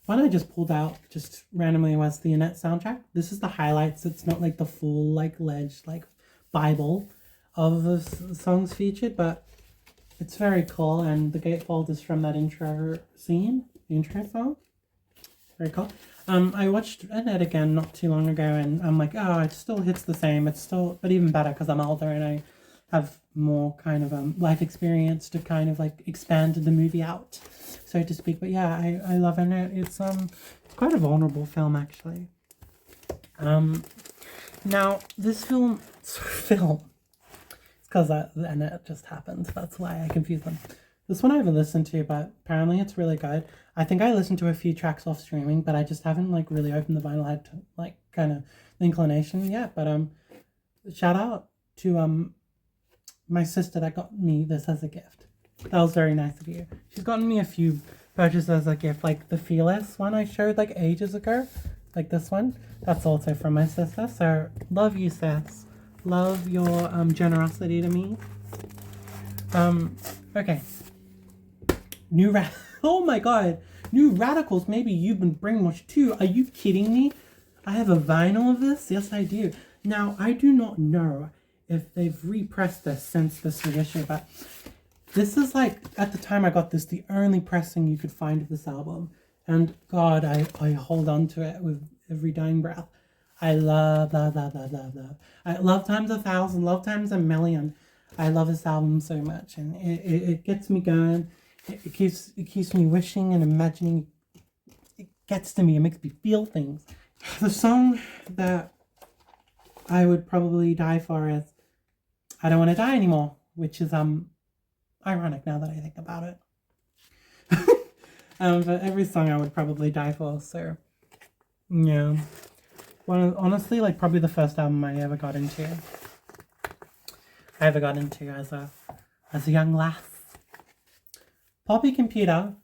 One I just pulled out just randomly was the Annette soundtrack. This is the highlights. It's not like the full ledged Bible of the songs featured, but it's very cool. And the gatefold is from that intro scene, the intro song. Very cool. I watched Annette again not too long ago, and I'm like, oh, it still hits the same. It's still, but even better because I'm older and I have more kind of life experience to kind of expand the movie out, so to speak. But yeah, I love Annette. It's quite a vulnerable film actually. Now this film, it's because Annette just happened. That's why I confuse them. This one I haven't listened to, but apparently it's really good. I think I listened to a few tracks off streaming, but I just haven't really opened the vinyl. I had to kind of the inclination yet. But shout out to my sister that got me this as a gift. That was very nice of you. She's gotten me a few purchases as a gift, like the Fearless one I showed ages ago, like this one. That's also from my sister. So love you, sis. Love your generosity to me. Okay. Oh my god, New Radicals. Maybe you've been brainwashed too. Are you kidding me? I have a vinyl of this. Yes, I do. Now I do not know if they've repressed this since this reissue, but this is at the time I got this, the only pressing you could find of this album, and God, I hold on to it with every dying breath. I love. I love times 1,000, love times 1,000,000. I love this album so much, and it gets me going. It keeps me wishing and imagining. It gets to me. It makes me feel things. The song that I would probably die for is I Don't Want to Die Anymore, which is ironic now that I think about it. But every song I would probably die for, so yeah. Honestly, probably the first album I ever got into. As a young lass. Poppy Computer.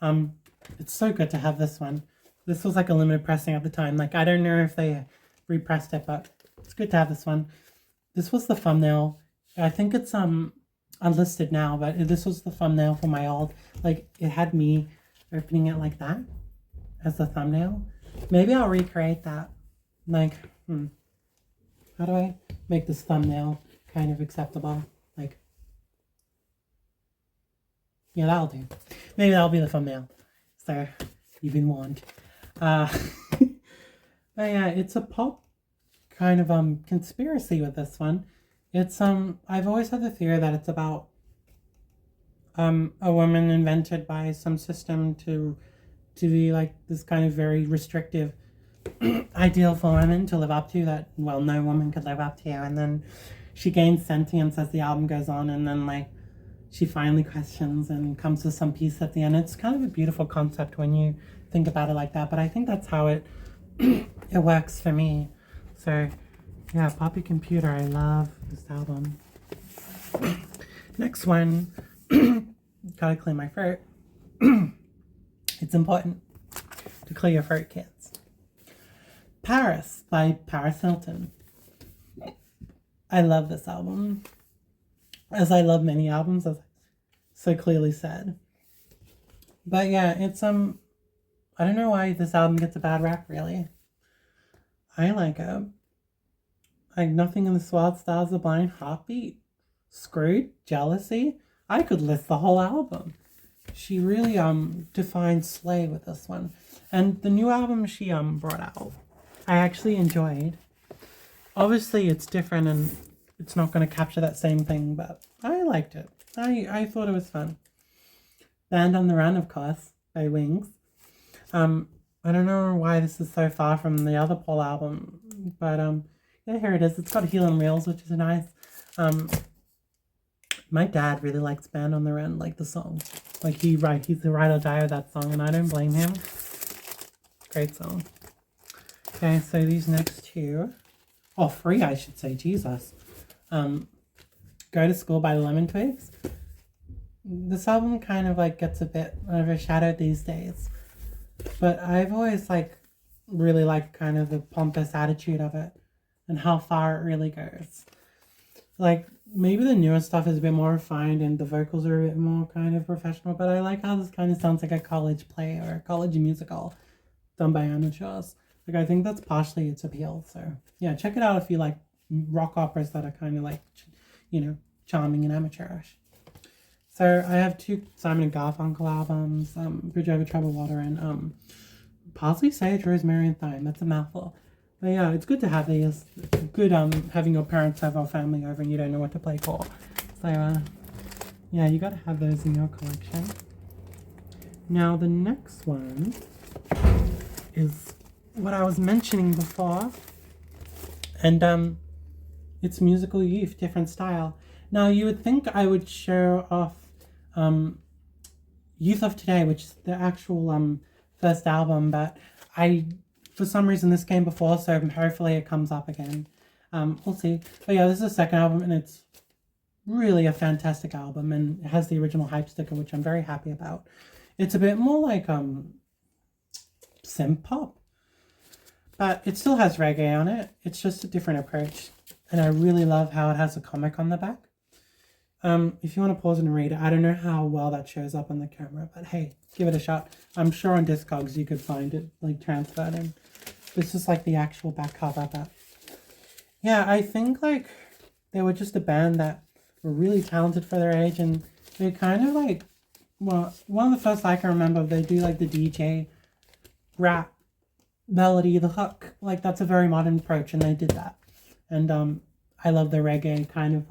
It's so good to have this one. This was a limited pressing at the time. I don't know if they repressed it, but it's good to have this one. This was the thumbnail. I think it's unlisted now, but this was the thumbnail for my old. It had me opening it like that as the thumbnail. Maybe I'll recreate that. How do I make this thumbnail kind of acceptable? Yeah, that'll do. Maybe that'll be the thumbnail. So, you've been warned. But yeah, it's a pop kind of conspiracy with this one. It's I've always had the theory that it's about a woman invented by some system to be this kind of very restrictive ideal for women to live up to that no woman could live up to, and then she gains sentience as the album goes on, and then she finally questions and comes to some peace at the end. It's kind of a beautiful concept when you think about it like that, but I think that's how it it works for me. So yeah, Poppy Computer, I love this album. Next one, gotta clear my throat. It's important to clear your throat, kids. Paris by Paris Hilton. I love this album, as I love many albums, as I so clearly said. But yeah, it's I don't know why this album gets a bad rap, really. I like it. Like Nothing in this World, Stars of Blind, Heartbeat, Screwed, Jealousy. I could list the whole album. She really defined slay with this one. And the new album she brought out, I actually enjoyed. Obviously it's different and it's not going to capture that same thing, but I liked it. I thought it was fun. Band on the Run, of course, by Wings. I don't know why this is so far from the other Paul album, but yeah, here it is. It's got Healing Reels, which is nice. My dad really likes Band on the Run, like the song. Like he's the ride or die of that song, and I don't blame him. Great song. Okay, so these next two, three I should say, Jesus. Go to School by the Lemon Twigs. This album kind of like gets a bit overshadowed these days, but I've always really liked kind of the pompous attitude of it and how far it really goes. Like maybe the newer stuff is a bit more refined and the vocals are a bit more kind of professional, but I like how this kind of sounds like a college play or a college musical done by amateurs. Like I think that's partially its appeal. So yeah, check it out if you like rock operas that are kind of like, charming and amateurish. So I have two Simon and Garfunkel albums, Bridge Over Troubled Water and Parsley, Sage, Rosemary and Thyme. That's a mouthful. But yeah, it's good to have these. Good having your parents have our family over and you don't know what to play for. So yeah, you gotta have those in your collection. Now the next one is what I was mentioning before. And it's Musical Youth, different style. Now you would think I would show off Youth of Today, which is the actual first album, but for some reason this came before, so hopefully it comes up again. We'll see. But yeah, this is the second album and it's really a fantastic album and it has the original hype sticker, which I'm very happy about. It's a bit more like synth pop, but it still has reggae on it. It's just a different approach. And I really love how it has a comic on the back. If you want to pause and read it, I don't know how well that shows up on the camera, but hey, give it a shot. I'm sure on Discogs you could find it transferred in. This is the actual back cover, but yeah, I think they were just a band that were really talented for their age, and they kind of one of the first I can remember, they do the DJ rap melody, the hook. That's a very modern approach, and they did that. And I love the reggae kind of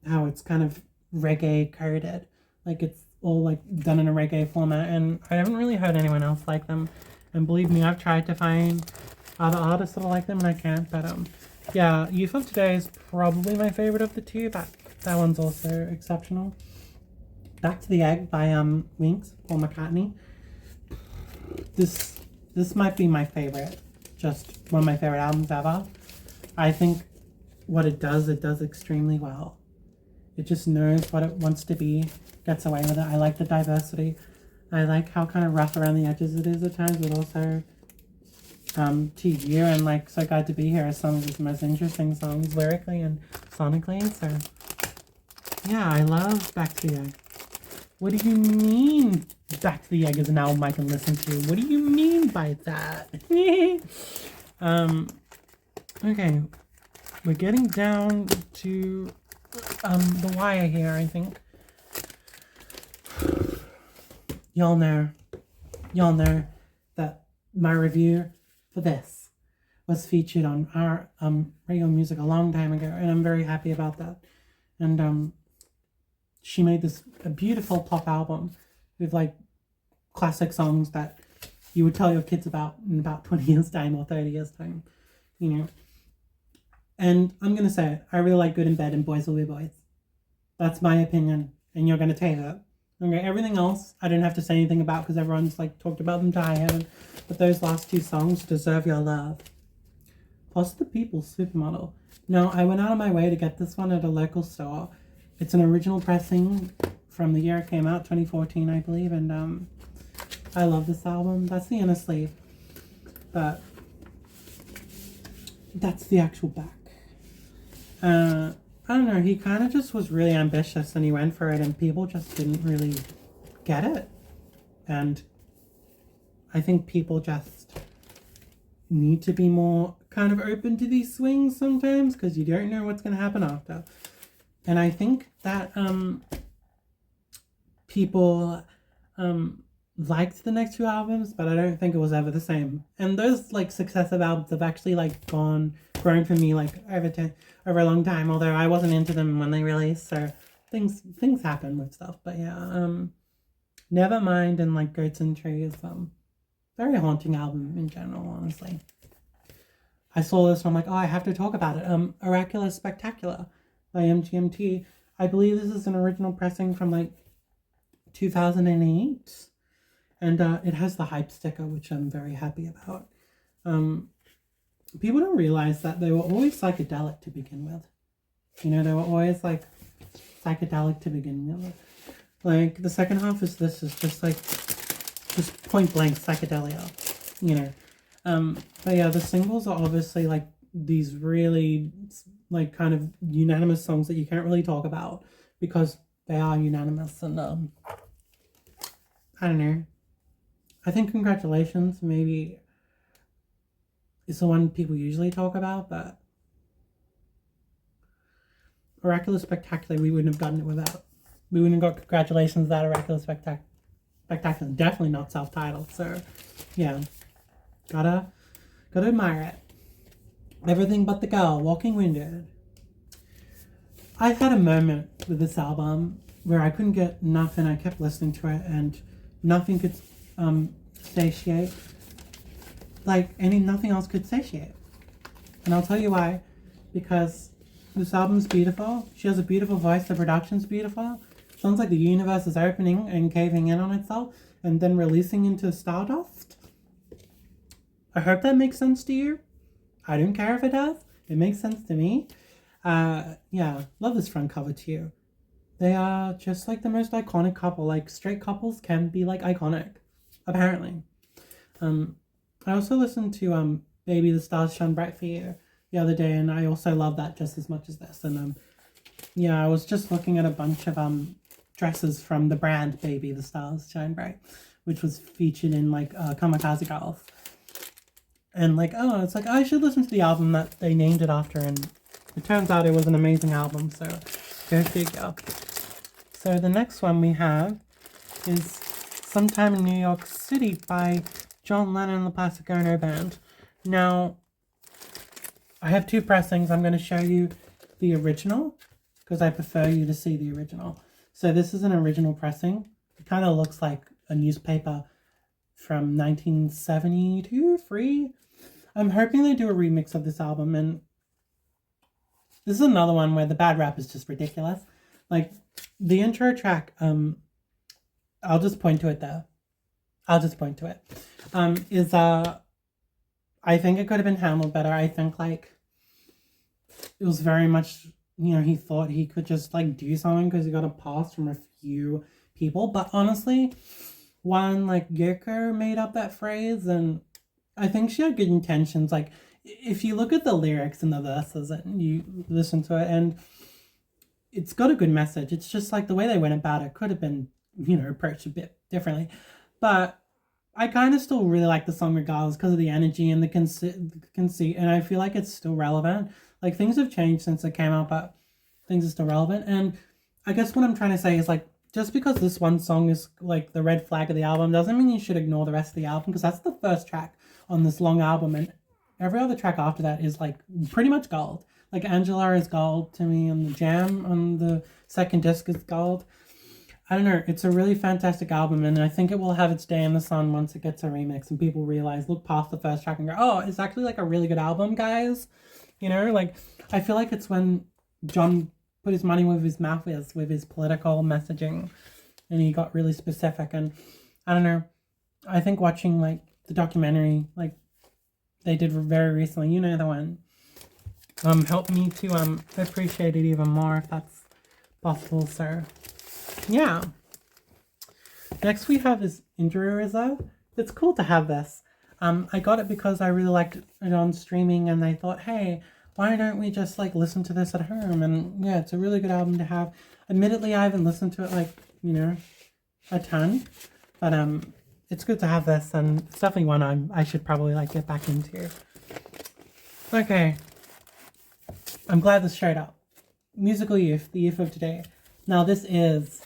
how it's kind of reggae coded. It's all done in a reggae format, and I haven't really heard anyone else like them. And believe me, I've tried to find other artists that are like them and I can't. But yeah, Youth of Today is probably my favorite of the two, but that one's also exceptional. Back to the Egg by Wings, Paul McCartney. This might be my favorite, just one of my favorite albums ever. I think what it does extremely well. It just knows what it wants to be, gets away with it. I like the diversity. I like how kind of rough around the edges it is at times, but also To You and So Glad to Be Here are some of his most interesting songs lyrically and sonically. So yeah, I love Back to the Egg. What do you mean Back to the Egg is an album I can listen to? What do you mean by that? Okay, we're getting down to the wire here, I think. Y'all know that my review for this was featured on our radio music a long time ago, and I'm very happy about that. And she made a beautiful pop album with classic songs that you would tell your kids about in about 20 years time or 30 years time, And I'm gonna say it, I really like Good in Bed and Boys Will Be Boys. That's my opinion. and you're gonna take it. Okay, everything else I don't have to say anything about because everyone's like talked about them to high heaven. But those last two songs deserve your love. Plus the People's Supermodel. Now, I went out of my way to get this one at a local store. It's an original pressing from the year it came out, 2014, I believe, and I love this album. That's the inner sleeve, but that's the actual back. I don't know, he kind of just was really ambitious and he went for it and people just didn't really get it. And I think people just need to be more kind of open to these swings sometimes because you don't know what's going to happen after. And I think that people liked the next two albums, but I don't think it was ever the same. And those like successive albums have actually like grown for me like over a long time, although I wasn't into them when they released, so things happen with stuff. But yeah, Nevermind and like Goats and Trees, very haunting album in general, honestly. I saw this and I'm like, oh, I have to talk about it. Oracular Spectacular by MGMT. I believe this is an original pressing from like 2008. And it has the hype sticker, which I'm very happy about. People don't realize that they were always psychedelic to begin with. You know, they were always like psychedelic to begin with. Like the second half is just like just point blank psychedelia, you know. But yeah, the singles are obviously like these really like kind of unanimous songs that you can't really talk about because they are unanimous. And I don't know. I think Congratulations maybe is the one people usually talk about, but Oracular Spectacular we wouldn't have gotten it without. We wouldn't have got Congratulations without Oracular Spectacular. Definitely not self-titled, so yeah. Gotta admire it. Everything But the Girl, Walking Winded. I've had a moment with this album where I couldn't get enough and I kept listening to it and nothing could satiate. Nothing else could satiate. And I'll tell you why. Because this album's beautiful. She has a beautiful voice. The production's beautiful. Sounds like the universe is opening and caving in on itself and then releasing into stardust. I hope that makes sense to you. I don't care if it does. It makes sense to me. Yeah, love this front cover too. They are just like the most iconic couple. Like straight couples can be like iconic, apparently. I also listened to Baby the Stars Shine Bright for You the other day, and I also love that just as much as this. And yeah, I was just looking at a bunch of dresses from the brand Baby the Stars Shine Bright, which was featured in like Kamikaze Girls. And like, oh, it's like I should listen to the album that they named it after, and it turns out it was an amazing album, so go figure. So the next one we have is Sometime in New York City by John Lennon and the Plastic Ono Band. Now, I have two pressings. I'm going to show you the original because I prefer you to see the original. So this is an original pressing. It kind of looks like a newspaper from 1972, 3. I'm hoping they do a remix of this album, and this is another one where the bad rap is just ridiculous. Like, the intro track, I'll just point to it there. I'll just point to it. I think it could have been handled better. I think, like, it was very much, you know, he thought he could just, like, do something because he got a pass from a few people. But honestly, one, like, Yoko made up that phrase, and I think she had good intentions. Like, if you look at the lyrics and the verses and you listen to it, and it's got a good message. It's just, like, the way they went about it could have been, you know, approached a bit differently. But I kind of still really like the song regardless because of the energy and the conceit, and I feel like it's still relevant. Like, things have changed since it came out, but things are still relevant. And I guess what I'm trying to say is, like, just because this one song is, like, the red flag of the album doesn't mean you should ignore the rest of the album, because that's the first track on this long album, and every other track after that is, like, pretty much gold. Like, Angela is gold to me, and the Jam on the second disc is gold. I don't know, it's a really fantastic album, and I think it will have its day in the sun once it gets a remix and people realize, look past the first track and go, oh, it's actually, like, a really good album, guys. You know, like, I feel like it's when John put his money where his mouth is with his political messaging, and he got really specific. And I don't know, I think watching like the documentary like they did very recently, you know, the one, helped me to appreciate it even more, if that's possible. So yeah. Next we have is Injury Reserve. It's cool to have this. I got it because I really liked it on streaming, and I thought, hey, why don't we just like listen to this at home? And yeah, it's a really good album to have. Admittedly, I haven't listened to it like, you know, a ton, but it's good to have this, and it's definitely one I should probably like get back into. Okay, I'm glad this showed up. Musical Youth, the youth of today. Now this is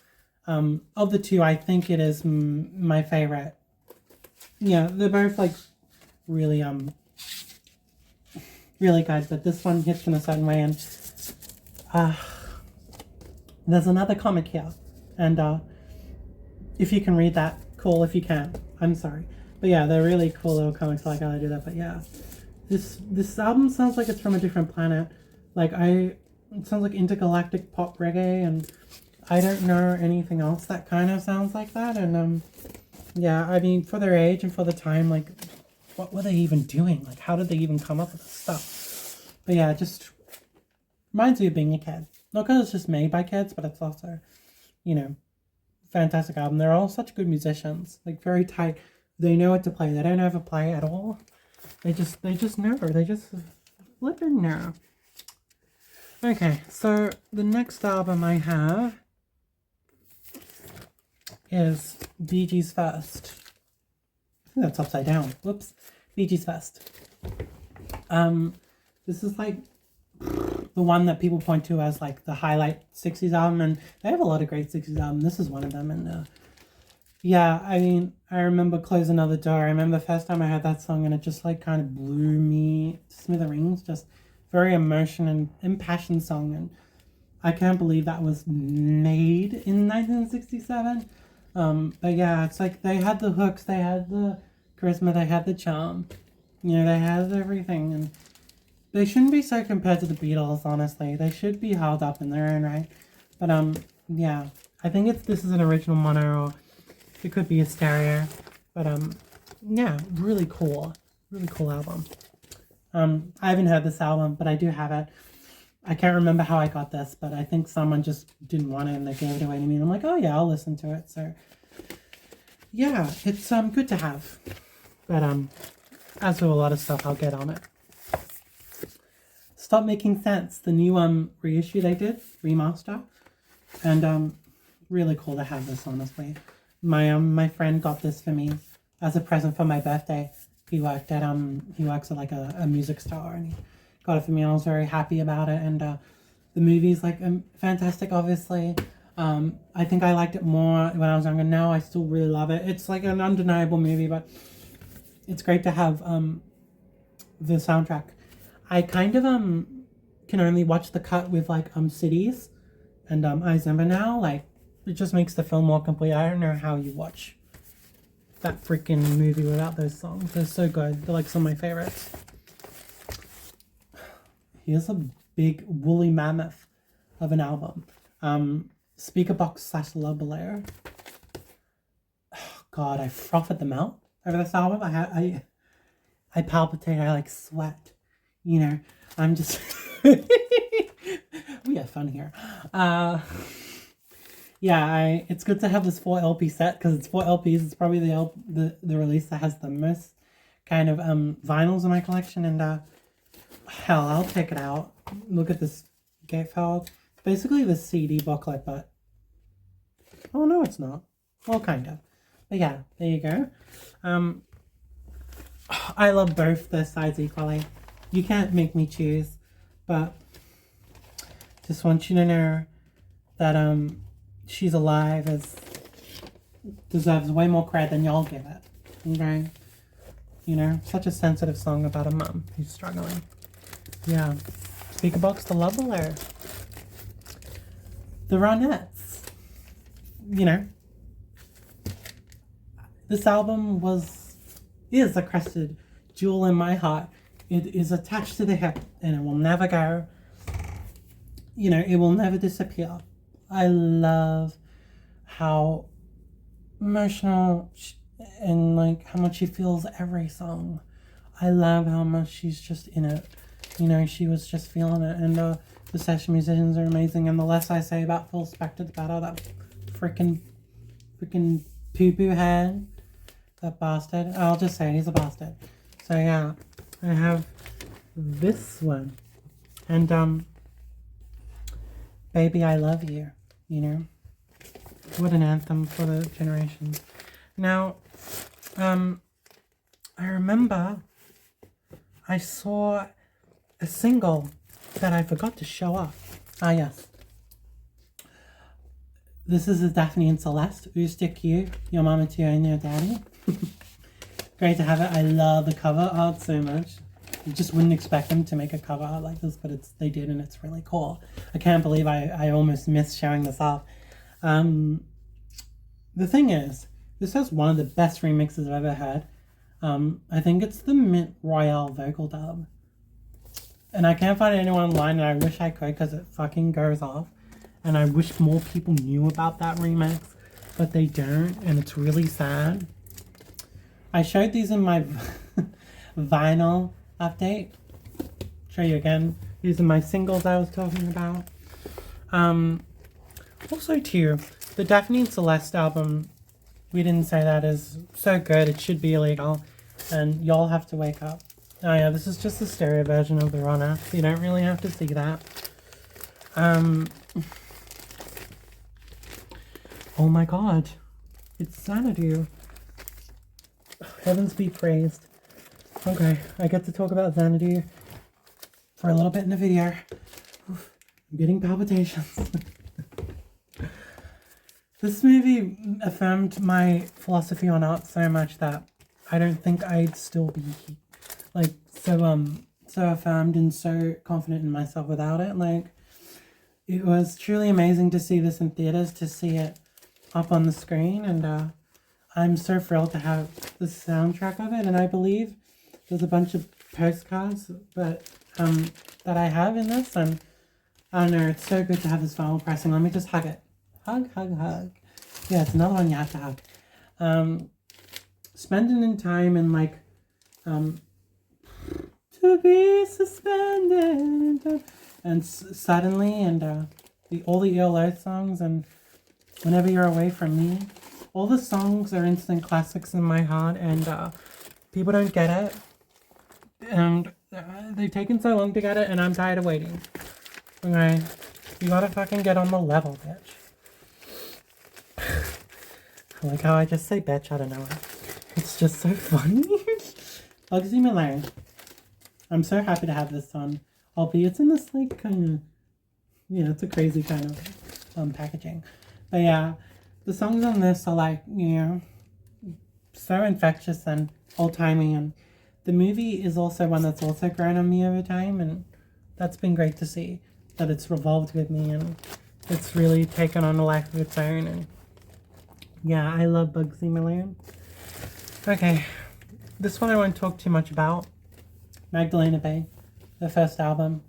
of the two, I think it is my favorite. Yeah, they're both like really really good, but this one hits in a certain way. And there's another comic here, and if you can read that, cool. If you can't, I'm sorry, but yeah, they're really cool little comics. Like I do that, but yeah, this album sounds like it's from a different planet. Like it sounds like intergalactic pop reggae, and I don't know anything else that kind of sounds like that. And yeah, I mean, for their age and for the time, like, what were they even doing? Like, how did they even come up with this stuff? But yeah, it just reminds me of being a kid. Not because it's just made by kids, but it's also, you know, fantastic album. They're all such good musicians, like very tight. They know what to play. They don't overplay at all. They just know. They just flipping know. Okay, so the next album I have is Bee Gees First. I think that's upside down. Whoops. Bee Gees First. This is like the one that people point to as like the highlight 60s album, and they have a lot of great 60s albums. This is one of them, and yeah, I mean, I remember Close Another Door. I remember the first time I heard that song, and it just like kind of blew me to smithereens. Just very emotional and impassioned song, and I can't believe that was made in 1967. But yeah, it's like they had the hooks, they had the charisma, they had the charm. You know, they had everything, and they shouldn't be so compared to the Beatles, honestly. They should be held up in their own right. But yeah, I think this is an original mono, or it could be a stereo. But yeah, really cool album. I haven't heard this album, but I do have it. I can't remember how I got this, but I think someone just didn't want it and they gave it away to me. And I'm like, oh yeah, I'll listen to it. So yeah, it's good to have. But as with a lot of stuff, I'll get on it. Stop Making Sense, the new reissue they did, remaster, and really cool to have this, honestly. My friend got this for me as a present for my birthday. He works at like a music store, and he got it for me, and I was very happy about it. And the movie's like fantastic, obviously. I think I liked it more when I was younger. Now I still really love it. It's like an undeniable movie, but it's great to have the soundtrack. I kind of can only watch the cut with like cities and Eyes Never Now. Like, it just makes the film more complete. I don't know how you watch that freaking movie without those songs. They're so good. They're like some of my favorites. Here's a big woolly mammoth of an album. Speakerbox / Love Below. Oh, God, I froth at the mouth over this album. I palpitate. I like sweat. You know, I'm just we have fun here. Yeah, it's good to have this 4 LP set because it's 4 LPs. It's probably the release that has the most kind of vinyls in my collection, and hell, I'll check it out. Look at this gatefold. It's basically the CD booklet, but oh no, it's not. Well, kind of. But yeah, there you go. I love both the sides equally. You can't make me choose, but just want you to know that She's Alive deserves way more credit than y'all give it. Okay? You know, such a sensitive song about a mum who's struggling. Yeah. Speakerbox to Love Below. The Ronettes. You know, this album is a crested jewel in my heart. It is attached to the hip, and it will never go. you know, it will never disappear. I love how emotional and like how much she feels every song. I love how much she's just in it. You know, she was just feeling it, and the session musicians are amazing. And the less I say about Phil Spector, the better. That freaking poo poo head, that bastard. I'll just say he's a bastard. So yeah, I have this one, and Baby I Love You. You know, what an anthem for the generations. Now, I remember I saw a single that I forgot to show off. Ah, yes. This is the Daphne and Celeste, Stick You, Your Mama Too and Your Daddy. Great to have it. I love the cover art so much. You just wouldn't expect them to make a cover art like this, but they did, and it's really cool. I can't believe I almost missed showing this off. The thing is, this has one of the best remixes I've ever heard. I think it's the Mint Royale vocal dub. And I can't find anyone online, and I wish I could because it fucking goes off. And I wish more people knew about that remix, but they don't, and it's really sad. I showed these in my vinyl update. Show you again. These are my singles I was talking about. Also too, the Daphne and Celeste album, we didn't say that, is so good it should be illegal, and y'all have to wake up. Oh yeah, this is just the stereo version of the runner, so you don't really have to see that. Oh my god, it's Xanadu. Heavens be praised. Okay, I get to talk about Xanadu for a little bit in the video. Oof, I'm getting palpitations. This movie affirmed my philosophy on art so much that I don't think I'd still be like so affirmed and so confident in myself without it. Like, it was truly amazing to see this in theaters, to see it up on the screen, and I'm so thrilled to have the soundtrack of it. And I believe there's a bunch of postcards that I have in this, and I don't know, it's so good to have this vinyl pressing. Let me just hug it. Hug, hug, hug. Yeah, it's another one you have to hug. Spending in time and like to be suspended and suddenly, and all the ELO songs, and Whenever You're Away From Me. All the songs are instant classics in my heart, and people don't get it. And they've taken so long to get it, and I'm tired of waiting. Okay? You gotta fucking get on the level, bitch. I like how I just say bitch out of nowhere. It's just so funny. Bugsy Malone. I'm so happy to have this on. Albeit it's in this like kind of, yeah, it's a crazy kind of packaging. But yeah, the songs on this are like, you know, so infectious and old-timey, and the movie is also one that's also grown on me over time, and that's been great to see that it's revolved with me, and it's really taken on a life of its own. And yeah, I love Bugsy Malone. Okay, this one I won't talk too much about. Magdalena Bay, their first album.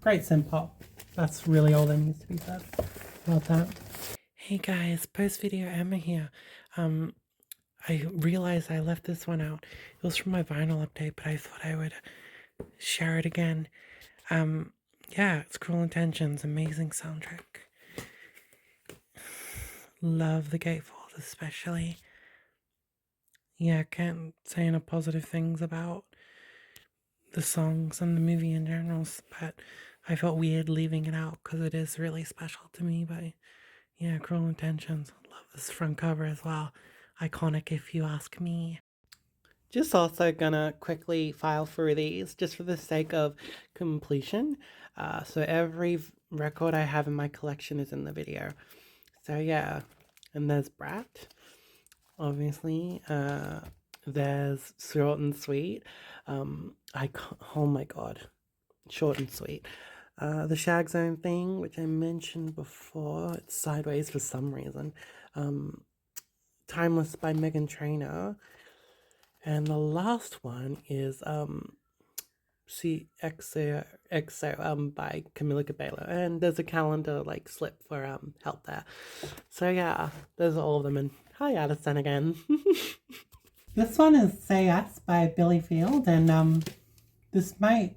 Great synth pop. That's really all there needs to be said about that. Hey guys, post video Emma here. I realized I left this one out. It was from my vinyl update, but I thought I would share it again. Yeah, it's Cruel Intentions, amazing soundtrack. Love the Gatefold especially. Yeah, can't say enough positive things about the songs and the movie in general, but I felt weird leaving it out because it is really special to me. But yeah, Cruel Intentions. Love this front cover as well. Iconic if you ask me. Just also gonna quickly file through these just for the sake of completion. So every record I have in my collection is in the video. So yeah, and there's Brat, obviously. There's Short and Sweet. Oh my god, Short and Sweet. The Shag Zone thing, which I mentioned before, it's sideways for some reason. Timeless by Meghan Trainor. And the last one is XO by Camila Cabello, and there's a calendar like slip for help there. So yeah, there's all of them. And hi Addison again. This one is Say Yes by Billy Field, and this might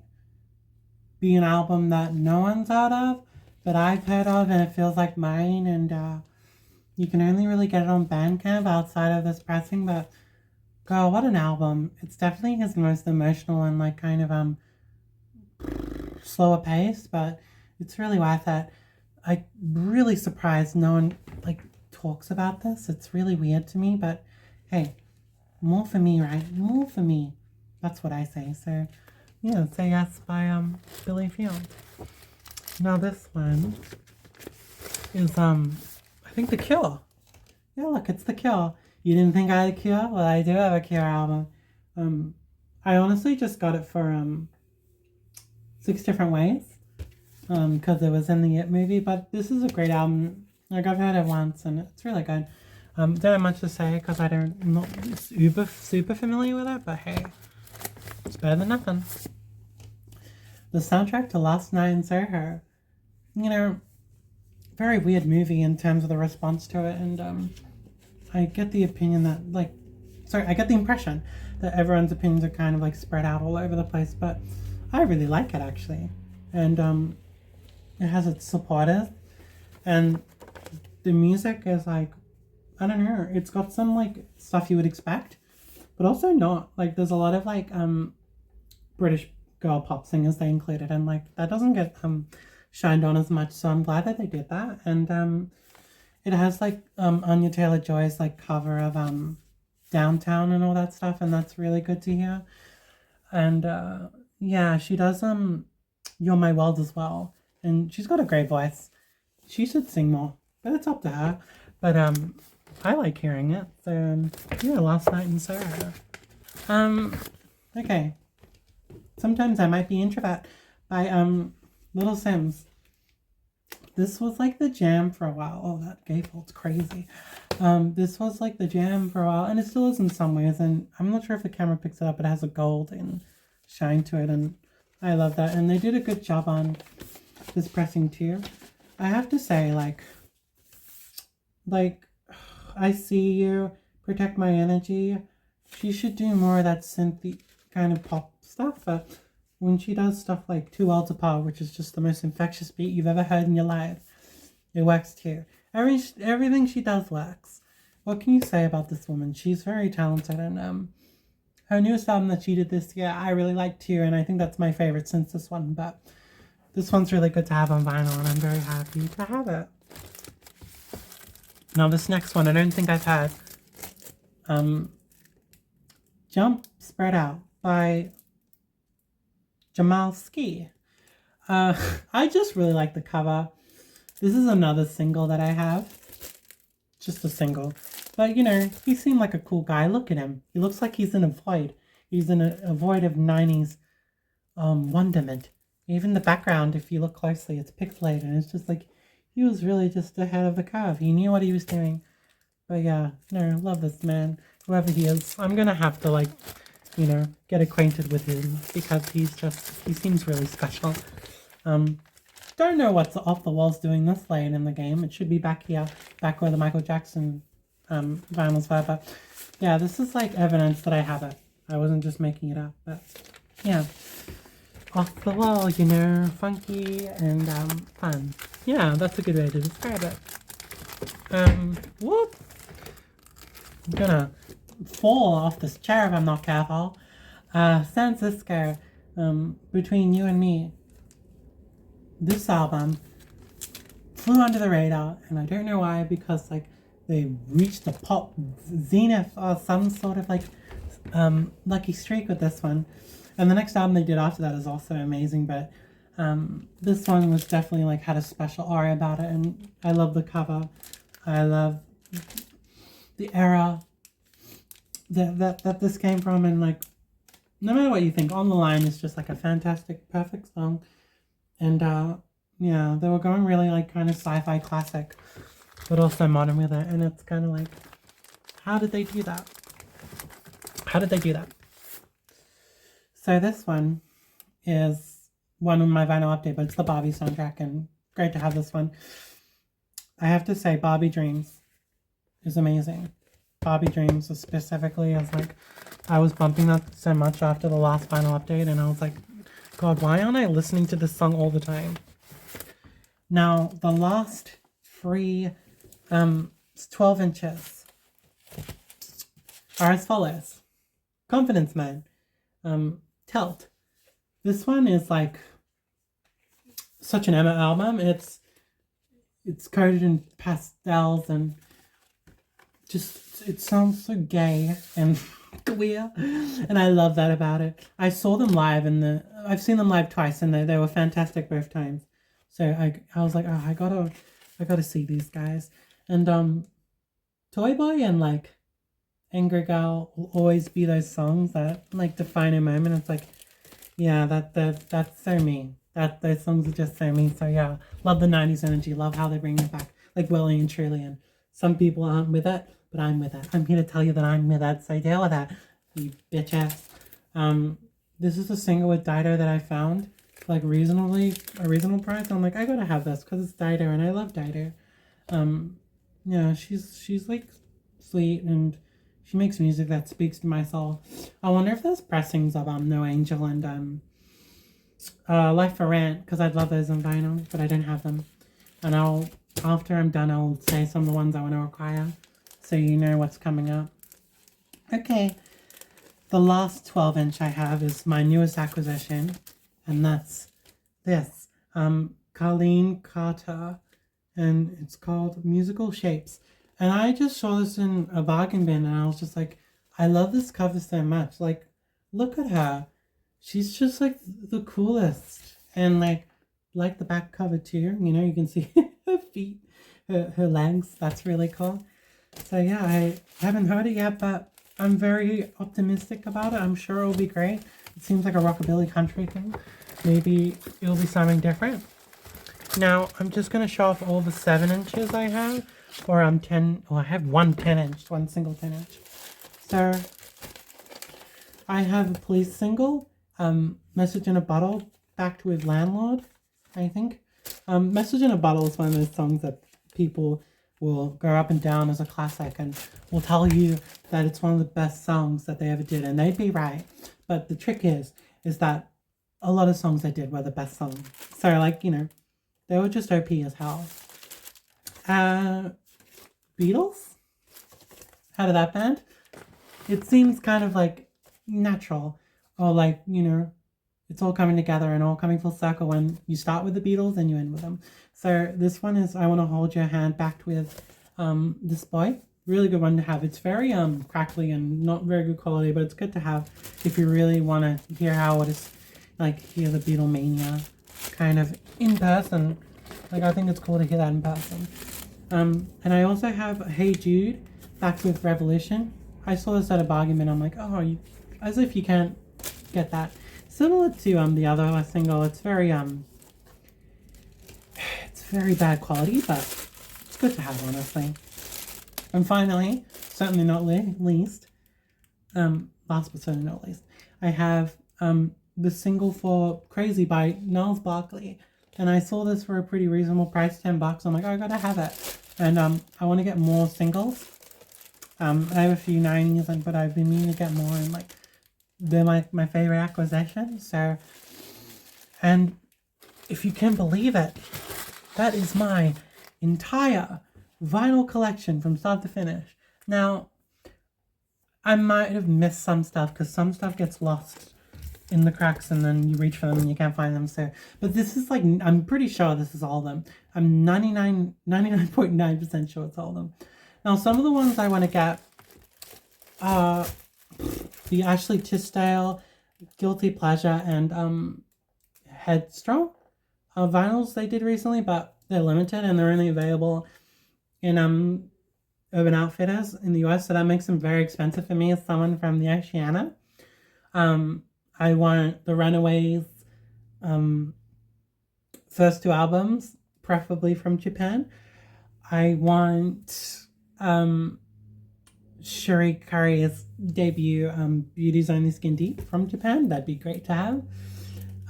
be an album that no one's heard of, but I've heard of, and it feels like mine. And you can only really get it on Bandcamp outside of this pressing, but girl, what an album. It's definitely his most emotional and like kind of slower pace, but it's really worth it. I'm really surprised no one like talks about this. It's really weird to me, but hey, more for me, right? More for me. That's what I say. So yeah, Say Yes by Billy Field. Now this one is I think The Cure. Yeah, look, it's The Cure. You didn't think I had a Cure? Well, I do have a Cure album. I honestly just got it for 6 Different Ways, because it was in the It movie. But this is a great album. Like, I've heard it once, and it's really good. Don't have much to say because I'm not super familiar with it, but hey, it's better than nothing. The soundtrack to Last Night in Soho, you know, very weird movie in terms of the response to it, and I get the opinion that I get the impression that everyone's opinions are kind of like spread out all over the place, but I really like it actually, and it has its supporters, and the music is like, I don't know, it's got some like stuff you would expect, but also not. Like there's a lot of like British girl pop singers they included, and like that doesn't get shined on as much, so I'm glad that they did that. And it has like Anya Taylor-Joy's like cover of Downtown and all that stuff, and that's really good to hear. And yeah, she does You're My World as well, and she's got a great voice. She should sing more, but it's up to her. But I like hearing it. So yeah, Last Night in Soho. Okay. Sometimes I Might Be Introvert by Little Sims. This was like the jam for a while. Oh, that gatefold's crazy. This was like the jam for a while, and it still is in some ways, and I'm not sure if the camera picks it up. It has a golden shine to it, and I love that. And they did a good job on this pressing too. I have to say, like I See You, Protect My Energy. She should do more of that synthy kind of pop stuff, but when she does stuff like Two Worlds Apart, which is just the most infectious beat you've ever heard in your life, it works too. Everything she does works. What can you say about this woman? She's very talented, and her newest album that she did this year, I really liked too, and I think that's my favorite since this one, but this one's really good to have on vinyl, and I'm very happy to have it. Now this next one, I don't think I've had. Jump Spread Out by Jamal Ski. I just really like the cover. This is another single that I have. Just a single. But, you know, he seemed like a cool guy. Look at him. He looks like he's in a void. He's in a void of 90s wonderment. Even the background, if you look closely, it's pixelated. And it's just like, he was really just ahead of the curve. He knew what he was doing. But yeah, no, love this man. Whoever he is, I'm going to have to, like, you know, get acquainted with him because he seems really special. Don't know what's Off the Walls doing this late in the game. It should be back here, back where the Michael Jackson vinyls were. But yeah, this is like evidence that I have it. I wasn't just making it up. But yeah, off the wall, you know, funky and fun. Yeah, that's a good way to describe it. Whoop! I'm gonna fall off this chair if I'm not careful. San Francisco, Between You and Me. This album flew under the radar, and I don't know why, because like they reached the pop zenith or some sort of like lucky streak with this one. And the next album they did after that is also amazing, but this one was definitely like had a special aura about it, and I love the cover. I love the era that this came from, and like no matter what you think, On the Line is just like a fantastic, perfect song. And yeah, they were going really like kind of sci-fi classic, but also modern with it. And it's kind of like, how did they do that? How did they do that? So this one is one of my vinyl update, but it's the Barbie soundtrack, and great to have this one. I have to say, Barbie Dreams is amazing. Barbie Dreams specifically is like, I was bumping that so much after the last vinyl update, and I was like, God, why aren't I listening to this song all the time? Now, the last three 12 inches are as follows. Confidence Man, Telt. This one is like such an Emma album. It's coated in pastels and just, it sounds so gay and queer, and I love that about it. I saw them live I've seen them live twice, and they were fantastic both times. So I was like, oh, I gotta see these guys. And Toy Boy and like Angry Girl will always be those songs that like define a moment. It's like, yeah, that's so me. Those songs are just so me. So yeah, love the 90s energy. Love how they bring it back, like Willie and Truly. And some people aren't with it, but I'm with it. I'm here to tell you that I'm with it. So deal with that, you bitch ass. This is a single with Dido that I found for like a reasonable price. I'm like, I gotta have this because it's Dido and I love Dido. Yeah, she's like sweet, and she makes music that speaks to my soul. I wonder if there's pressings of No Angel and Life for Rent, because I'd love those on vinyl, but I don't have them. And after I'm done, I'll say some of the ones I want to acquire, so you know what's coming up. Okay, the last 12-inch I have is my newest acquisition, and that's this. Colleen Carter, and it's called Musical Shapes. And I just saw this in a bargain bin, and I was just like, I love this cover so much. Like, look at her. She's just like the coolest. And like the back cover too. You know, you can see her feet, her legs. That's really cool. So yeah, I haven't heard it yet, but I'm very optimistic about it. I'm sure it'll be great. It seems like a rockabilly country thing. Maybe it'll be something different. Now, I'm just going to show off all the 7 inches I have. Or 10, I have one single 10 inch. So, I have a Police single, Message in a Bottle, backed with Landlord, I think. Message in a Bottle is one of those songs that people will go up and down as a classic and will tell you that it's one of the best songs that they ever did, and they'd be right. But the trick is that a lot of songs they did were the best songs. So, like, you know, they were just OP as hell. Beatles? Out of that band? It seems kind of like natural, or like, you know, it's all coming together and all coming full circle when you start with the Beatles and you end with them. So this one is I Want to Hold Your Hand, backed with This Boy. Really good one to have. It's very crackly and not very good quality, but it's good to have if you really want to hear how it is, like hear the Beatlemania kind of in person. Like, I think it's cool to hear that in person. And I also have Hey Jude, backed with Revolution. I saw this at a bargain bin. I'm like, oh, as if you can't get that. Similar to the other single, it's very bad quality, but it's good to have, honestly. And finally, certainly not least, last but certainly not least, I have the single for Crazy by Niles Barkley. And I saw this for a pretty reasonable price, $10. I'm like, oh, I gotta have it. And I want to get more singles. I have a few 90s, but I've been meaning to get more, and like they're my favorite acquisition. So, and if you can believe it, that is my entire vinyl collection from start to finish. Now, I might have missed some stuff because some stuff gets lost in the cracks and then you reach for them and you can't find them. So, but this is like, I'm pretty sure this is all of them. I'm 99.9% sure it's all of them. Now, some of the ones I want to get are the Ashley Tisdale, Guilty Pleasure, and Headstrong vinyls they did recently, but they're limited and they're only available in Urban Outfitters in the US, so that makes them very expensive for me as someone from the Oceania. I want the Runaways first 2 albums, preferably from Japan. I want Shuri Curry's debut, Beauty's Only Skin Deep, from Japan. That'd be great to have.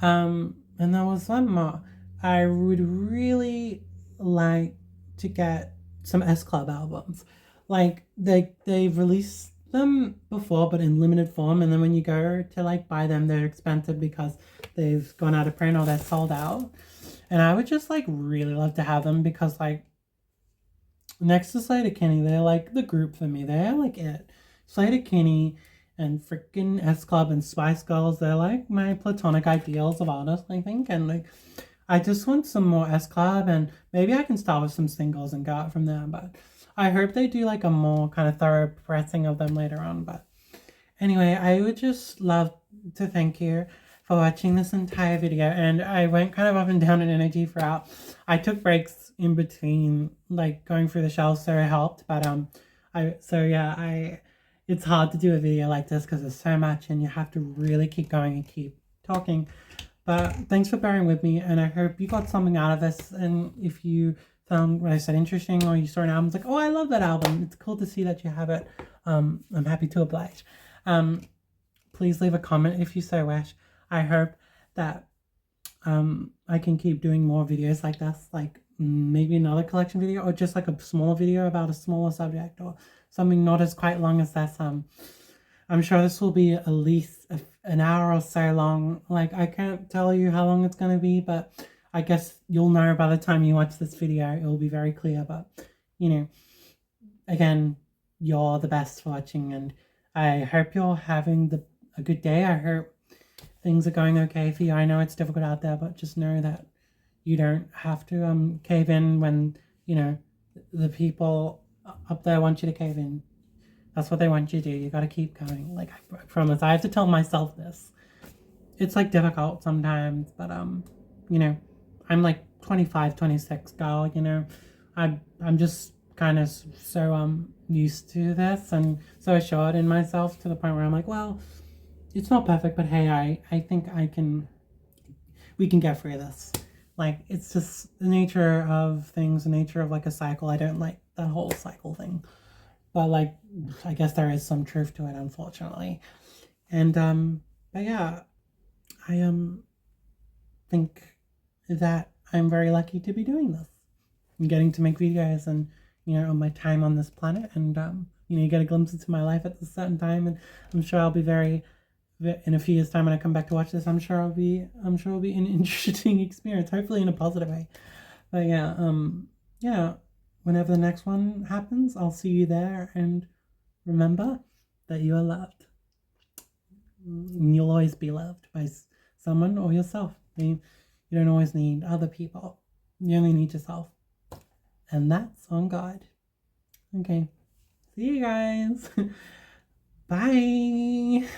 And there was one more. I would really like to get some S Club albums. Like they've released them before, but in limited form. And then when you go to like buy them, they're expensive because they've gone out of print or they're sold out. And I would just like really love to have them because like next to Kinney, they're like the group for me. They're like it. Kinney and freaking S Club and Spice Girls, they're like my platonic ideals of artists, I think. And like I just want some more S Club, and maybe I can start with some singles and go out from there. But I hope they do like a more kind of thorough pressing of them later on. But anyway, I would just love to thank you for watching this entire video. And I went kind of up and down in energy throughout. I took breaks in between, like going through the shelves, so it helped. But it's hard to do a video like this because there's so much, and you have to really keep going and keep talking. But thanks for bearing with me, and I hope you got something out of this. And if you found what I said interesting, or you saw an album, it's like, oh, I love that album, it's cool to see that you have it. I'm happy to oblige. Please leave a comment if you so wish. I hope that I can keep doing more videos like this, like maybe another collection video, or just like a smaller video about a smaller subject, or something not as quite long as this. I'm sure this will be at least an hour or so long. Like, I can't tell you how long it's going to be, but I guess you'll know by the time you watch this video. It will be very clear. But, you know, again, you're the best for watching, and I hope you're having a good day. I hope things are going okay for you. I know it's difficult out there, but just know that you don't have to cave in when, you know, the people up there want you to cave in. That's what they want you to do. You gotta keep going. Like, I promise. I have to tell myself this. It's like difficult sometimes, but you know, I'm like 25, 26 girl, you know. I'm just kind of so used to this and so assured in myself to the point where I'm like, well, it's not perfect, but hey, I think we can get through this. Like, it's just the nature of things, the nature of like a cycle. I don't like that whole cycle thing. But like, I guess there is some truth to it, unfortunately. And but yeah, I think that I'm very lucky to be doing this and getting to make videos, and you know, on my time on this planet, and you know, you get a glimpse into my life at this certain time, and I'm sure I'll be in a few years' time when I come back to watch this, I'm sure it'll be an interesting experience, hopefully in a positive way. But yeah, yeah. Whenever the next one happens, I'll see you there, and remember that you are loved. And you'll always be loved by someone or yourself. You don't always need other people. You only need yourself. And that's on God. Okay. See you guys. Bye.